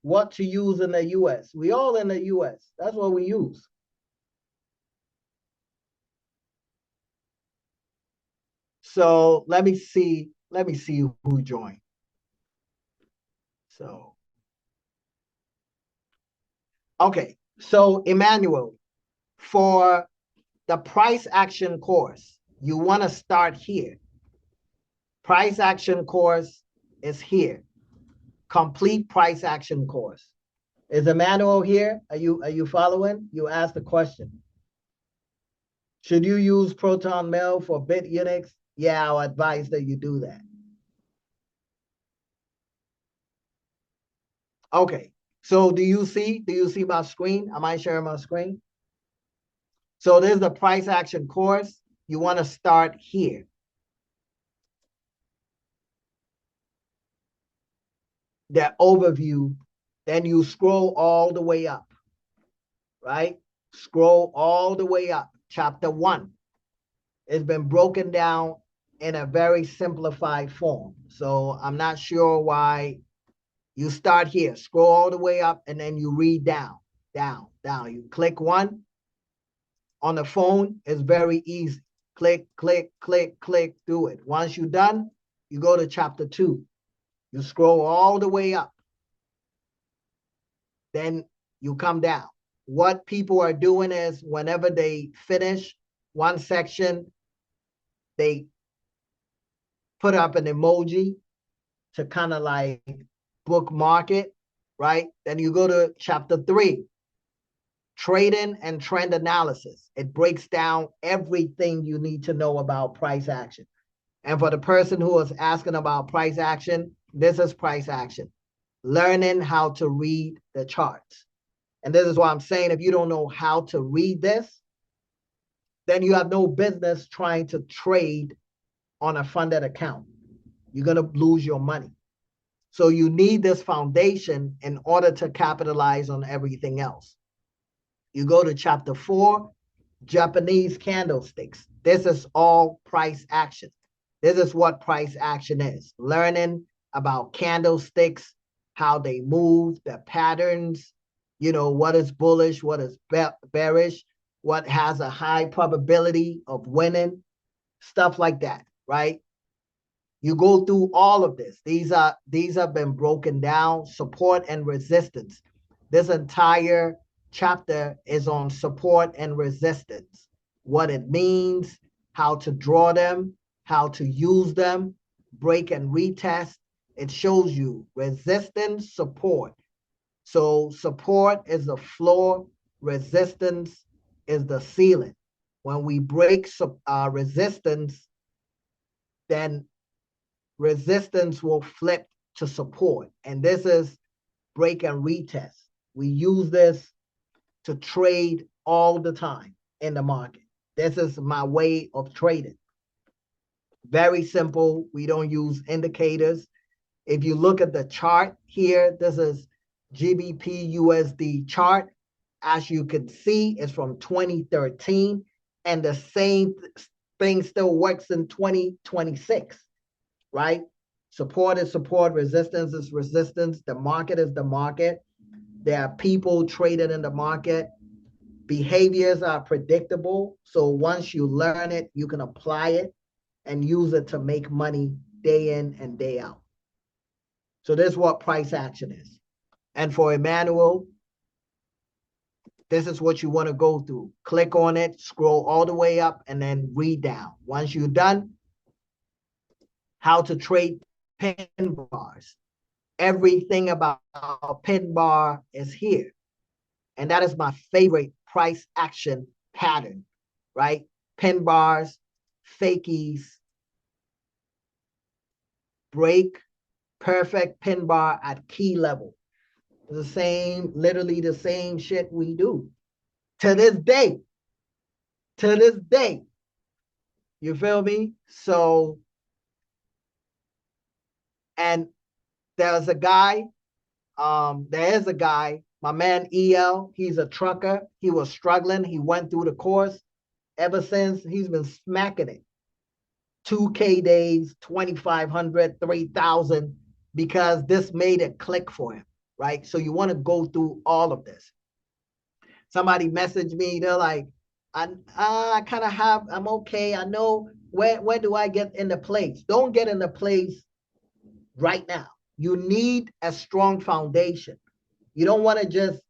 what to use in the US. We all in the US. That's what we use. So let me see who joined. So okay. So Emmanuel, for the price action course, you want to start here. Price action course is here. Complete price action course. Is Emmanuel here? Are you following? You asked the question. Should you use Proton Mail for BitUnix? Yeah, I'll advise that you do that. Okay. So do you see my screen? Am I sharing my screen? So there's the price action course. You want to start here. The overview. Then you scroll all the way up, right? Scroll all the way up. Chapter 1. It's been broken down in a very simplified form. So I'm not sure why you start here, scroll all the way up, and then you read down, down, down. You click 1 on the phone. It's very easy. Click, click, click, click, do it. Once you're done, you go to chapter 2. You scroll all the way up. Then you come down. What people are doing is whenever they finish one section, they put up an emoji to kind of like bookmark it, right? Then you go to chapter 3, trading and trend analysis. It breaks down everything you need to know about price action. And for the person who is asking about price action, this is price action. Learning how to read the charts. And this is why I'm saying if you don't know how to read this, then you have no business trying to trade on a funded account. You're going to lose your money. So you need this foundation in order to capitalize on everything else. You go to chapter 4, Japanese candlesticks. This is all price action. This is what price action is. Learning about candlesticks, how they move, the patterns, what is bullish, what is bearish, what has a high probability of winning, stuff like that, right? You go through all of this. These have been broken down, support and resistance. This entire chapter is on support and resistance, what it means, how to draw them, how to use them, break and retest. It shows you resistance, support. So support is the floor, resistance is the ceiling. When we break resistance, then resistance will flip to support. And this is break and retest. We use this to trade all the time in the market. This is my way of trading. Very simple. We don't use indicators. If you look at the chart here, this is GBP USD chart. As you can see, it's from 2013, and the same thing still works in 2026. Right? Support is support, resistance is resistance, the market is the market. There are people traded in the market. Behaviors are predictable. So once you learn it, you can apply it and use it to make money day in and day out. So this is what price action is. And for Emmanuel, this is what you want to go through. Click on it, scroll all the way up, and then read down. Once you're done, how to trade pin bars. Everything about a pin bar is here. And that is my favorite price action pattern, right? Pin bars, fakies, break, perfect pin bar at key level. The same, literally the same shit we do to this day. To this day. You feel me? So, and there's a guy, there is a guy, my man EL, he's a trucker. He was struggling. He went through the course. Ever since, he's been smacking it. 2K days, 2,500, 3,000, because this made it click for him, right? So you want to go through all of this. Somebody messaged me, they're like, I kind of have, I'm okay. I know where do I get in the place? Don't get in the place right now. You need a strong foundation. You don't want to just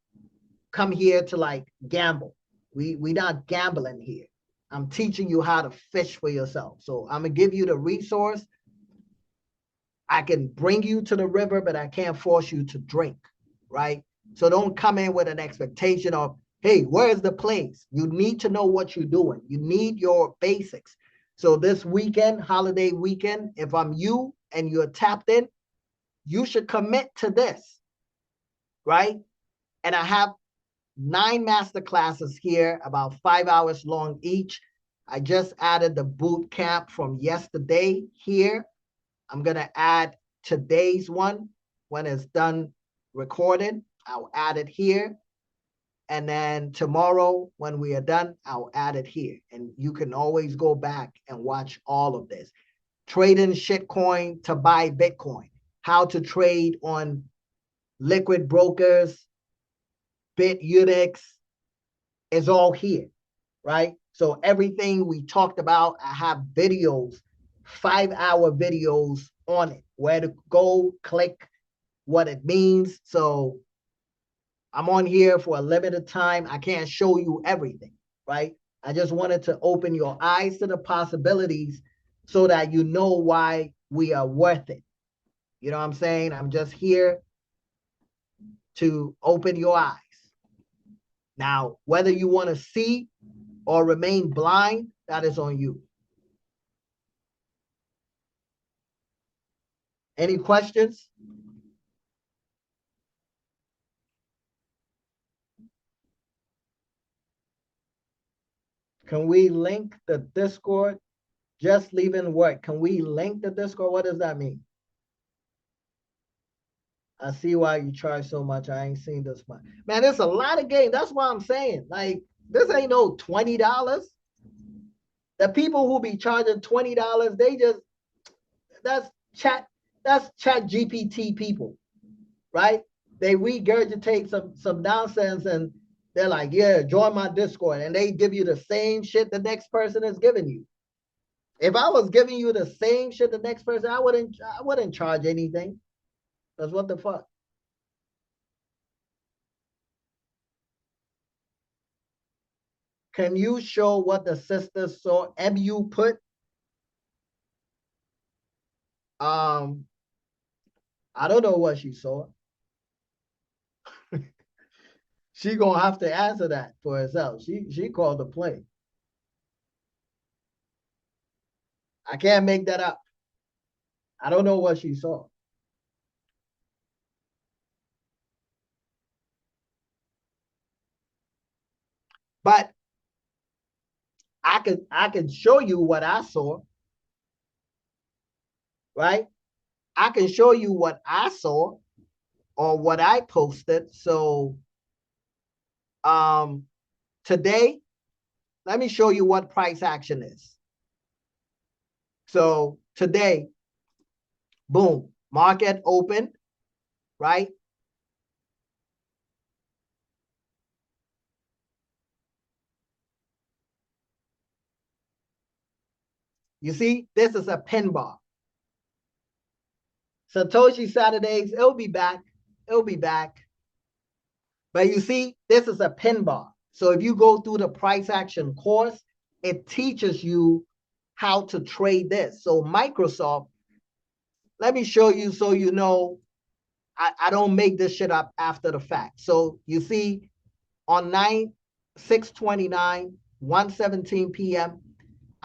come here to like gamble. We not gambling here. I'm teaching you how to fish for yourself. So I'm going to give you the resource. I can bring you to the river, but I can't force you to drink, right? So don't come in with an expectation of, hey, where's the place? You need to know what you're doing. You need your basics. So this weekend, holiday weekend, if I'm you and you're tapped in, you should commit to this, right? And I have 9 master classes here, about 5 hours long each. I just added the boot camp from yesterday here. I'm going to add today's one when it's done recorded. I'll add it here. And then tomorrow, when we are done, I'll add it here. And you can always go back and watch all of this. Trading shitcoin to buy Bitcoin. How to trade on liquid brokers, BitUnix is all here, right? So everything we talked about, I have videos, 5-hour videos on it, where to go, click, what it means. So I'm on here for a limited time. I can't show you everything, right? I just wanted to open your eyes to the possibilities so that you know why we are worth it. You know what I'm saying? I'm just here to open your eyes. Now, whether you want to see or remain blind, that is on you. Any questions? Can we link the Discord? Just leaving work. Can we link the Discord? What does that mean? I see why you charge so much. I ain't seen this much. Man, there's a lot of games. That's why I'm saying. Like, this ain't no $20. The people who be charging $20, they just that's chat GPT people, right? They regurgitate some nonsense and they're like, yeah, join my Discord. And they give you the same shit the next person is giving you. If I was giving you the same shit the next person, I wouldn't charge anything. Because what the fuck? Can you show what the sister saw? MU put I don't know what she saw. She gonna have to answer that for herself. She called the play. I can't make that up. I don't know what she saw. But I can show you what I saw, right? I can show you what I saw or what I posted. So today, let me show you what price action is. So today, boom, market open, right? You see, this is a pin bar. Satoshi Saturdays, it'll be back. It'll be back. But you see, this is a pin bar. So if you go through the price action course, it teaches you how to trade this. So Microsoft, let me show you so you know I don't make this shit up after the fact. So you see on 6/29, 1:17 p.m.,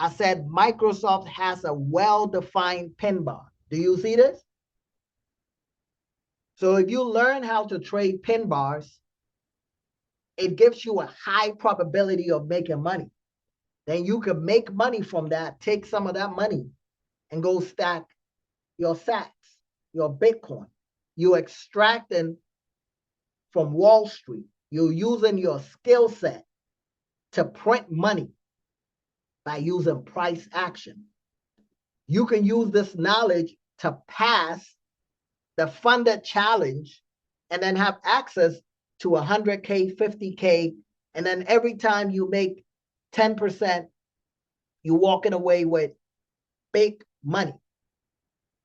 I said Microsoft has a well-defined pin bar. Do you see this? So if you learn how to trade pin bars, it gives you a high probability of making money. Then you can make money from that, take some of that money and go stack your sats, your Bitcoin. You extracting from Wall Street. You're using your skill set to print money by using price action. You can use this knowledge to pass the funded challenge and then have access to 100K, 50K. And then every time you make 10%, you're walking away with big money,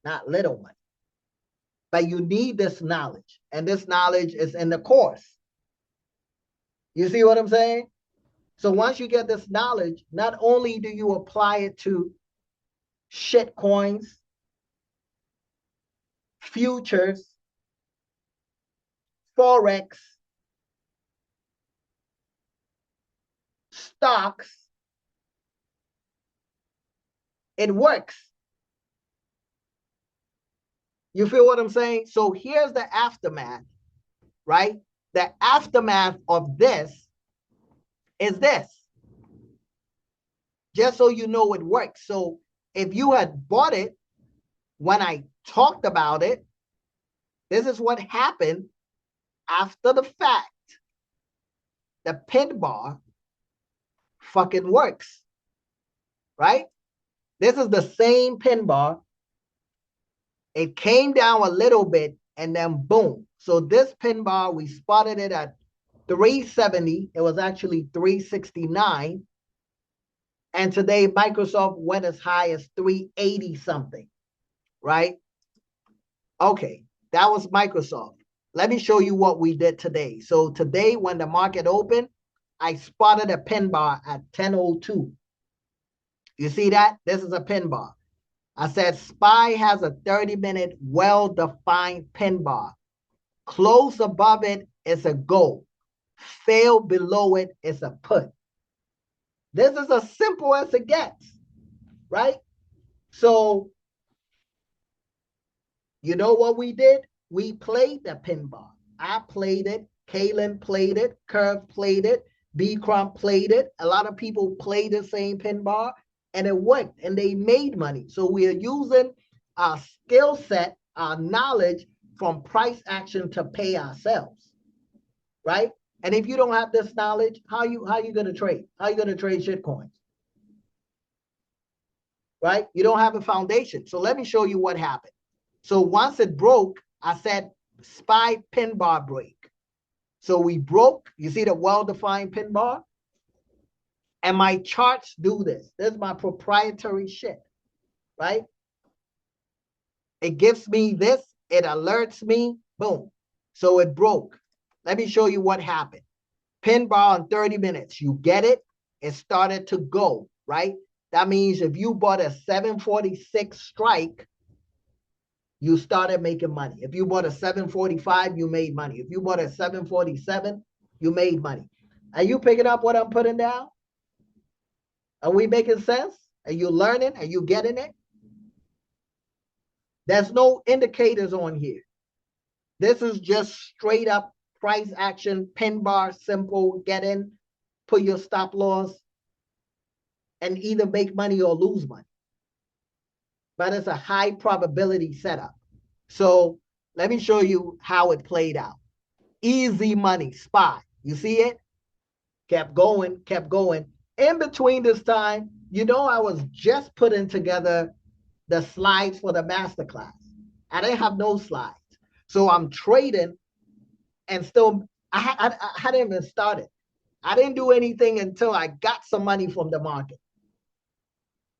not little money. But you need this knowledge, and this knowledge is in the course. You see what I'm saying? So once you get this knowledge, not only do you apply it to shit coins, futures, Forex, stocks, it works. You feel what I'm saying? So here's the aftermath, right? The aftermath of this is this. Just so you know it works. So if you had bought it when I talked about it, this is what happened after the fact. The pin bar fucking works, right? This is the same pin bar. It came down a little bit and then boom. So this pin bar, we spotted it at 370. It was actually 369. And today Microsoft went as high as 380 something, right? Okay, that was Microsoft. Let me show you what we did today. So today when the market opened, I spotted a pin bar at 10:02. You see that? This is a pin bar. I said SPY has a 30-minute well-defined pin bar. Close above it is a go. Fail below it is a put. This is as simple as it gets, right? So, you know what we did? We played the pin bar. I played it. Kalen played it. Curve played it. B Crump played it. A lot of people play the same pin bar. and it worked and they made money. So we are using our skill set, our knowledge from price action to pay ourselves, right? And if you don't have this knowledge, how you going to trade? How you going to trade shitcoins? Right? You don't have a foundation. So let me show you what happened. So once it broke, I said SPY pin bar break. So we broke, you see the well-defined pin bar? And my charts do this. This is my proprietary shit, right? It gives me this, it alerts me, boom. So it broke. Let me show you what happened. Pin bar on 30 minutes, you get it? It started to go, right? That means if you bought a 746 strike, you started making money. If you bought a 745, you made money. If you bought a 747, you made money. Are you picking up what I'm putting down? Are we making sense? Are you learning? Are you getting it? There's no indicators on here. This is just straight up price action, pin bar, simple, get in, put your stop loss, and either make money or lose money. But it's a high probability setup. So let me show you how it played out. Easy money, SPY. You see it? Kept going, kept going. In between this time, you know, I was just putting together the slides for the masterclass. I didn't have no slides. So I'm trading and still, I hadn't even started. I didn't do anything until I got some money from the market.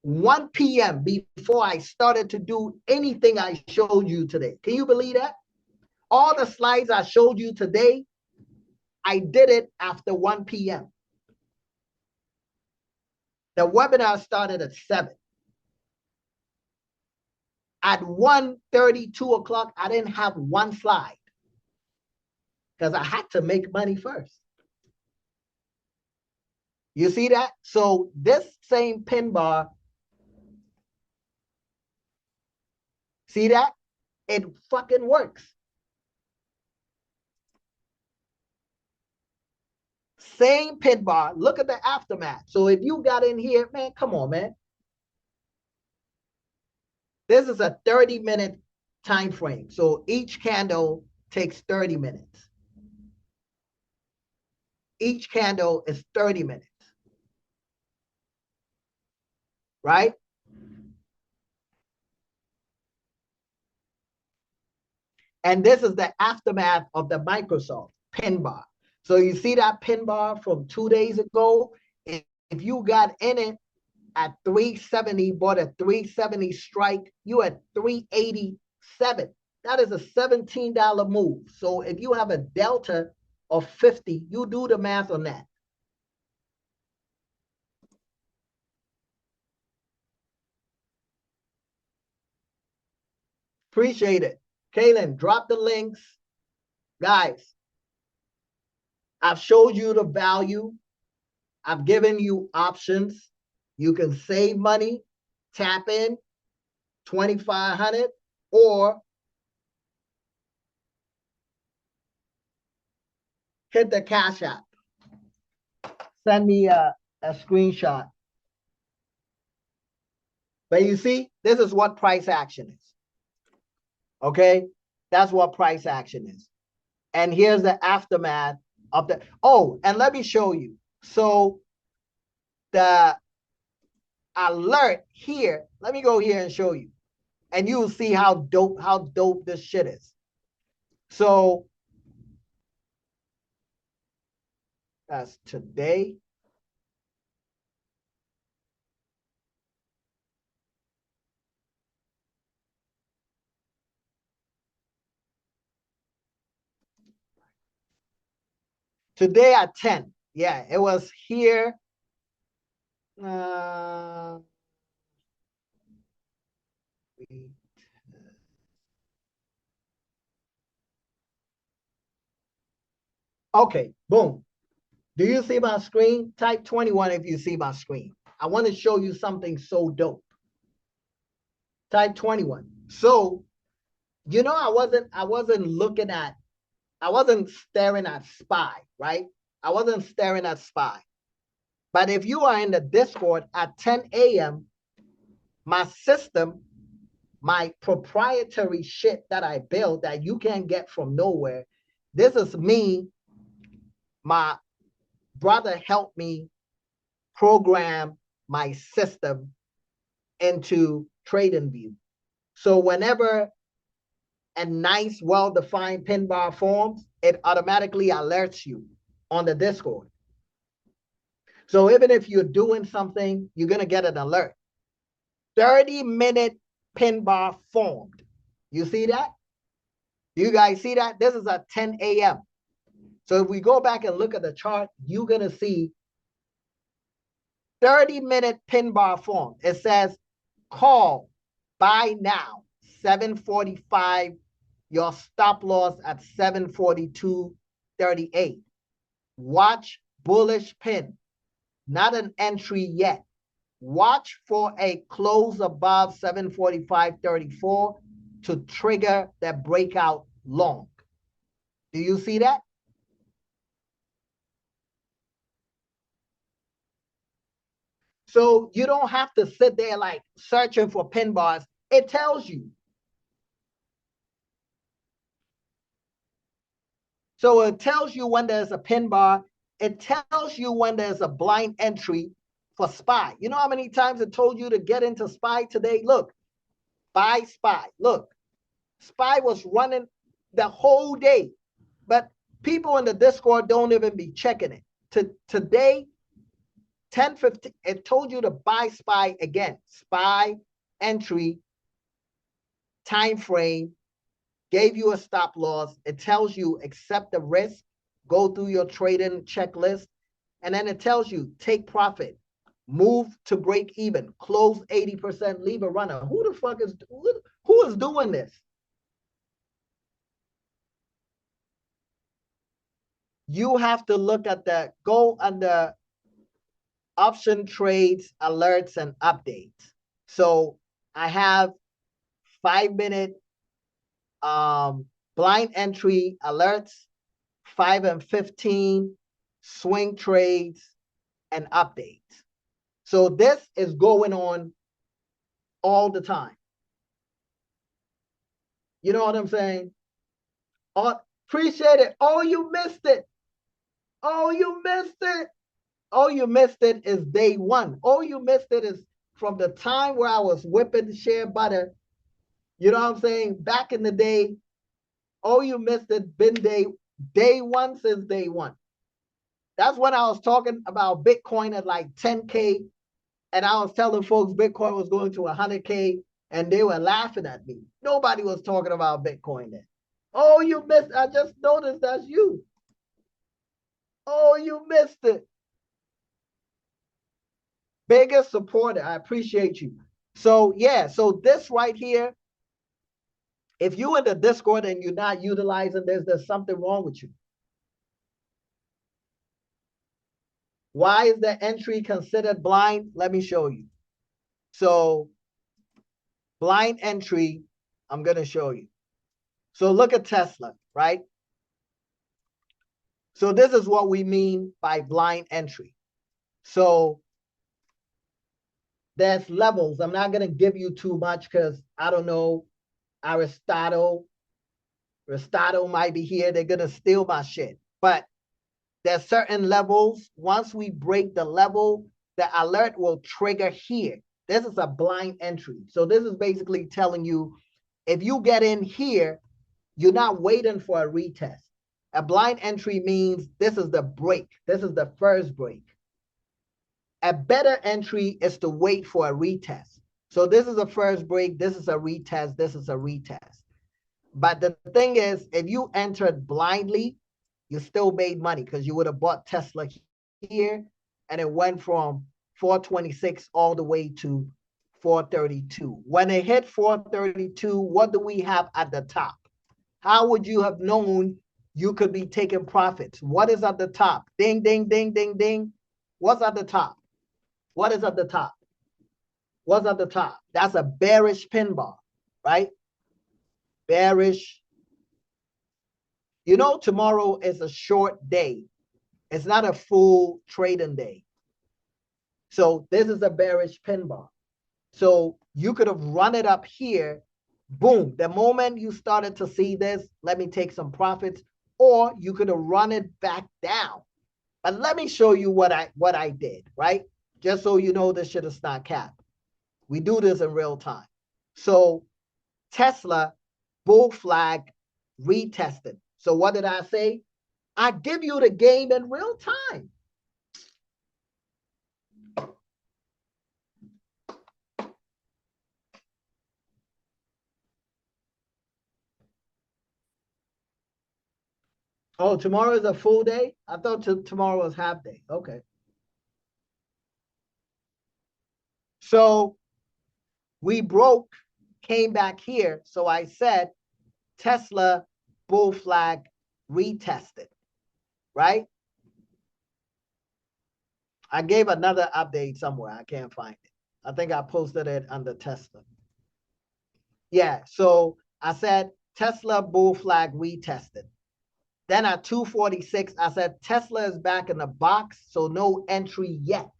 1 p.m. before I started to do anything I showed you today. Can you believe that? All the slides I showed you today, I did it after 1 p.m. The webinar started at 7. At 1:30, 2 o'clock, I didn't have one slide because I had to make money first. You see that? So this same pin bar, see that? It fucking works. Same pin bar. Look at the aftermath. So if you got in here, man, come on, man. This is a 30-minute time frame. So each candle takes 30 minutes. Each candle is 30 minutes. Right? And this is the aftermath of the Microsoft pin bar. So you see that pin bar from 2 days ago? If you got in it at 370, bought a 370 strike, you at 387. That is a $17 move. So if you have a delta of 50, you do the math on that. Appreciate it. Kaylin, drop the links. Guys, I've showed you the value. I've given you options. You can save money, tap in 2,500, or hit the Cash App. Send me a screenshot. But you see, this is what price action is. Okay? That's what price action is. And here's the aftermath of the, oh, and let me show you. So the alert here, let me go here and show you. And you'll see how dope this shit is. So that's today. Today at 10. Yeah, it was here. Okay, boom. Do you see my screen? Type 21 if you see my screen. I want to show you something so dope. Type 21. So, you know, I wasn't staring at SPY, right? I wasn't staring at SPY. But if you are in the Discord at 10 a.m., my system, my proprietary shit that I built that you can't get from nowhere, this is me. My brother helped me program my system into TradingView. So whenever a nice, well-defined pin bar forms, it automatically alerts you on the Discord. So even if you're doing something, you're going to get an alert. 30-minute pin bar formed. You see that? You guys see that? This is at 10 a.m. So if we go back and look at the chart, you're going to see 30-minute pin bar formed. It says call, buy now, 7:45. Your stop loss at 7:42.38. Watch bullish pin. Not an entry yet. Watch for a close above 7:45.34 to trigger that breakout long. Do you see that? So you don't have to sit there like searching for pin bars. It tells you. So it tells you when there's a pin bar. It tells you when there's a blind entry for SPY. You know how many times it told you to get into SPY today? Look, buy SPY. Look, SPY was running the whole day, but people in the Discord don't even be checking it. Today, 10:15, it told you to buy SPY again. SPY entry, time frame, gave you a stop loss. It tells you accept the risk, go through your trading checklist, and then it tells you take profit, move to break even, close 80%, leave a runner. Who the fuck is who is doing this? You have to look at the go under option trades, alerts, and updates. So I have 5-minute blind entry alerts, 5 and 15 swing trades, and updates. So this is going on all the time. You know what I'm saying? Oh, appreciate it. Oh, you missed it. Oh, you missed it. Oh, you missed it is day one. Oh, you missed it is from the time where I was whipping shea butter. You know what I'm saying? Back in the day. Oh, you missed it. Been day one since day one. That's when I was talking about Bitcoin at like 10K. And I was telling folks Bitcoin was going to 100K. And they were laughing at me. Nobody was talking about Bitcoin then. Oh, you missed. I just noticed that's you. Oh, you missed it. Biggest supporter. I appreciate you. So, yeah. So this right here, if you in the Discord and you're not utilizing this, there's something wrong with you. Why is the entry considered blind? Let me show you. So blind entry, I'm going to show you. So look at Tesla, right? So this is what we mean by blind entry. So there's levels. I'm not going to give you too much because I don't know. Aristotle might be here. They're going to steal my shit. But there's certain levels. Once we break the level, the alert will trigger here. This is a blind entry. So this is basically telling you, if you get in here, you're not waiting for a retest. A blind entry means this is the break. This is the first break. A better entry is to wait for a retest. So this is a first break. This is a retest. This is a retest. But the thing is, if you entered blindly, you still made money because you would have bought Tesla here and it went from 426 all the way to 432. When it hit 432, what do we have at the top? How would you have known you could be taking profits? What is at the top? Ding, ding, ding, ding, ding. What's at the top? What is at the top? What's at the top? That's a bearish pin bar, right? Bearish. You know, tomorrow is a short day. It's not a full trading day. So this is a bearish pin bar. So you could have run it up here. Boom. The moment you started to see this, let me take some profits, or you could have run it back down. But let me show you what I did, right? Just so you know this shit is not cap. We do this in real time. So Tesla bull flag retested. So what did I say? I give you the game in real time. Oh, tomorrow is a full day? I thought tomorrow was half day. Okay. So we broke, came back here. So I said Tesla bull flag retested, right? I gave another update somewhere. I can't find it. I think I posted it under Tesla. Yeah, so I said Tesla bull flag retested. Then at 246, I said Tesla is back in the box, so no entry yet.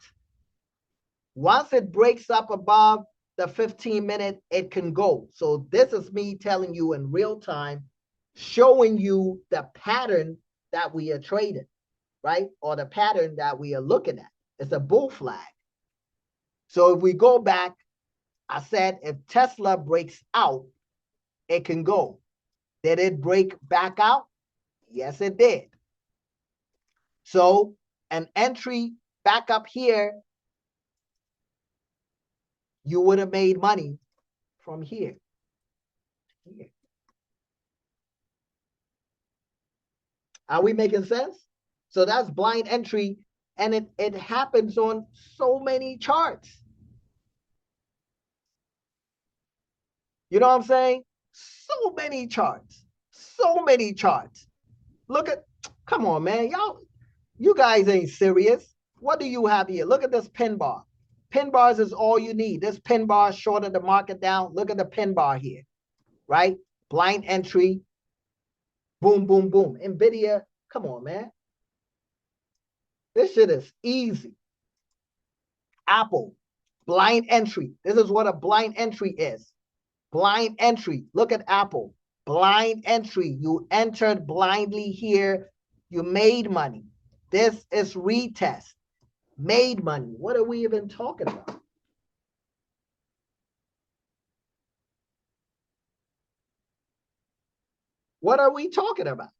Once it breaks up above the 15-minute, it can go. So this is me telling you in real time, showing you the pattern that we are trading, right? Or the pattern that we are looking at. It's a bull flag. So if we go back, I said if Tesla breaks out, it can go. Did it break back out? Yes, it did. So an entry back up here, you would have made money from here. Are we making sense? So that's blind entry, and it happens on so many charts. You know what I'm saying? So many charts. So many charts. Look at, come on, man. You guys ain't serious. What do you have here? Look at this pin bar. Pin bars is all you need. This pin bar shorted the market down. Look at the pin bar here, right? Blind entry. Boom, boom, boom. NVIDIA, come on, man. This shit is easy. Apple, blind entry. This is what a blind entry is. Blind entry. Look at Apple. Blind entry. You entered blindly here. You made money. This is retest. Made money. What are we even talking about? What are we talking about?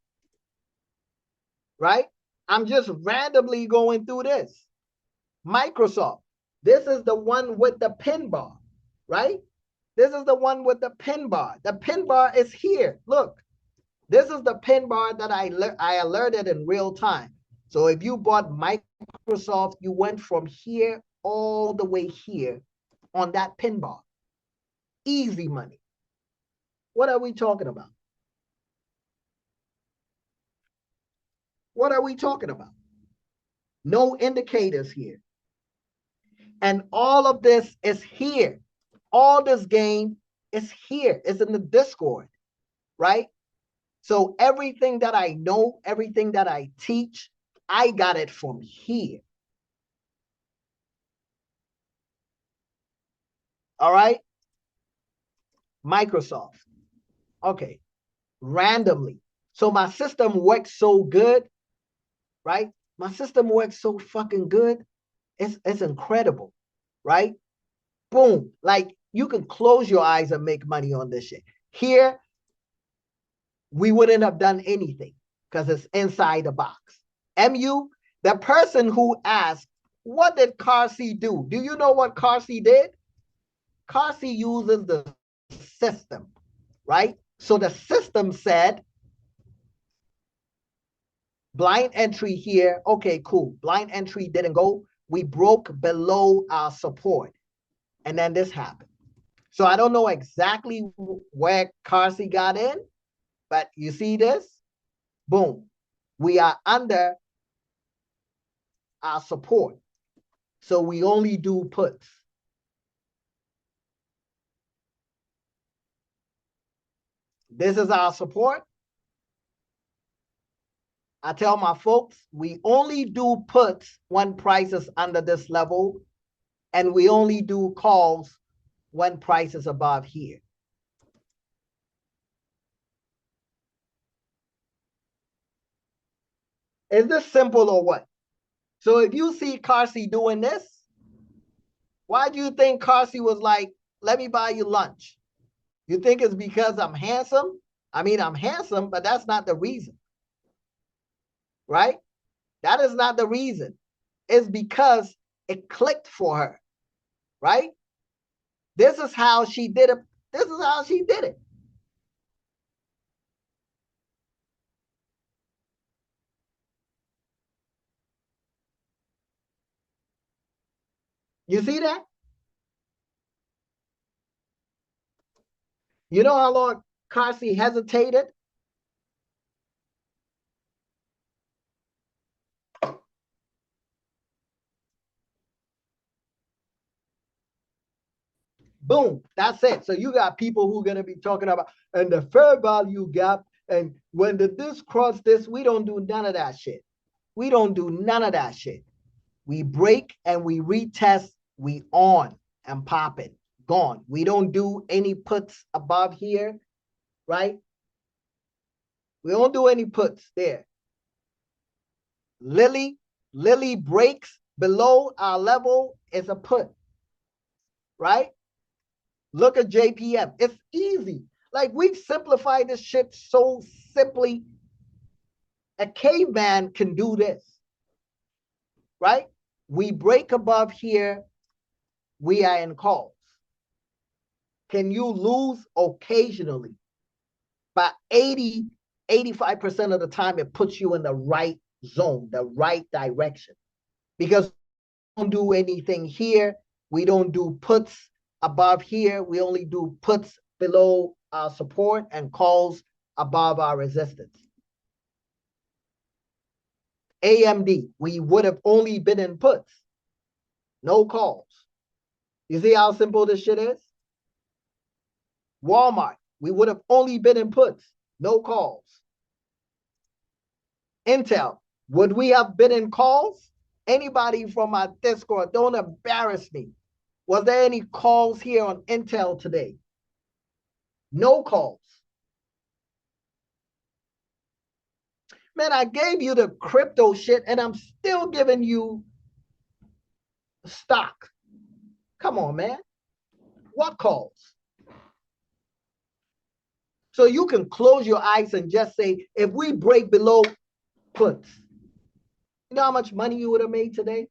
Right? I'm just randomly going through this. Microsoft. This is the one with the pin bar, right? This is the one with the pin bar. The pin bar is here. Look, this is the pin bar that I alerted in real time. So if you bought Microsoft, you went from here all the way here on that pin bar. Easy money. What are we talking about? What are we talking about? No indicators here. And all of this is here. All this game is here. It's in the Discord, right? So everything that I know, everything that I teach, I got it from here. All right? Microsoft. Okay. Randomly. So my system works so good, right? My system works so fucking good. It's incredible, right? Boom. Like you can close your eyes and make money on this shit. Here, we wouldn't have done anything because it's inside the box. MU, the person who asked, what did Carsey do? Do you know what Carsey did? Carsey uses the system, right? So the system said, blind entry here. Okay, cool. Blind entry didn't go. We broke below our support. And then this happened. So I don't know exactly where Carsey got in, but you see this? Boom. We are under our support. So we only do puts. This is our support. I tell my folks, we only do puts when price is under this level. and we only do calls when price is above here. Is this simple or what? So if you see Carsey doing this, why do you think Carsey was like, let me buy you lunch? You think it's because I'm handsome? I mean, I'm handsome, but that's not the reason, right? That is not the reason. It's because it clicked for her, right? This is how she did it. This is how she did it. You see that? You know how long Carsey hesitated? Boom, that's it. So you got people who are going to be talking about, and the fair value gap, and when the this cross this, we don't do none of that shit. We don't do none of that shit. We break and we retest, we on and pop it, gone. We don't do any puts above here, right? We don't do any puts there. Lily breaks below our level is a put, right? Look at JPM. It's easy. Like we've simplified this shit so simply. A caveman can do this, right? We break above here, we are in calls. Can you lose occasionally? But 80, 85% of the time, it puts you in the right zone, the right direction. Because we don't do anything here. We don't do puts above here. We only do puts below our support and calls above our resistance. AMD, we would have only been in puts, no calls. You see how simple this shit is? Walmart, we would have only been in puts, no calls. Intel, would we have been in calls? Anybody from my Discord, don't embarrass me. Was there any calls here on Intel today? No calls. Man, I gave you the crypto shit and I'm still giving you stock. Come on, man. What calls? So you can close your eyes and just say, if we break below puts, you know how much money you would have made today?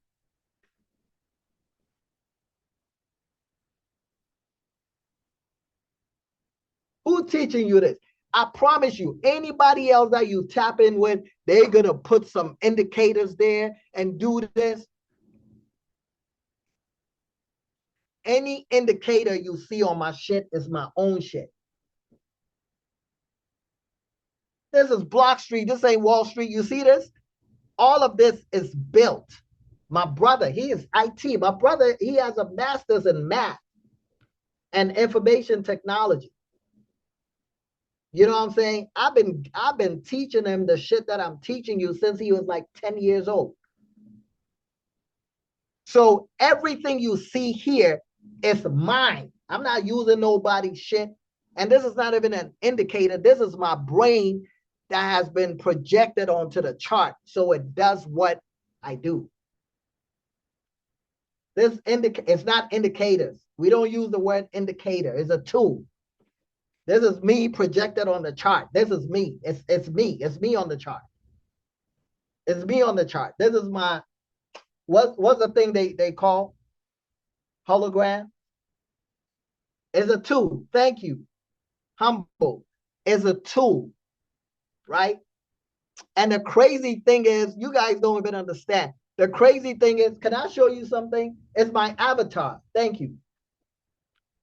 Who's teaching you this? I promise you, anybody else that you tap in with, they're going to put some indicators there and do this. Any indicator you see on my shit is my own shit. This is Block Street. This ain't Wall Street. You see this? All of this is built. My brother, he is IT. My brother, he has a master's in math and information technology. You know what I'm saying? I've been teaching him the shit that I'm teaching you since he was like 10 years old. So everything you see here is mine. I'm not using nobody's shit. And this is not even an indicator. This is my brain that has been projected onto the chart. So it does what I do. It's not indicators. We don't use the word indicator. It's a tool. This is me projected on the chart. This is me. It's me. It's me on the chart. It's me on the chart. This is my what's the thing they call hologram? It's a tool. Thank you. Humble is a tool, right? And the crazy thing is, you guys don't even understand. The crazy thing is, can I show you something? It's my avatar. Thank you.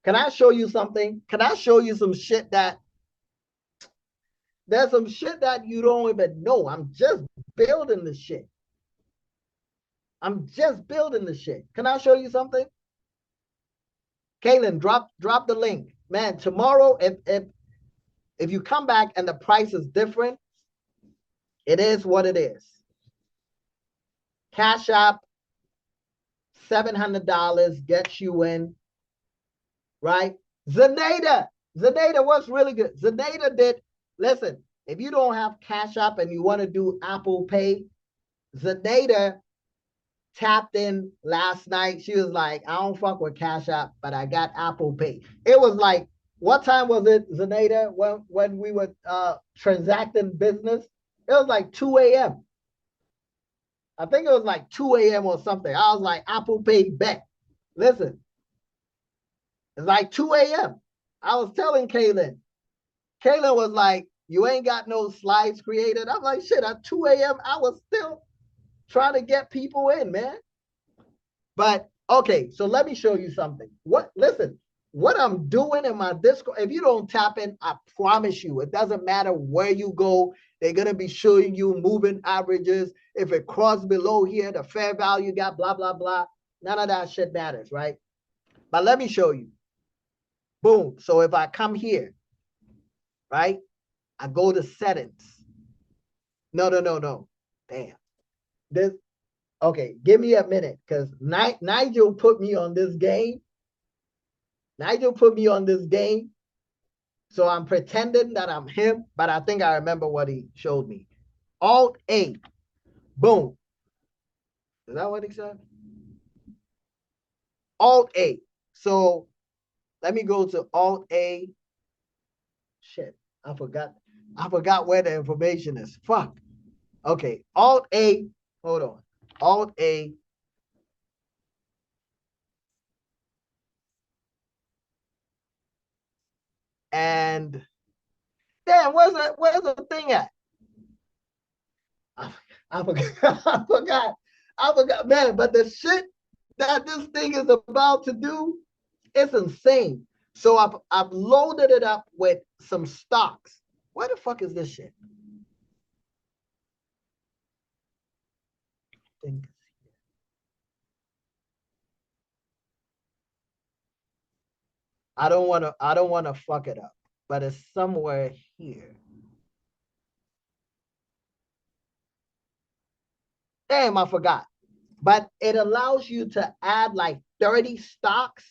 Can I show you something? Can I show you some shit that there's some shit that you don't even know? I'm just building the shit. I'm just building the shit. Can I show you something? Kaylin, drop the link. Man, tomorrow, if you come back and the price is different, it is what it is. Cash App, $700 gets you in, right? Zenaida was really good. Zenaida did, listen, if you don't have Cash App and you want to do Apple Pay, Zenaida tapped in last night. She was like, I don't fuck with Cash App, but I got Apple Pay. It was like, what time was it, Zenaida, when we were transacting business? It was like 2 a.m. I think it was like 2 a.m. or something. I was like, Apple Pay bet. Listen, it's like 2 a.m. I was telling Kaylin. Kaylin was like, you ain't got no slides created. I'm like, shit, at 2 a.m. I was still trying to get people in, man. But okay, so let me show you something. Listen, what I'm doing in my Discord, if you don't tap in, I promise you, it doesn't matter where you go, they're gonna be showing you moving averages. If it crosses below here, the fair value got blah, blah, blah. None of that shit matters, right? But let me show you. Boom. So if I come here, right? I go to settings. No. Damn. This, okay, give me a minute because Nigel put me on this game. Nigel put me on this game. So I'm pretending that I'm him, but I think I remember what he showed me. Alt A. Boom. Is that what he said? Alt A. So let me go to Alt A. Shit, I forgot where the information is. Fuck. Okay, Alt A. Hold on. Alt A. And damn, where's the thing at? I forgot. I forgot, man. But the shit that this thing is about to do, it's insane. So I've loaded it up with some stocks. Where the fuck is this shit? I don't wanna fuck it up, but it's somewhere here. Damn, I forgot. But it allows you to add like 30 stocks,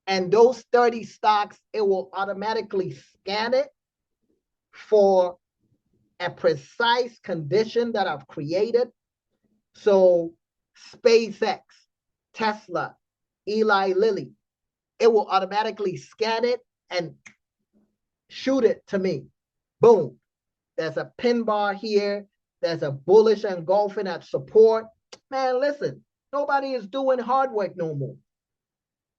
and those 30 stocks, it will automatically scan it for a precise condition that I've created. So SpaceX, Tesla, Eli Lilly, it will automatically scan it and shoot it to me. Boom. There's a pin bar here. There's a bullish engulfing at support. Man, listen, nobody is doing hard work no more.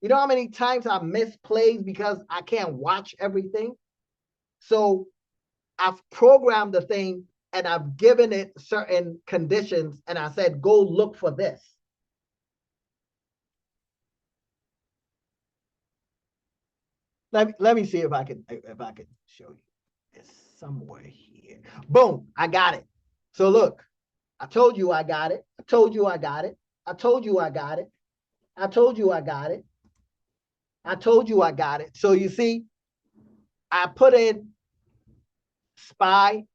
You know how many times I miss plays because I can't watch everything? So I've programmed the thing and I've given it certain conditions and I said, go look for this. Let me see if I can show you. It's somewhere here. Boom, I got it. So look, I told you I got it. I told you I got it. I told you I got it. I told you I got it. I told you I got it. So you see, I put in SPY,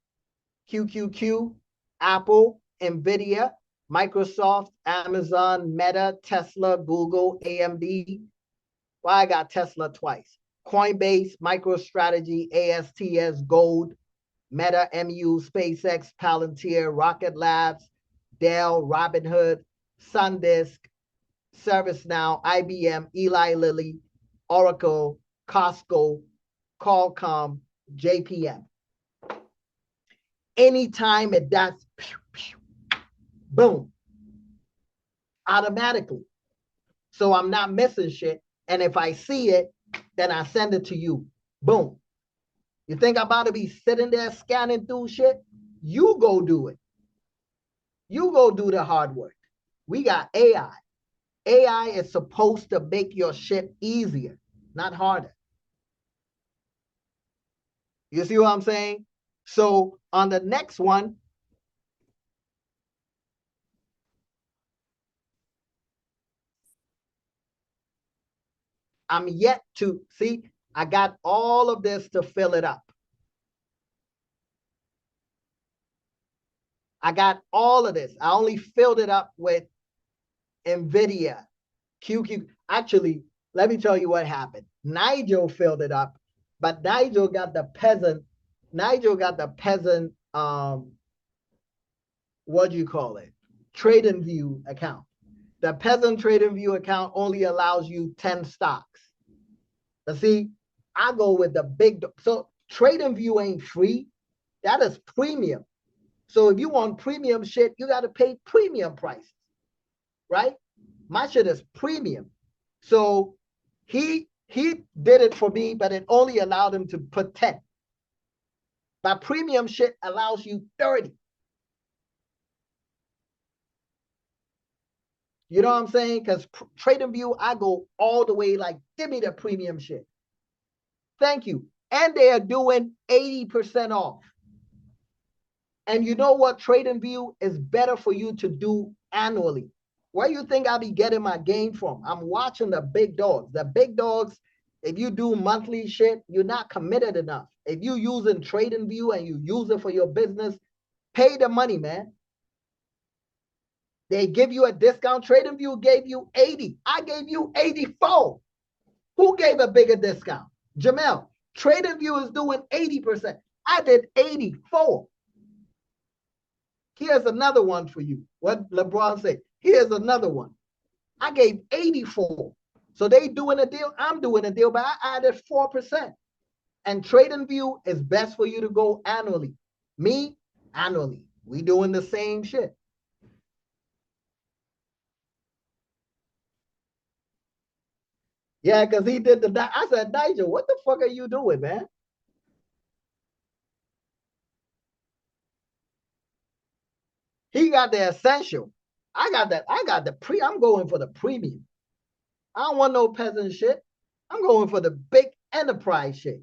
QQQ, Apple, NVIDIA, Microsoft, Amazon, Meta, Tesla, Google, AMD. Well, I got Tesla twice. Coinbase, MicroStrategy, ASTS, Gold, Meta, MU, SpaceX, Palantir, Rocket Labs, Dell, Robinhood, SunDisk, ServiceNow, IBM, Eli Lilly, Oracle, Costco, Qualcomm, JPM. Anytime it does, boom, automatically. So I'm not missing shit. And if I see it, then I send it to you. Boom. You think I'm about to be sitting there scanning through shit? You go do it. You go do the hard work. We got AI. AI is supposed to make your shit easier, not harder. You see what I'm saying? So on the next one, I'm yet to see, I got all of this to fill it up. I got all of this. I only filled it up with NVIDIA, QQ. Actually, let me tell you what happened. Nigel filled it up, but Nigel got the peasant. Nigel got the peasant. What do you call it? TradingView account. The peasant TradingView account only allows you 10 stocks. But see, I go with the big. So TradingView ain't free. That is premium. So if you want premium shit, you got to pay premium prices, right? My shit is premium. So he did it for me, but it only allowed him to put 10. My premium shit allows you 30. You know what I'm saying? Because TradingView, I go all the way, like, give me the premium shit. Thank you. And they are doing 80% off. And you know what? TradingView is better for you to do annually. Where you think I'll be getting my gain from? I'm watching the big dogs. The big dogs, if you do monthly shit, you're not committed enough. If you using TradingView and you use it for your business, pay the money, man. They give you a discount. TradingView gave you 80. I gave you 84. Who gave a bigger discount? Jamel. TradingView is doing 80%. I did 84. Here's another one for you. What LeBron said. Here's another one. I gave 84. So they doing a deal. I'm doing a deal, but I added 4%. And TradingView is best for you to go annually. Me, annually. We doing the same shit. Yeah, because he did I said, Nigel, what the fuck are you doing, man? He got the essential. I got that. I got the I'm going for the premium. I don't want no peasant shit. I'm going for the big enterprise shit.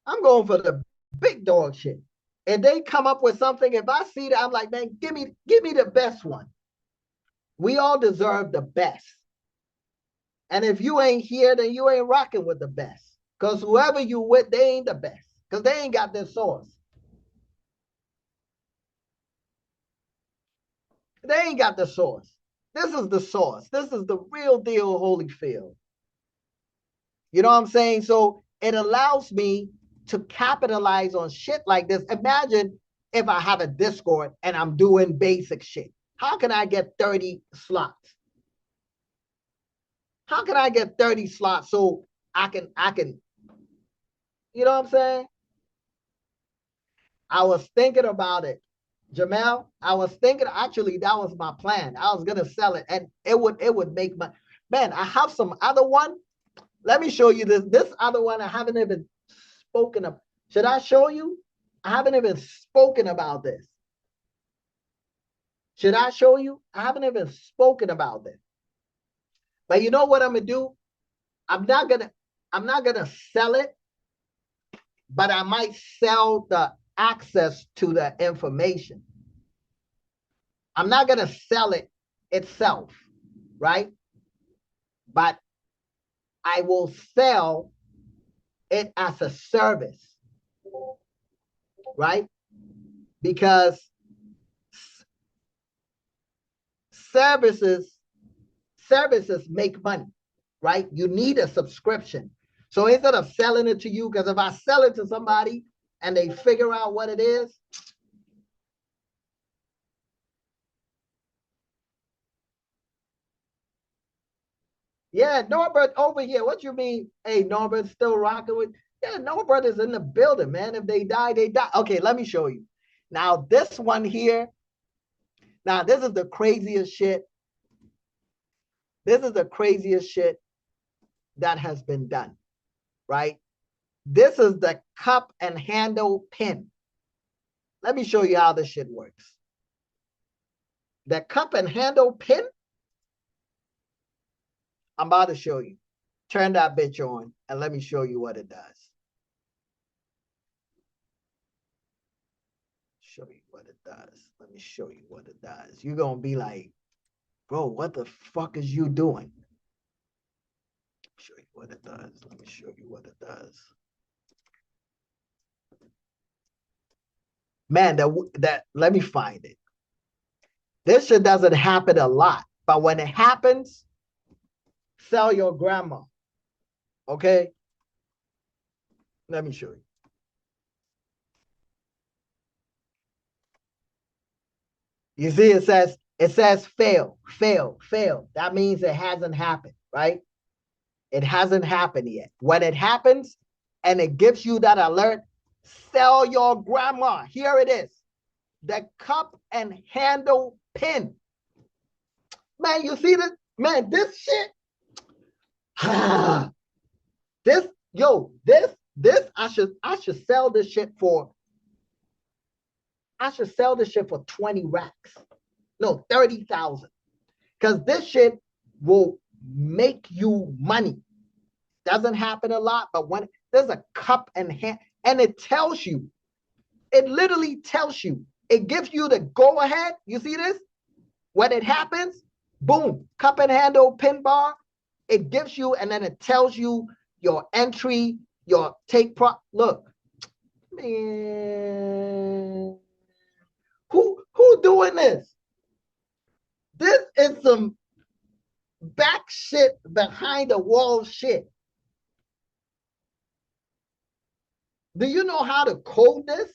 I'm going for the big dog shit. If they come up with something, if I see that, I'm like, man, give me the best one. We all deserve the best. And if you ain't here, then you ain't rocking with the best. Because whoever you with, they ain't the best. Because they ain't got their source. They ain't got the source. This is the source. This is the real deal, Holyfield. You know what I'm saying? So it allows me to capitalize on shit like this. Imagine if I have a Discord and I'm doing basic shit. How can I get 30 slots? How can I get 30 slots so I can, you know what I'm saying? I was thinking about it. Jamel, I was thinking actually that was my plan. I was gonna sell it and it would make my man. I have some other one. Let me show you this. This other one I haven't even spoken of. Should I show you? I haven't even spoken about this. Should I show you? I haven't even spoken about this. But you know what I'm gonna do? I'm not gonna I'm not gonna sell it, but I might sell the access to the information. I'm not gonna sell it itself, right? But I will sell it as a service, right? Because services services make money, right? You need a subscription. So instead of selling it to you, because if I sell it to somebody and they figure out what it is, yeah, Norbert over here. What you mean? Hey, Norbert's still rocking with? Yeah, Norbert is in the building, man. If they die, they die. Okay, let me show you. Now, this one here, now this is the craziest shit. This is the craziest shit that has been done, right? This is the cup and handle pin. Let me show you how this shit works. The cup and handle pin, I'm about to show you. Turn that bitch on and let me show you what it does. Show you what it does. Let me show you what it does. You're going to be like, bro, what the fuck is you doing? Show you what it does. Let me show you what it does. Man, that let me find it. This shit doesn't happen a lot, but when it happens, sell your grandma. Okay? Let me show you. You see, it says fail, fail, fail. That means it hasn't happened, right? It hasn't happened yet. When it happens and it gives you that alert, sell your grandma. Here it is. The cup and handle pin. Man, you see this? Man, this shit. this, yo, this, I should sell this shit for, I should sell this shit for 20 racks. No, 30,000. Because this shit will make you money. Doesn't happen a lot, but when there's a cup and hand, and it tells you, it literally tells you, it gives you the go ahead. You see this? When it happens, boom, cup and handle pin bar, it gives you, and then it tells you your entry, your take pro. Look, man, who doing this? This is some back shit behind the wall shit. Do you know how to code this?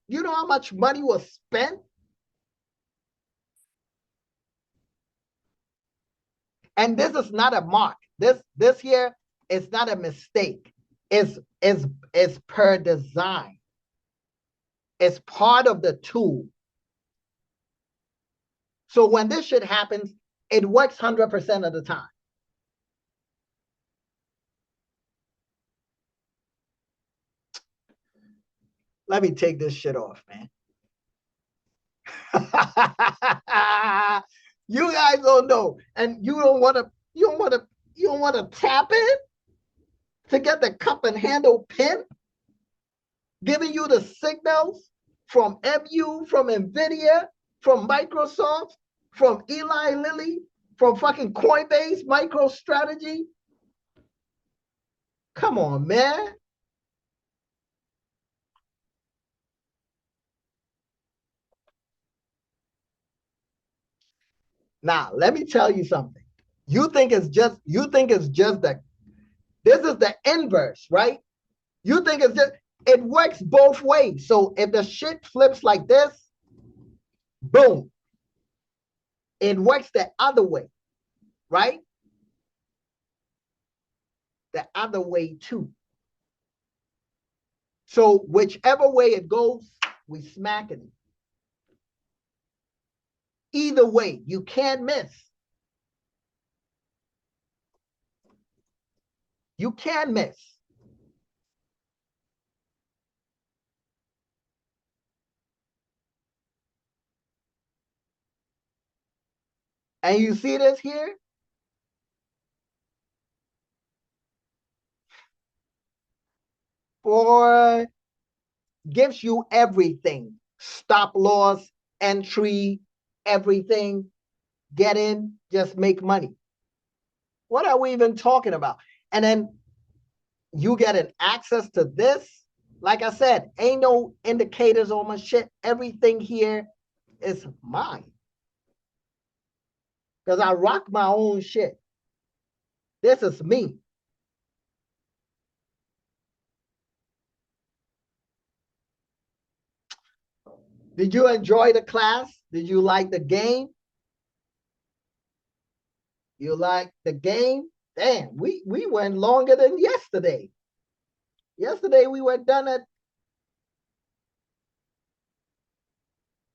You know how much money was spent? And this is not a mark. This here is not a mistake. It's per design. It's part of the tool. So when this shit happens, it works 100% of the time. Let me take this shit off, man. You guys don't know, and you don't want to tap in to get the cup and handle pin, giving you the signals from MU, from NVIDIA, from Microsoft, from Eli Lilly, from fucking Coinbase, MicroStrategy. Come on, man. Now, let me tell you something. You think it's just that this is the inverse, right? You think it's just, it works both ways. So if the shit flips like this, boom, it works the other way, right? The other way too. So whichever way it goes, we smacking it. Either way, you can't miss. You can miss. And you see this here? For gives you everything. Stop loss, entry, everything. Get in, just make money. What are we even talking about? And then you get an access to this. Like I said, ain't no indicators on my shit. Everything here is mine. Because I rock my own shit. This is me. Did you enjoy the class? Did you like the game? You like the game? Damn, we went longer than yesterday. Yesterday we were done at.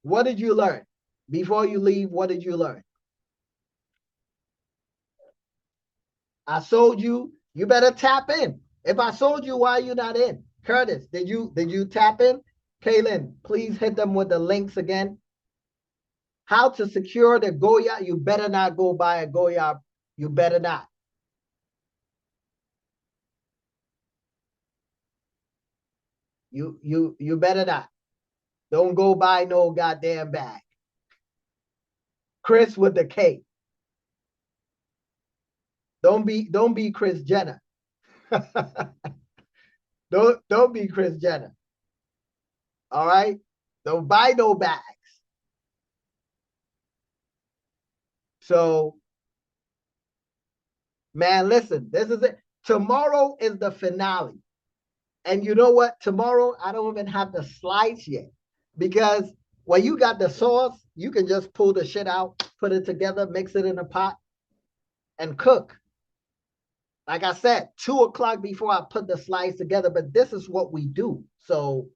What did you learn? Before you leave, what did you learn? I sold you. You better tap in. If I sold you, why are you not in? Curtis, did you tap in? Kaylin, please hit them with the links again. How to secure the Goya? You better not go buy a Goya. You better not. You better not. Don't go buy no goddamn bag. Chris with the K. Don't be Chris Jenner. don't be Chris Jenner. All right. Don't buy no bags. So, man, listen, this is it. Tomorrow is the finale. And you know what? Tomorrow, I don't even have the slice yet because when you got the sauce, you can just pull the shit out, put it together, mix it in a pot, and cook. Like I said, 2 o'clock before I put the slice together, but this is what we do. So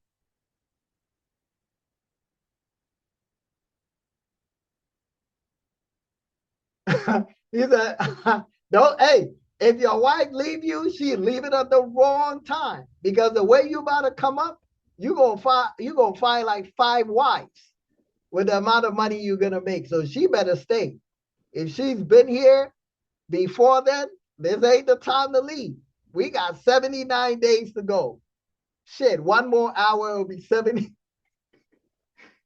he said, don't, hey, if your wife leave you, she leave it at the wrong time because the way you about to come up, you gonna find like 5 wives with the amount of money you're gonna make. So she better stay. If she's been here before then, this ain't the time to leave. We got 79 days to go. Shit, one more hour, it'll be 70,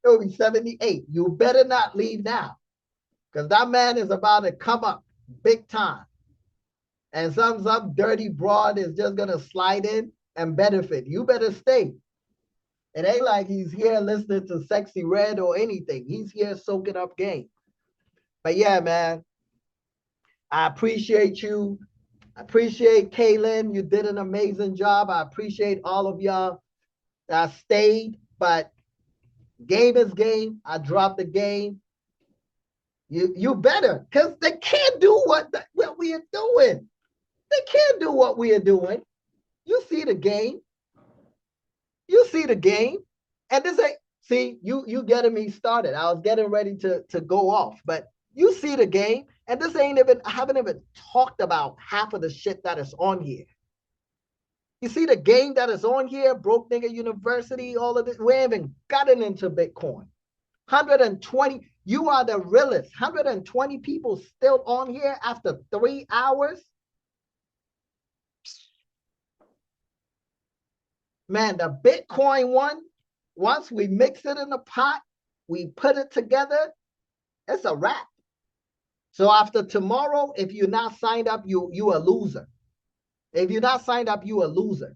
it'll be 78. You better not leave now. Because that man is about to come up big time. And some dirty broad is just gonna slide in and benefit. You better stay. It ain't like he's here listening to Sexy Red or anything. He's here soaking up game. But yeah, man, I appreciate you. I appreciate Kaylin. You did an amazing job. I appreciate all of y'all that stayed. But game is game. I dropped the game. You better, because they can't do what we are doing. They can't do what we are doing. You see the game. You see the game. And this ain't, see, you getting me started. I was getting ready to go off, but you see the game. And this ain't even, I haven't even talked about half of the shit that is on here. You see the game that is on here, Broke Nigga University, all of this. We haven't gotten into Bitcoin. 120, you are the realest. 120 people still on here after 3 hours. Man, the Bitcoin one, once we mix it in the pot, we put it together, it's a wrap. So after tomorrow, if you're not signed up, you a loser. If you're not signed up, you a loser.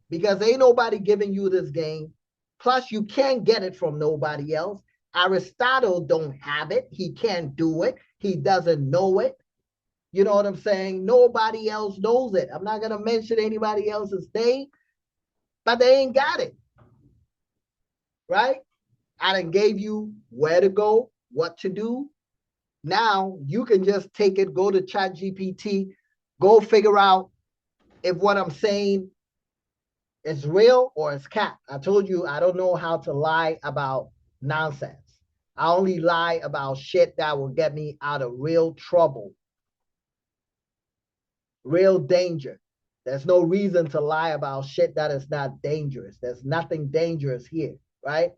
Because ain't nobody giving you this game. Plus, you can't get it from nobody else. Aristotle don't have it. He can't do it. He doesn't know it. You know what I'm saying? Nobody else knows it. I'm not going to mention anybody else's name, but they ain't got it. Right? I done gave you where to go, what to do. Now you can just take it, go to ChatGPT, go figure out if what I'm saying is real or it's cap. I told you I don't know how to lie about nonsense. I only lie about shit that will get me out of real trouble, real danger. There's no reason to lie about shit that is not dangerous. There's nothing dangerous here, right?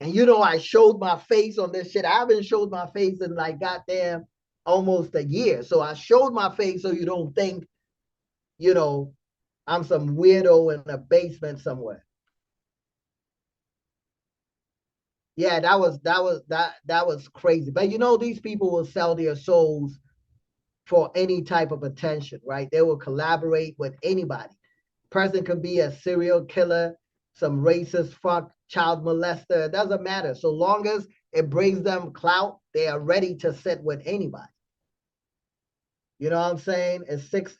And you know, I showed my face on this shit. I haven't showed my face in like goddamn almost a year. So I showed my face so you don't think, you know, I'm some weirdo in a basement somewhere. Yeah, that was crazy. But you know, these people will sell their souls for any type of attention, right? They will collaborate with anybody. Person could be a serial killer, some racist fuck, child molester. It doesn't matter. So long as it brings them clout, they are ready to sit with anybody. You know what I'm saying? It's 6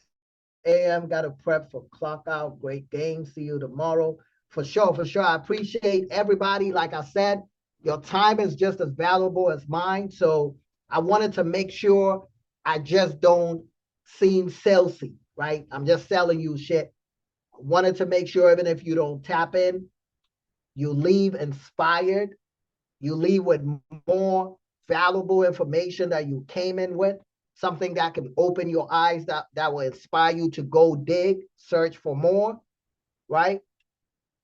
a.m. Got to prep for clock out. Great game. See you tomorrow. For sure, for sure. I appreciate everybody. Like I said, your time is just as valuable as mine. So I wanted to make sure I just don't seem salesy, right? I'm just selling you shit. I wanted to make sure even if you don't tap in, you leave inspired. You leave with more valuable information that you came in with, something that can open your eyes, that will inspire you to go dig, search for more, right?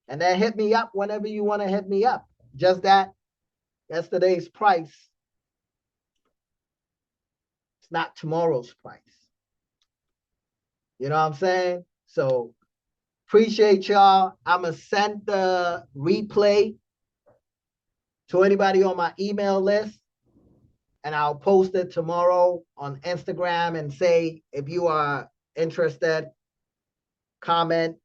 And then hit me up whenever you want to hit me up. Just that yesterday's price, it's not tomorrow's price. You know what I'm saying? So appreciate y'all. I'm going to send the replay to anybody on my email list, and I'll post it tomorrow on Instagram and say, if you are interested, comment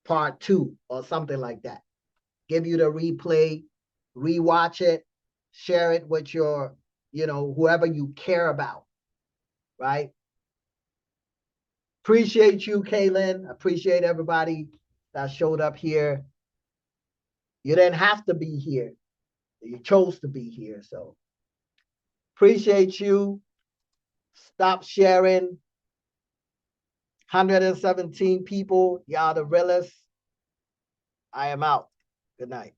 part 2 or something like that. give you the replay, rewatch it, share it with your, whoever you care about, right? Appreciate you, Kaylin. Appreciate everybody that showed up here. You didn't have to be here. You chose to be here. So appreciate you. Stop sharing. 117 people. Y'all the realest. I am out. Good night.